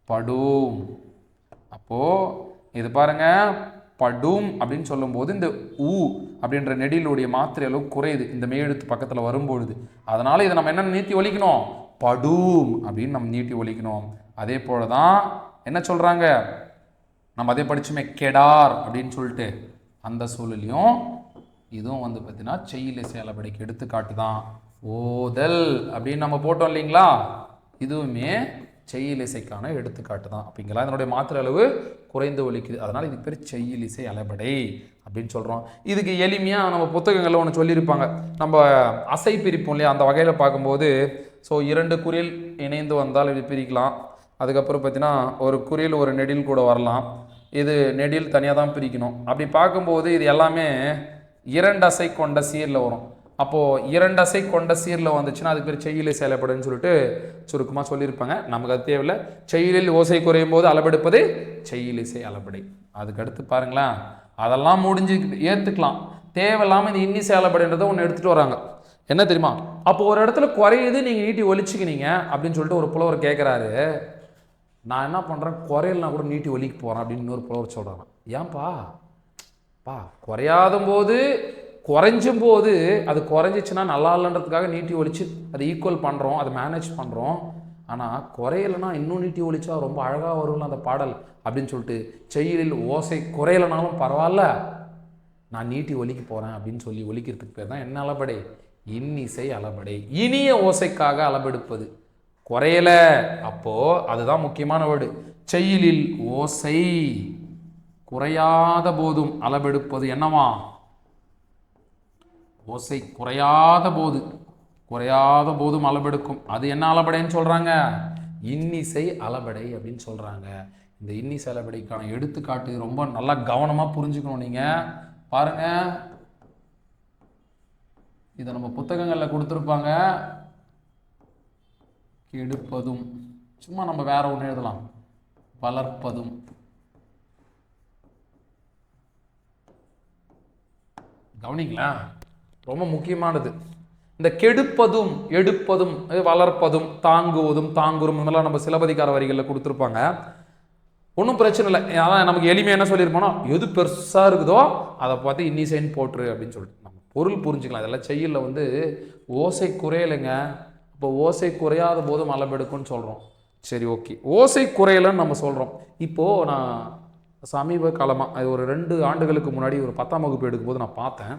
படும். அப்போது இது பாருங்க, படும் அப்படின்னு சொல்லும்போது இந்த ஊ அப்படின்ற நெடிலுடைய மாத்திரை அளவு குறையுது இந்த மெய்யெழுத்து பக்கத்தில் வரும்பொழுது. அதனால் இதை நம்ம என்ன நீட்டி ஒலிக்கணும், படும் அப்படின்னு நம்ம நீட்டி ஒலிக்கணும். அதே போல தான் என்ன சொல்கிறாங்க, நம்ம அதே படிச்சுமே கெடார் அப்படின்னு சொல்லிட்டு, அந்த சூழலையும் இதுவும் வந்து பார்த்தீங்கன்னா செய்யுளிசை அளபெடைக்கு எடுத்துக்காட்டு தான். ஓதல் அப்படின்னு நம்ம போட்டோம் இல்லைங்களா, இதுவுமே செய்யுளிசைக்கான எடுத்துக்காட்டு தான். அப்படிங்களா, இதனுடைய மாத்திரை அளவு குறைந்து ஒலிக்குது, அதனால் இதுக்கு பேர் செய்யுளிசை அளபெடை அப்படின்னு சொல்கிறோம். இதுக்கு எளிமையாக நம்ம புத்தகங்களில் ஒன்று சொல்லியிருப்பாங்க. நம்ம அசை பிரிப்போம் இல்லையா, அந்த வகையில் பார்க்கும்போது ஸோ 2 குறில் இணைந்து வந்தால் இது பிரிக்கலாம். அதுக்கப்புறம் பார்த்தீங்கன்னா ஒரு குறில் ஒரு நெடில் கூட வரலாம். இது நெடில் தனியாக தான் பிரிக்கணும். அப்படி பார்க்கும்போது இது எல்லாமே 2 அசை கொண்ட சீரில் வரும். அப்போது 2 அசை கொண்ட சீரில் வந்துச்சுன்னா அதுக்கு பேர் செய்யுளிசை அளபெடைன்னு சொல்லிட்டு சுருக்கமாக சொல்லியிருப்பாங்க. நமக்கு அது தேவையில்லை. செய்யுளில் ஓசை குறையும் போது அளபெடுப்பது செய்யுளிசை அளபெடை. அதுக்கடுத்து பாருங்களேன், அதெல்லாம் முடிஞ்சு ஏற்றுக்கலாம். தேவையில்லாமல் இந்த இன்னிசை அளபெடைன்றதை ஒன்று எடுத்துகிட்டு வராங்க. என்ன தெரியுமா, அப்போ ஒரு இடத்துல குறையுது, நீங்கள் நீட்டி ஒலிச்சுக்கினீங்க அப்படின்னு சொல்லிட்டு ஒரு புலவர் கேட்குறாரு. நான் என்ன பண்ணுறேன், குறையல்னா கூட நீட்டி ஒலிக்கு போகிறேன் அப்படின்னு இன்னொரு புலவர் சொல்கிறாங்க. ஏன்பா குறையாத போது குறைஞ்சும் போது அது குறைஞ்சிச்சுன்னா நல்லா இல்லைன்றதுக்காக நீட்டி ஒலிச்சு அதை ஈக்குவல் பண்ணுறோம், அதை மேனேஜ் பண்ணுறோம். ஆனால் குறையலைன்னா இன்னும் நீட்டி ஒலிச்சா ரொம்ப அழகாக வரும்ல அந்த பாடல் அப்படின்னு சொல்லிட்டு செய்யுளில் ஓசை குறையலைனாலும் பரவாயில்ல, நான் நீட்டி ஒலிக்க போகிறேன் அப்படின்னு சொல்லி ஒலிக்கிறதுக்கு பேர் தான் என்ன அளபெடை, இன்னிசை அளபெடை. இனிய ஓசைக்காக அளபெடுப்பது. குறையல அப்போ அதுதான் முக்கியமான வேர்டு. செய்யுளில் ஓசை குறையாத போதும் அளபெடுப்பது என்னவா, ஓசை குறையாத போதும் அளபெடுக்கும். அது என்ன அளபெடைன்னு சொல்றாங்க, இன்னிசை அளபெடை அப்படின்னு சொல்றாங்க. இந்த இன்னிசை அளபெடைக்கான எடுத்துக்காட்டு ரொம்ப நல்லா கவனமா புரிஞ்சுக்கணும். நீங்க பாருங்க, இதை நம்ம புத்தகங்கள்ல கொடுத்துருப்பாங்க. கெடுப்பதும், சும்மா நம்ம வேற ஒன்று எழுதலாம், வளர்ப்பதும். கவனிங்களா, ரொம்ப முக்கியமானது. இந்த கெடுப்பதும் எடுப்பதும் வளர்ப்பதும் தாங்குவதும் தாங்குறும் இதெல்லாம் நம்ம சிலப்பதிகார வரிகளில் கொடுத்துருப்பாங்க. ஒன்றும் பிரச்சனை இல்லை. அதான் நமக்கு எளிமையாக என்ன சொல்லியிருப்போம்னா, எது பெருசாக இருக்குதோ அதை பார்த்து இன்னிசைன்னு போட்டுரு அப்படின்னு சொல்லிட்டு நம்ம பொருள் புரிஞ்சுக்கலாம். இதெல்லாம் செய்யுளில் வந்து ஓசை குறையலைங்க, இப்போ ஓசை குறையாத போதும் அளபெடுக்கும்னு சொல்கிறோம். சரி, ஓகே, ஓசை குறையலைன்னு நம்ம சொல்கிறோம். இப்போது நான் சமீப காலமாக அது ஒரு 2 ஆண்டுகளுக்கு முன்னாடி ஒரு 10ஆம் வகுப்பு எடுக்கும்போது நான் பார்த்தேன்.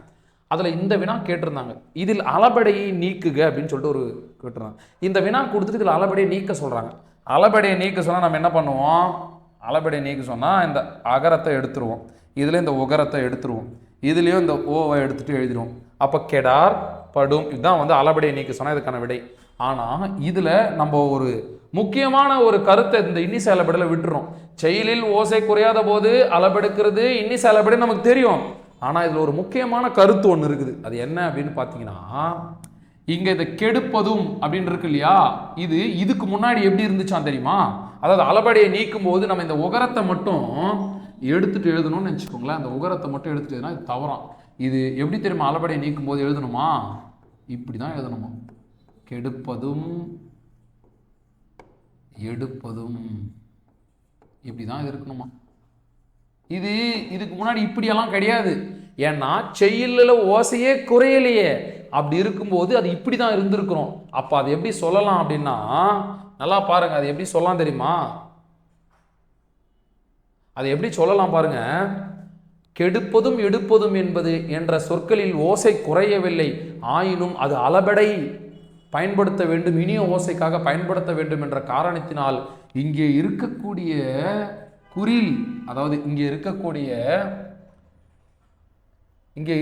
அதில் இந்த வினா கேட்டிருந்தாங்க, இதில் அளபெடையை நீக்குக அப்படின்னு சொல்லிட்டு ஒரு கேட்டிருந்தாங்க. இந்த வினா கொடுத்துட்டு இதில் அளபெடையை நீக்க சொல்கிறாங்க. அளபெடையை நீக்க சொன்னால் நம்ம என்ன பண்ணுவோம், அளபெடையை நீக்க சொன்னால் இந்த அகரத்தை எடுத்துருவோம், இதில் இந்த உகரத்தை எடுத்துருவோம், இதுலேயும் இந்த ஓவை எடுத்துகிட்டு எழுதிடுவோம். அப்போ கெடார் படும், இதுதான் வந்து அளபெடையை நீக்க சொன்னால் இதுக்கான விடை. ஆனால் இதில் நம்ம ஒரு முக்கியமான ஒரு கருத்தை இந்த இன்னிசை அளபெடையில் விட்டுறோம். செய்யுளில் ஓசை குறையாத போது அளபெடுக்கிறது இன்னிசை அளபெடை நமக்கு தெரியும். ஆனால் இதில் ஒரு முக்கியமான கருத்து ஒன்று இருக்குது. அது என்ன அப்படின்னு பார்த்தீங்கன்னா, இங்கே இந்த கெடுப்பதும் அப்படின்னு இருக்கு இல்லையா, இதுக்கு முன்னாடி எப்படி இருந்துச்சான் தெரியுமா? அதாவது அளபெடையை நீக்கும் போது நம்ம இந்த உகரத்தை மட்டும் எடுத்துட்டு எழுதணும்னு நினச்சிக்கோங்களேன். அந்த உகரத்தை மட்டும் எடுத்துட்டு எழுதுனா இது தவறாம். இது எப்படி தெரியுமா, அளபெடையை நீக்கும் போது எழுதணுமா, இப்படி தான் எழுதணுமா, கெடுப்பதும் எடுப்பதும், இப்படி தான் இது இருக்கணுமா. இதுக்கு முன்னாடி இப்படியெல்லாம் கிடையாது. ஏன்னா செய்யுளில் ஓசையே குறையலையே, அப்படி இருக்கும்போது அது இப்படி தான் இருந்திருக்கிறோம். அப்போ அது எப்படி சொல்லலாம் அப்படின்னா, நல்லா பாருங்க, அது எப்படி சொல்லலாம் தெரியுமா, அது எப்படி சொல்லலாம் பாருங்க. கெடுப்பதும் எடுப்பதும் என்பது என்ற சொற்களில் ஓசை குறையவில்லை, ஆயினும் அது அளபெடை பயன்படுத்த வேண்டும், இனிய ஓசைக்காக பயன்படுத்த வேண்டும் என்ற காரணத்தினால் இங்கே இருக்கக்கூடிய குறில், அதாவது இங்கே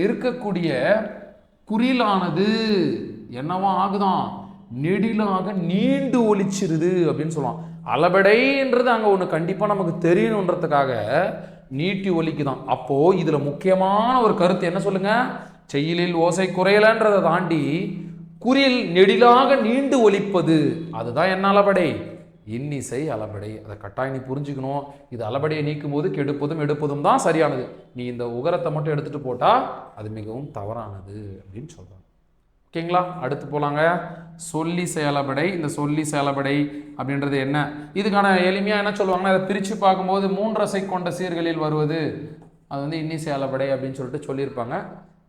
இருக்கக்கூடிய குறிலானது என்னவா ஆகுதான், நெடிலாக நீண்டு ஒலிச்சிருது அப்படின்னு சொல்லலாம். அளபெடைன்றது அங்கே ஒன்று கண்டிப்பாக நமக்கு தெரியணுன்றதுக்காக நீட்டி ஒலிக்குதான். அப்போ இதுல முக்கியமான ஒரு கருத்து என்ன சொல்லுங்க, செய்யுளில் ஓசை குறையலன்றதை தாண்டி குறில் நெடிலாக நீண்டு ஒலிப்பது, அதுதான் என்ன அளபெடை, இன்னிசை அளபெடை. அதை கட்டாயம் நீ புரிஞ்சுக்கணும். இது அளபெடையை நீக்கும் போது கெடுப்பதும் எடுப்பதும் தான் சரியானது. நீ இந்த உகரத்தை மட்டும் எடுத்துட்டு போட்டா அது மிகவும் தவறானது அப்படின்னு சொல்றாங்க. ஓகேங்களா, அடுத்து போலாங்க. சொல்லிசை அளபெடை. இந்த சொல்லிசை அளபெடை அப்படின்றது என்ன, இதுக்கான எளிமையா என்ன சொல்லுவாங்கன்னா, அதை பிரித்து பார்க்கும்போது 3 அசை கொண்ட சீர்களில் வருவது அது வந்து இன்னிசை அளபெடை அப்படின்னு சொல்லிட்டு சொல்லியிருப்பாங்க.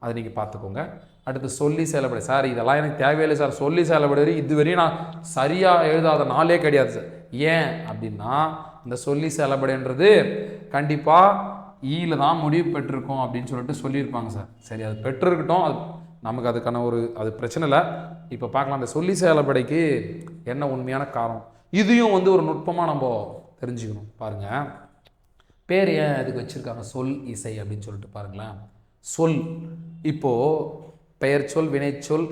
அதை நீங்கள் பார்த்துக்கோங்க. அடுத்து சொல்லிசை அளபெடை. சார் இதெல்லாம் எனக்கு தேவையில்லை சார், சொல்லிசை அளபெடை இதுவரையும் நான் சரியாக எழுதாத நாளே கிடையாது சார். ஏன் அப்படின்னா, இந்த சொல்லிசை அளபெடைன்றது கண்டிப்பாக ஈல தான் முடிவு பெற்றிருக்கோம் அப்படின்னு சொல்லிட்டு சொல்லியிருப்பாங்க சார். சரி, அது பெற்றிருக்கட்டும், அது நமக்கு அதுக்கான அது பிரச்சனை இல்லை. இப்போ பார்க்கலாம் அந்த சொல்லிசை அளபடைக்கு என்ன உண்மையான காரணம். இதையும் ஒரு நுட்பமாக நம்ம தெரிஞ்சுக்கணும். பாருங்கள், பேர் ஏன் அதுக்கு வச்சுருக்காங்க சொல் இசை அப்படின்னு சொல்லிட்டு பாருங்களேன். சொல் இப்போது பெயர் சொல், வினைச்சொல்,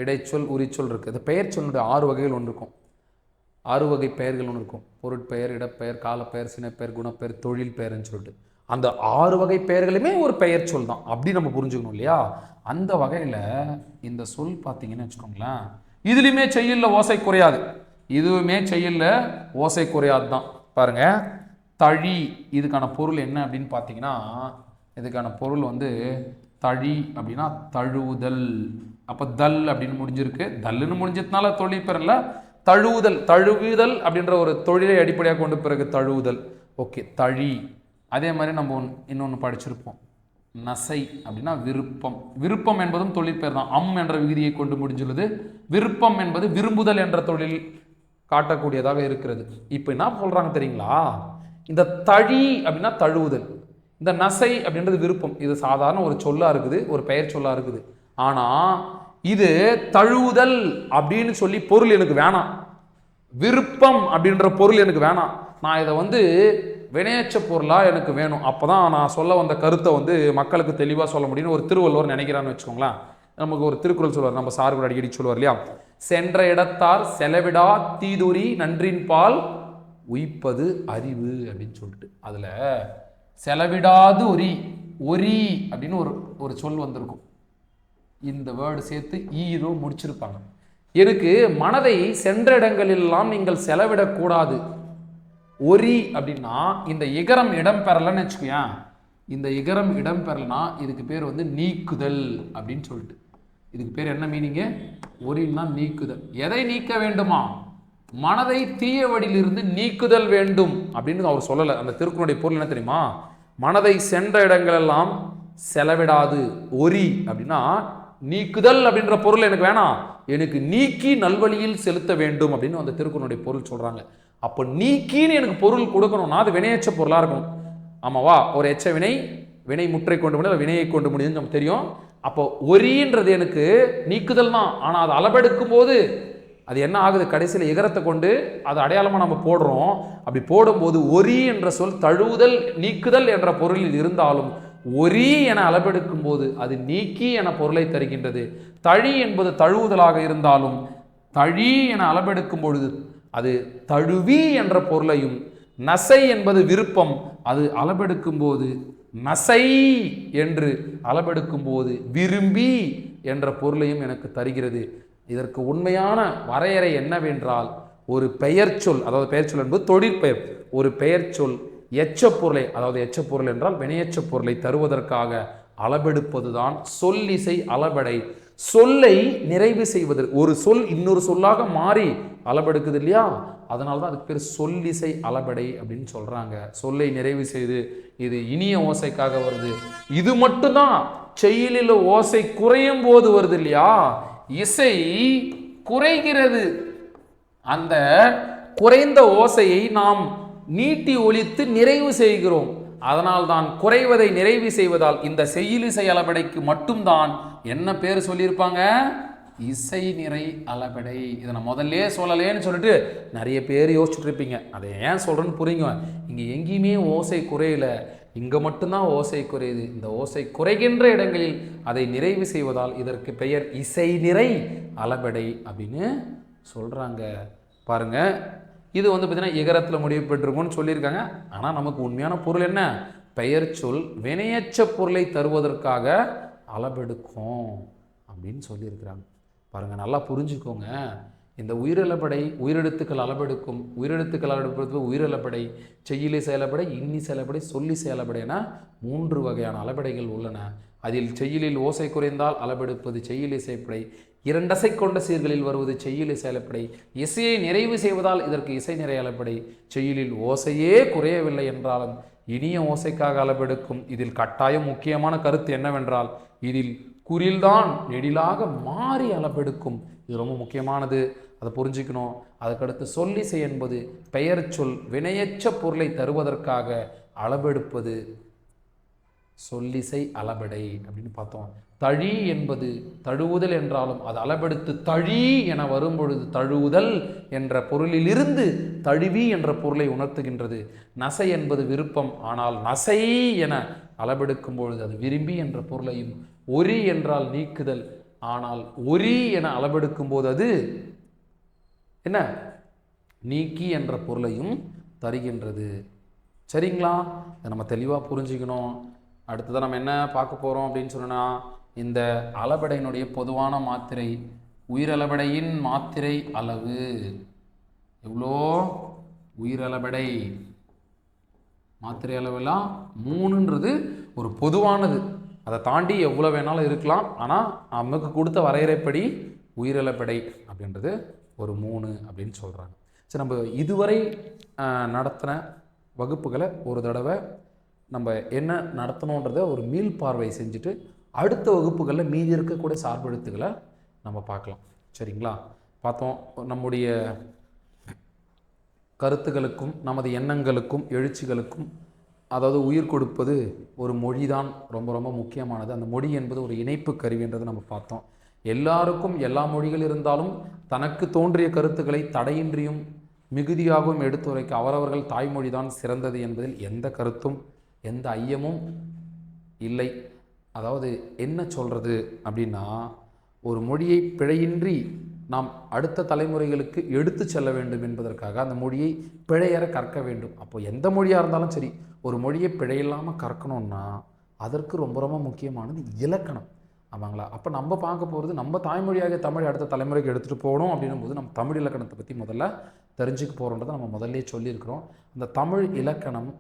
இடைச்சொல், உரிச்சொல் இருக்குது. இந்த பெயர் சொல்லுடைய 6 வகைகள் ஒன்று இருக்கும். 6 வகை பெயர்கள் ஒன்று இருக்கும். பொருட்பெயர், இடப்பெயர், காலப்பெயர், சினப்பெயர், குணப்பெயர், தொழில் பெயர்ன்னு சொல்லிட்டு அந்த 6 வகை பெயர்களுமே ஒரு பெயர் சொல் தான் அப்படி நம்ம புரிஞ்சுக்கணும் இல்லையா. அந்த வகையில் இந்த சொல் பார்த்தீங்கன்னு வச்சுக்கோங்களேன், இதுலையுமே செய்யுள்ள ஓசை குறையாது. இதுவுமே செய்யுள்ள ஓசை குறையாது தான். பாருங்க, தழி இதுக்கான பொருள் என்ன அப்படின்னு பார்த்தீங்கன்னா, இதுக்கான பொருள் தழி அப்படின்னா தழுவுதல். அப்போ தல் அப்படின்னு முடிஞ்சிருக்கு. தல்லுன்னு முடிஞ்சதுனால தொழில் பெறல, தழுவுதல், தழுவுதல் அப்படின்ற ஒரு தொழிலை அடிப்படையாக கொண்டு பிறகு தழுவுதல். ஓகே, தழி. அதே மாதிரி நம்ம இன்னொன்று படிச்சிருப்போம், நசை அப்படின்னா விருப்பம். விருப்பம் என்பதும் தொழிற்பெயர் தான். அம் என்ற விகுதியை கொண்டு முடிஞ்சுள்ளது. விருப்பம் என்பது விரும்புதல் என்ற தொழில் காட்டக்கூடியதாக இருக்கிறது. இப்போ என்ன சொல்றாங்க தெரியுங்களா, இந்த தழி அப்படின்னா தழுவுதல், இந்த நசை அப்படின்றது விருப்பம். இது சாதாரண ஒரு சொல்லா இருக்குது, ஒரு பெயர் சொல்லா இருக்குது. ஆனா இது தழுவுதல் அப்படின்னு சொல்லி பொருள் எனக்கு வேணாம், விருப்பம் அப்படின்ற பொருள் எனக்கு வேணாம். நான் இதை வினையச்ச பொருளா எனக்கு வேணும். அப்பதான் நான் சொல்ல வந்த கருத்தை மக்களுக்கு தெளிவாக சொல்ல முடியும்னு ஒரு திருவள்ளுவர் நினைக்கிறான்னு வச்சுக்கோங்களேன். நமக்கு ஒரு திருக்குறள் சொல்வார், நம்ம சார் கூட அடிக்கடி சொல்லுவார் இல்லையா, சென்ற இடத்தார் செலவிடா தீதுரி நன்றின் பால் உய்ப்பது அறிவு அப்படின்னு சொல்லிட்டு. அதுல செலவிடாது ஒரி அப்படின்னு ஒரு சொல் வந்திருக்கும். இந்த வேர்டு சேர்த்து ஈரோ முடிச்சிருப்பாங்க. எனக்கு மனதை சென்ற இடங்களெல்லாம் நீங்கள் செலவிடக்கூடாது. ஒரி அப்படின்னா இந்த இகரம் இடம் பெறலன்னு வச்சுக்கோயேன். இந்த இகரம் இடம் பெறலனா இதுக்கு பேர் நீக்குதல் அப்படின்னு சொல்லிட்டு. இதுக்கு பேர் என்ன மீனிங்கு? ஒரின்னா நீக்குதல். எதை நீக்க வேண்டுமா? மனதை தீய வழியிலிருந்து நீக்குதல் வேண்டும் அப்படின்னு அவர் சொல்லலை. அந்த திருக்குறளுடைய பொருள் என்ன தெரியுமா? மனதை சென்ற இடங்களெல்லாம் செலவிடாது. ஒரி அப்படின்னா நீக்குதல் அப்படின்ற பொருள் எனக்கு வேணாம், எனக்கு நீக்கி நல்வழியில் செலுத்த வேண்டும் அப்படின்னு அந்த திருக்குறளுடைய பொருள் சொல்றாங்க. அப்போ நீக்கின்னு எனக்கு பொருள் கொடுக்கணும்னா அது வினையச்ச பொருளாக இருக்கணும். ஆமாவா? ஒரு எச்ச வினை முற்றை கொண்டு முடியும், வினையை கொண்டு முடியும்னு நமக்கு தெரியும். அப்போ ஒரின்றது எனக்கு நீக்குதல் தான். ஆனால் அது அளவெடுக்கும் போது அது என்ன ஆகுது? கடைசியில் இகரத்தை கொண்டு அது அடையாளமாக நம்ம போடுறோம். அப்படி போடும்போது ஒரி என்ற சொல் தழுவுதல், நீக்குதல் என்ற பொருளில் இருந்தாலும் ஒரி என அளவெடுக்கும் போது அது நீக்கி என பொருளை தருகின்றது. தழி என்பது தழுவுதலாக இருந்தாலும் தழி என அளவெடுக்கும் பொழுது அது தழுவி என்ற பொருளையும், நசை என்பது விருப்பம், அது அளவெடுக்கும் போது நசை என்று அளவெடுக்கும் போது விரும்பி என்ற பொருளையும் எனக்கு தருகிறது. இதற்கு உண்மையான வரையறை என்னவென்றால், ஒரு பெயர் சொல், அதாவது பெயர் சொல் என்பது தொழிற்பெயர், ஒரு பெயர் சொல் எச்ச பொருளை, அதாவது எச்ச பொருள் என்றால் வினையச்ச பொருளை தருவதற்காக அளவெடுப்பதுதான் சொல்லிசை அளபடை. சொல்லை நிறைவு செய்வது, ஒரு சொல் இன்னொரு சொல்லாக மாறி அளபெடுக்குது இல்லையா, அதனால தான் அதுக்கு பேர் சொல்லிசை அளபடை அப்படின்னு சொல்றாங்க. சொல்லை நிறைவு செய்து இது இனிய ஓசைக்காக வருது. இது மட்டும்தான் செய்யுளில் ஓசை குறையும் போது வருது இல்லையா, இசை குறைகிறது. அந்த குறைந்த ஓசையை நாம் நீட்டி ஒலித்து நிறைவு செய்கிறோம். அதனால் தான் குறைவதை நிறைவு செய்வதால் இந்த செய்யுளிசை அளபடைக்கு மட்டும்தான் என்ன பேர் சொல்லியிருப்பாங்க? இசை நிறை அளபடை. இதை நான் முதல்ல சொல்லலேன்னு சொல்லிட்டு நிறைய பேர் யோசிச்சுட்டு இருப்பீங்க. அதை ஏன் சொல்றேன்னு புரியுங்க. இங்க எங்கேயுமே ஓசை குறையல, இங்க மட்டும்தான் ஓசை குறையுது. இந்த ஓசை குறைகின்ற இடங்களில் அதை நிறைவு செய்வதால் இதற்கு பெயர் இசை நிறை அளபடை அப்படின்னு சொல்றாங்க. பாருங்க, இது பார்த்தீங்கன்னா இகரத்தில் முடிவு பெற்றிருக்கும்னு சொல்லியிருக்காங்க. ஆனால் நமக்கு உண்மையான பொருள் என்ன? பெயர் சொல் வினையச்ச பொருளை தருவதற்காக அளபெடுக்கும் அப்படின்னு சொல்லியிருக்கிறாங்க. பாருங்க, நல்லா புரிஞ்சுக்கோங்க. இந்த உயிரிழப்படை உயிரெழுத்துக்கள் அளபெடுக்கும், உயிரெழுத்துக்கள் அளபெடுப்பது உயிரிழப்படை, செய்யுளி செயலப்படை, இன்னி செயலப்படை, சொல்லி செயலப்படை என 3 வகையான அளபடைகள் உள்ளன. அதில் செய்யுளில் ஓசை குறைந்தால் அளபெடுப்பது செய்யுளி செயற்படை, 2 அசை கொண்ட சீர்களில் வருவது செய்யுளி செயலப்படை, இசையை நிறைவு செய்வதால் இதற்கு இசை நிறை அளபடை. செய்யுளில் ஓசையே குறையவில்லை என்றாலும் இனிய ஓசைக்காக அளபெடுக்கும். இதில் கட்டாயம் முக்கியமான கருத்து என்னவென்றால், இதில் குறில்தான் நெடிலாக மாறி அளபெடுக்கும். இது ரொம்ப முக்கியமானது, அதை புரிஞ்சுக்கணும். அதுக்கடுத்து சொல்லிசை என்பது பெயர் சொல் வினையச்ச பொருளை தருவதற்காக அளபெடுப்பது. சொல்லிசை அளபெடை அப்படின்னு பார்த்தோம். தழி என்பது தழுவுதல் என்றாலும் அது அளபெடுத்து தழி என வரும்பொழுது தழுவுதல் என்ற பொருளிலிருந்து தழுவி என்ற பொருளை உணர்த்துகின்றது. நசை என்பது விருப்பம், ஆனால் நசை என அளபெடுக்கும் பொழுது அது விரும்பி என்ற பொருளையும், ஒரி என்றால் நீக்குதல், ஆனால் ஒரி என அளபெடுக்கும் போது அது என்ன நீக்கி என்ற பொருளையும் தருகின்றது. சரிங்களா? இதை நம்ம தெளிவாக புரிஞ்சுக்கணும். அடுத்ததான் நம்ம என்ன பார்க்க போகிறோம் அப்படின்னு சொன்னால், இந்த அளபெடையினுடைய பொதுவான மாத்திரை, உயிரளபெடையின் மாத்திரை அளவு எவ்வளோ? உயிரளபெடை மாத்திரை அளவெல்லாம் 3ன்றது ஒரு பொதுவானது. அதை தாண்டி எவ்வளோ வேணாலும் இருக்கலாம். ஆனால் நமக்கு கொடுத்த வரையறைப்படி உயிரளபெடை அப்படின்றது ஒரு 3 அப்படின்னு சொல்கிறாங்க. சரி, நம்ம இதுவரை நடத்தின வகுப்புகளை ஒரு தடவை நம்ம என்ன நடத்தணுன்றதை ஒரு மீள் பார்வை செஞ்சுட்டு அடுத்த வகுப்புகளில் மீதி இருக்கக்கூடிய சார்பெழுத்துக்களை நம்ம பார்க்கலாம். சரிங்களா? பார்த்தோம். நம்முடைய கருத்துக்களுக்கும் நமது எண்ணங்களுக்கும் எழுச்சிகளுக்கும் அதாவது உயிர் கொடுப்பது ஒரு மொழி தான் ரொம்ப ரொம்ப முக்கியமானது. அந்த மொழி என்பது ஒரு இணைப்பு கருவின்றதை நம்ம பார்த்தோம். எல்லாருக்கும் எல்லா மொழிகள் இருந்தாலும் தனக்கு தோன்றிய கருத்துக்களை தடையின்றியும் மிகுதியாகவும் எடுத்துரைக்க அவரவர்கள் தாய்மொழி தான் சிறந்தது என்பதில் எந்த கருத்தும் எந்த ஐயமும் இல்லை. அதாவது என்ன சொல்கிறது அப்படின்னா, ஒரு மொழியை பிழையின்றி நாம் அடுத்த தலைமுறைகளுக்கு எடுத்து செல்ல வேண்டும் என்பதற்காக அந்த மொழியை பிழையற கற்க வேண்டும். அப்போ எந்த மொழியாக இருந்தாலும் சரி, ஒரு மொழியை பிழையில்லாமல் கற்கணும்னா அதற்கு ரொம்ப ரொம்ப முக்கியமானது இலக்கணம். ஆமாங்களா? அப்போ நம்ம பார்க்க போகிறது நம்ம தாய்மொழியாக தமிழ் அடுத்த தலைமுறைக்கு எடுத்துகிட்டு போகணும் அப்படின்னும் போது நம்ம தமிழ் இலக்கணத்தை பற்றி முதல்ல தெரிஞ்சுக்க போகிறோன்றதை நம்ம முதல்ல சொல்லியிருக்கிறோம். அந்த தமிழ் இலக்கணம்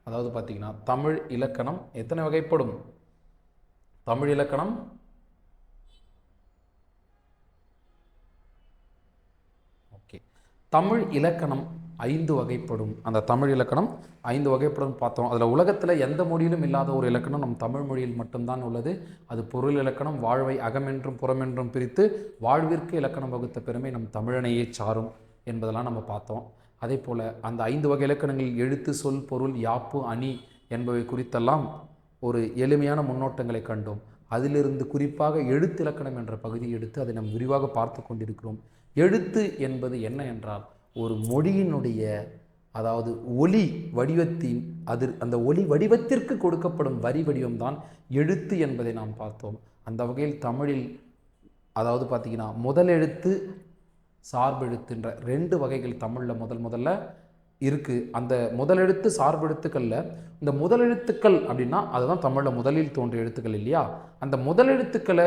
அதாவது பார்த்திங்கன்னா, தமிழ் இலக்கணம் எத்தனை வகைப்படும்? தமிழ் இலக்கணம் தமிழ் இலக்கணம் 5 வகைப்படும். அந்த தமிழ் இலக்கணம் 5 வகைப்படும் பார்த்தோம். அதில் உலகத்தில் எந்த மொழியிலும் இல்லாத ஒரு இலக்கணம் நம் தமிழ் மொழியில் மட்டும்தான் உள்ளது. அது பொருள் இலக்கணம். வாழ்வை அகமென்றும் புறமென்றும் பிரித்து வாழ்விற்கு இலக்கணம் வகுத்த பெருமை நம் தமிழனையே சாரும் என்பதெல்லாம் நம்ம பார்த்தோம். அதே போல் அந்த 5 வகை இலக்கணங்களில் எழுத்து, சொல், பொருள், யாப்பு, அணி என்பவை குறித்தெல்லாம் ஒரு எளிமையான முன்னோட்டங்களை கண்டோம். அதிலிருந்து குறிப்பாக எழுத்திலக்கணம் என்ற பகுதியை எடுத்து அதை நாம் விரிவாக பார்த்து கொண்டிருக்கிறோம். எழுத்து என்பது என்ன என்றால், ஒரு மொழியினுடைய அதாவது ஒலி வடிவத்தின் அந்த ஒலி வடிவத்திற்கு கொடுக்கப்படும் வரி வடிவம்தான் எழுத்து என்பதை நாம் பார்த்தோம். அந்த வகையில் தமிழில் அதாவது பார்த்திங்கன்னா முதலெழுத்து சார்பெழுத்துன்ற 2 வகைகள் தமிழில் முதல்ல இருக்குது. அந்த முதலெழுத்து சார்பெழுத்துக்களில் இந்த முதலெழுத்துக்கள் அப்படின்னா அதுதான் தமிழில் முதலில் தோன்றிய எழுத்துக்கள் இல்லையா? அந்த முதலெழுத்துக்களை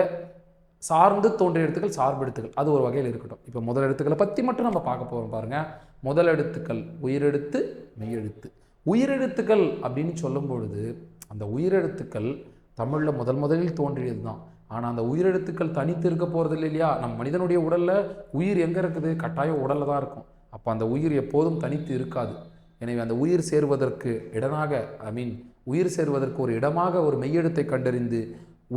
சார்ந்து தோன்றிய எழுத்துக்கள் சார்பெழுத்துக்கள் அது ஒரு வகையில் இருக்கட்டும். இப்போ முதல் எழுத்துக்களை பற்றி மட்டும் நம்ம பார்க்க போகிறோம் பாருங்கள். முதல் எழுத்துக்கள் உயிரெழுத்து, மெய்யெழுத்து. உயிரெழுத்துக்கள் அப்படின்னு சொல்லும் பொழுது அந்த உயிரெழுத்துக்கள் தமிழில் முதலில் தோன்றியது தான். ஆனால் அந்த உயிரெழுத்துக்கள் தனித்து இருக்க போகிறது இல்லையா? நம் மனிதனுடைய உடலில் உயிர் எங்கே இருக்குது? கட்டாயம் உடலில் தான் இருக்கும். அப்போ அந்த உயிர் எப்போதும் தனித்து இருக்காது. எனவே அந்த உயிர் சேருவதற்கு உயிர் சேருவதற்கு ஒரு இடமாக ஒரு மெய்யெழுத்தை கண்டறிந்து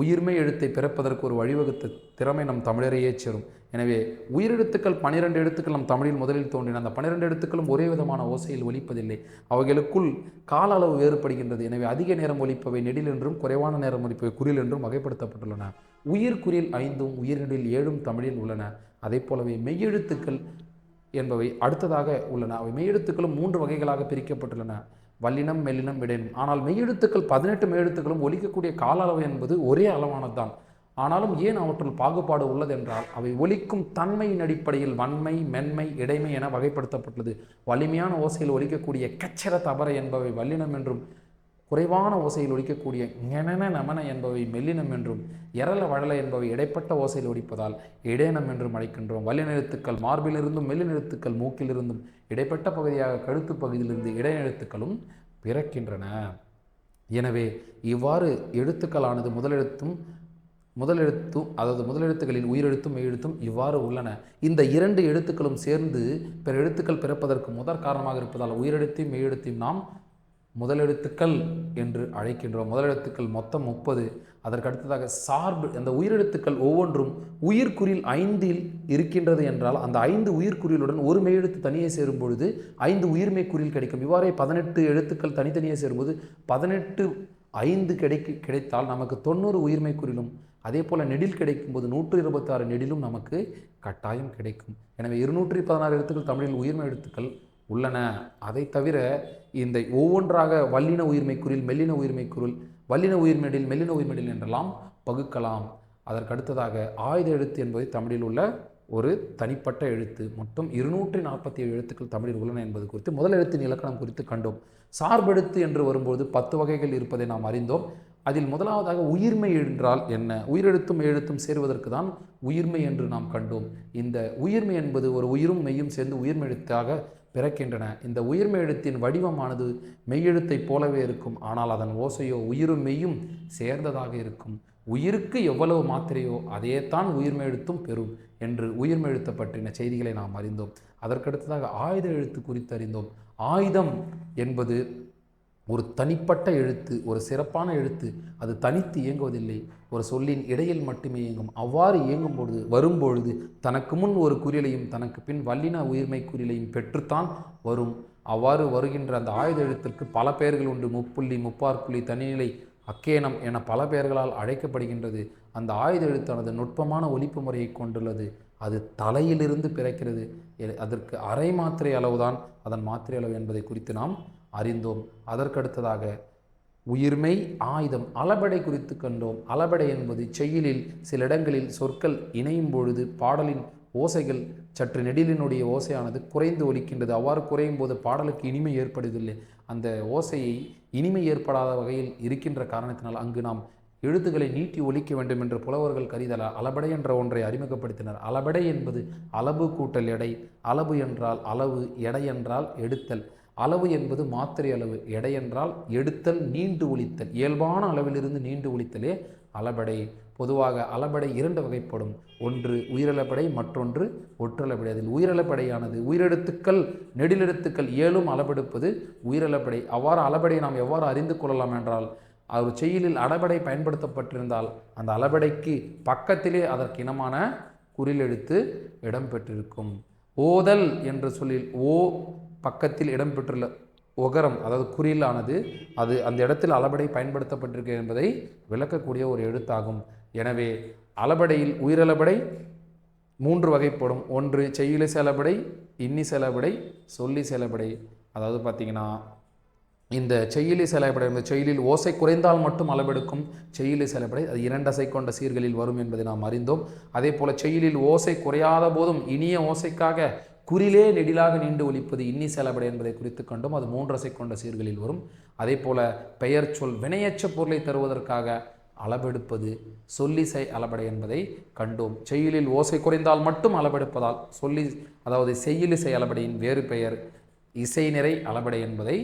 உயிர்மை எழுத்தை பிறப்பதற்கு ஒரு வழிவகுத்த திறமை நம் தமிழரையே சேரும். எனவே உயிரெழுத்துக்கள் 12 எழுத்துக்கள் நம் தமிழில் முதலில் தோன்றின. அந்த 12 எழுத்துக்களும் ஒரே விதமான ஓசையில் ஒலிப்பதில்லை. அவைகளுக்குள் கால அளவு வேறுபடுகின்றது. எனவே அதிக நேரம் ஒலிப்பவை நெடில் என்றும் குறைவான நேரம் ஒலிப்பவை குறில் என்றும் வகைப்படுத்தப்பட்டுள்ளன. உயிர் குறில் 5 உயிரினில் 7 தமிழில் உள்ளன. அதே போலவே மெய்யெழுத்துக்கள் என்பவை அடுத்ததாக உள்ளன. அவை மெய்யெழுத்துக்களும் 3 வகைகளாக பிரிக்கப்பட்டுள்ளன. வல்லினம், மெல்லினம், இடையினம். ஆனால் மெய்யெழுத்துக்கள் 18 மெய்யெழுத்துக்களும் ஒலிக்கக்கூடிய கால அளவு என்பது ஒரே அளவானதுதான். ஆனாலும் ஏன் அவற்றுள் பாகுபாடு உள்ளது என்றால், அவை ஒலிக்கும் தன்மையின் அடிப்படையில் வன்மை, மென்மை, இடைமை என வகைப்படுத்தப்பட்டுள்ளது. வலிமையான ஓசையில் ஒலிக்கக்கூடிய கச்சர, தபர என்பவை வல்லினம் என்றும், குறைவான ஓசையில் ஒலிக்கக்கூடிய ஞெனன, நமன என்பவை மெல்லினம் என்றும், எரள, வழல என்பவை இடைப்பட்ட ஓசையில் ஒலிப்பதால் இடையினம் என்றும் அழைக்கின்றோம். வல்லினெழுத்துக்கள் மார்பிலிருந்தும் மெல்லினெழுத்துக்கள் மூக்கிலிருந்தும் இடைப்பட்ட பகுதியாக கழுத்து பகுதியிலிருந்து இடையெழுத்துக்களும் பிறக்கின்றன. எனவே இவ்வாறு எழுத்துக்களானது முதலெழுத்துக்களில் உயிரெழுத்தும் மெய்யெழுத்தும் இவ்வாறு உள்ளன. இந்த 2 எழுத்துக்களும் சேர்ந்து பிற எழுத்துக்கள் பிறப்பதற்கு முதற் காரணமாக இருப்பதால் உயிரெழுத்தையும் மெய்யெழுத்தையும் நாம் முதலெழுத்துக்கள் என்று அழைக்கின்றோம். முதலெழுத்துக்கள் மொத்தம் 30. அதற்கடுத்ததாக அந்த உயிரெழுத்துக்கள் ஒவ்வொன்றும் உயிர்க்குறில் 5இல் இருக்கின்றது என்றால் அந்த 5 உயிர்க்குறிலுடன் ஒரு மெய்யெழுத்து தனியே சேரும் பொழுது 5 உயிர்மெய் குறில் கிடைக்கும். இவ்வாறே 18 எழுத்துக்கள் தனித்தனியே சேரும்போது 18 5 கிடைத்தால் நமக்கு 90 உயிர்மை குறிலும், அதே போல் நெடில் கிடைக்கும்போது 126 நெடிலும் நமக்கு கட்டாயம் கிடைக்கும். எனவே 216 எழுத்துக்கள் தமிழில் உயிர்மை எழுத்துக்கள் உள்ளன. அதை தவிர இந்த ஒவ்வொன்றாக வல்லின உயிர்மை குறில், மெல்லின உயிர்மை குறில், வல்லின உயிர்மெடில், மெல்லின உயிர்மெடில் என்றெல்லாம் பகுக்கலாம். அதற்கு அடுத்ததாக ஆயுத எழுத்து என்பது தமிழில் உள்ள ஒரு தனிப்பட்ட எழுத்து. மொத்தம் 247 எழுத்துக்கள் தமிழில் உள்ளன என்பது குறித்து முதல் எழுத்தின் இலக்கணம் குறித்து கண்டோம். சார்பெழுத்து என்று வரும்போது 10 வகைகள் இருப்பதை நாம் அறிந்தோம். அதில் முதலாவதாக உயிர்மை என்றால் என்ன? உயிரெழுத்தும் எழுத்தும் சேருவதற்கு தான் உயிர்மை என்று நாம் கண்டோம். இந்த உயிர்மை என்பது ஒரு உயிரும் மெய்யும் சேர்ந்து உயிர்மை எழுத்தாக பிறக்கின்றன. இந்த உயிர்மை எழுத்தின் வடிவமானது மெய்யெழுத்தைப் போலவே இருக்கும். ஆனால் அதன் ஓசையோ உயிரும் மெய்யும் சேர்ந்ததாக இருக்கும். உயிருக்கு எவ்வளவு மாத்திரையோ அதையேத்தான் உயிர்மை எழுத்தும் பெறும் என்று உயிர்மை எழுத்து பற்றின செய்திகளை நாம் அறிந்தோம். அதற்கடுத்ததாக ஆயுத எழுத்து குறித்து அறிந்தோம். ஆயுதம் என்பது ஒரு தனிப்பட்ட எழுத்து, ஒரு சிறப்பான எழுத்து. அது தனித்து இயங்குவதில்லை, ஒரு சொல்லின் இடையில் மட்டுமே இயங்கும். அவ்வாறு இயங்கும் பொழுது வரும்பொழுது தனக்கு முன் ஒரு குறிலையும் தனக்கு பின் வல்லின உயிர்மை குறிலையும் பெற்றுத்தான் வரும். அவ்வாறு வருகின்ற அந்த ஆயுத எழுத்திற்கு பல பெயர்கள் உண்டு. முப்புள்ளி, முப்பார்ப்புள்ளி, தனிநிலை, அக்கேனம் என பல பெயர்களால் அழைக்கப்படுகின்றது. அந்த ஆயுத எழுத்தானது நுட்பமான ஒலிப்பு முறையை கொண்டுள்ளது. அது தலையிலிருந்து பிறக்கிறது. அதற்கு அரை மாத்திரை அளவுதான் அதன் மாத்திரை அளவு என்பதை குறித்து நாம் அறிந்தோம். அதற்கடுத்ததாக உயிர்மை, ஆயுதம், அளபடை குறித்து கண்டோம். அளபடை என்பது செய்யுளில் சில இடங்களில் சொற்கள் இணையும் பொழுது பாடலின் ஓசைகள் சற்று நெடிலினுடைய ஓசையானது குறைந்து ஒலிக்கின்றது. அவ்வாறு குறையும் போது பாடலுக்கு இனிமை ஏற்படுவதில்லை. அந்த ஓசையை இனிமை ஏற்படாத வகையில் இருக்கின்ற காரணத்தினால் அங்கு நாம் எழுத்துக்களை நீட்டி ஒலிக்க வேண்டும் என்று புலவர்கள் கருதல அளபடை என்ற ஒன்றை அறிமுகப்படுத்தினர். அளபடை என்பது அளவு கூட்டல் எடை. அளவு என்றால் அளவு, எடை என்றால் எடுத்தல். அளவு என்பது மாத்திரை அளவு, எடை என்றால் எடுத்தல், நீண்டு ஒலித்தல். இயல்பான அளவிலிருந்து நீண்டு ஒலித்தலே அளபடை. பொதுவாக அளபடை 2 வகைப்படும். ஒன்று உயிரளபடை, மற்றொன்று ஒற்றளபடை. அதில் உயிரளபடையானது உயிரெழுத்துக்கள் நெடிலெழுத்துக்கள் 7ம் அளபெடுப்பது உயிரளபடை. அவ்வாறு அளபடையை நாம் எவ்வாறு அறிந்து கொள்ளலாம் என்றால், ஒரு செய்யுளில் அளபடை பயன்படுத்தப்பட்டிருந்தால் அந்த அளபடைக்கு பக்கத்திலே அதற்கு இனமான குறில் எழுத்து இடம்பெற்றிருக்கும். ஓதல் என்ற சொல்லில் ஓ பக்கத்தில் இடம்பெற்றுள்ள ஒகரம், அதாவது குறிலானது அது அந்த இடத்தில் அளபடை பயன்படுத்தப்பட்டிருக்கு என்பதை விளக்கக்கூடிய ஒரு எழுத்தாகும். எனவே அளபடையில் உயிரளபடை 3 வகைப்படும். ஒன்று செய்யுளிசை அளபடை, இன்னிசை அளபடை, சொல்லிசை அளபடை. அதாவது பார்த்திங்கன்னா இந்த செய்யுளிசை அளபடை இந்த செய்யுளில் ஓசை குறைந்தால் மட்டும் அளபெடுக்கும் செய்யுளிசை அளபடை. அது 2 அசை கொண்ட சீர்களில் வரும் என்பதை நாம் அறிந்தோம். அதே போல் செய்யுளில் ஓசை குறையாத போதும் இனிய ஓசைக்காக குறிலே நெடிலாக நீண்டு ஒலிப்பது இன்னிசை அளபடை என்பதை குறித்து கண்டோம். அது 3 அசை கொண்ட சீர்களில் வரும். அதே போல பெயர் சொல் வினையற்ற பொருளை தருவதற்காக அளபெடுப்பது சொல்லிசை அளபடை என்பதை கண்டோம். செய்யுளில் ஓசை குறைந்தால் மட்டும் அளபெடுப்பதால் அதாவது செய்யுளிசை அளபடையின் வேறு பெயர் இசை நிறை அளபடை என்பதை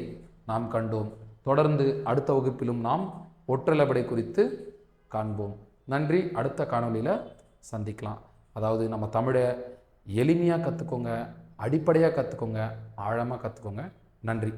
நாம் கண்டோம். தொடர்ந்து அடுத்த வகுப்பிலும் நாம் ஒற்றளபடை குறித்து காண்போம். நன்றி. அடுத்த காணொலியில் சந்திக்கலாம். அதாவது நம்ம தமிழை எளிமையாக கற்றுக்கோங்க, அடிப்படையாக கற்றுக்கோங்க, ஆழமாக கற்றுக்கோங்க. நன்றி.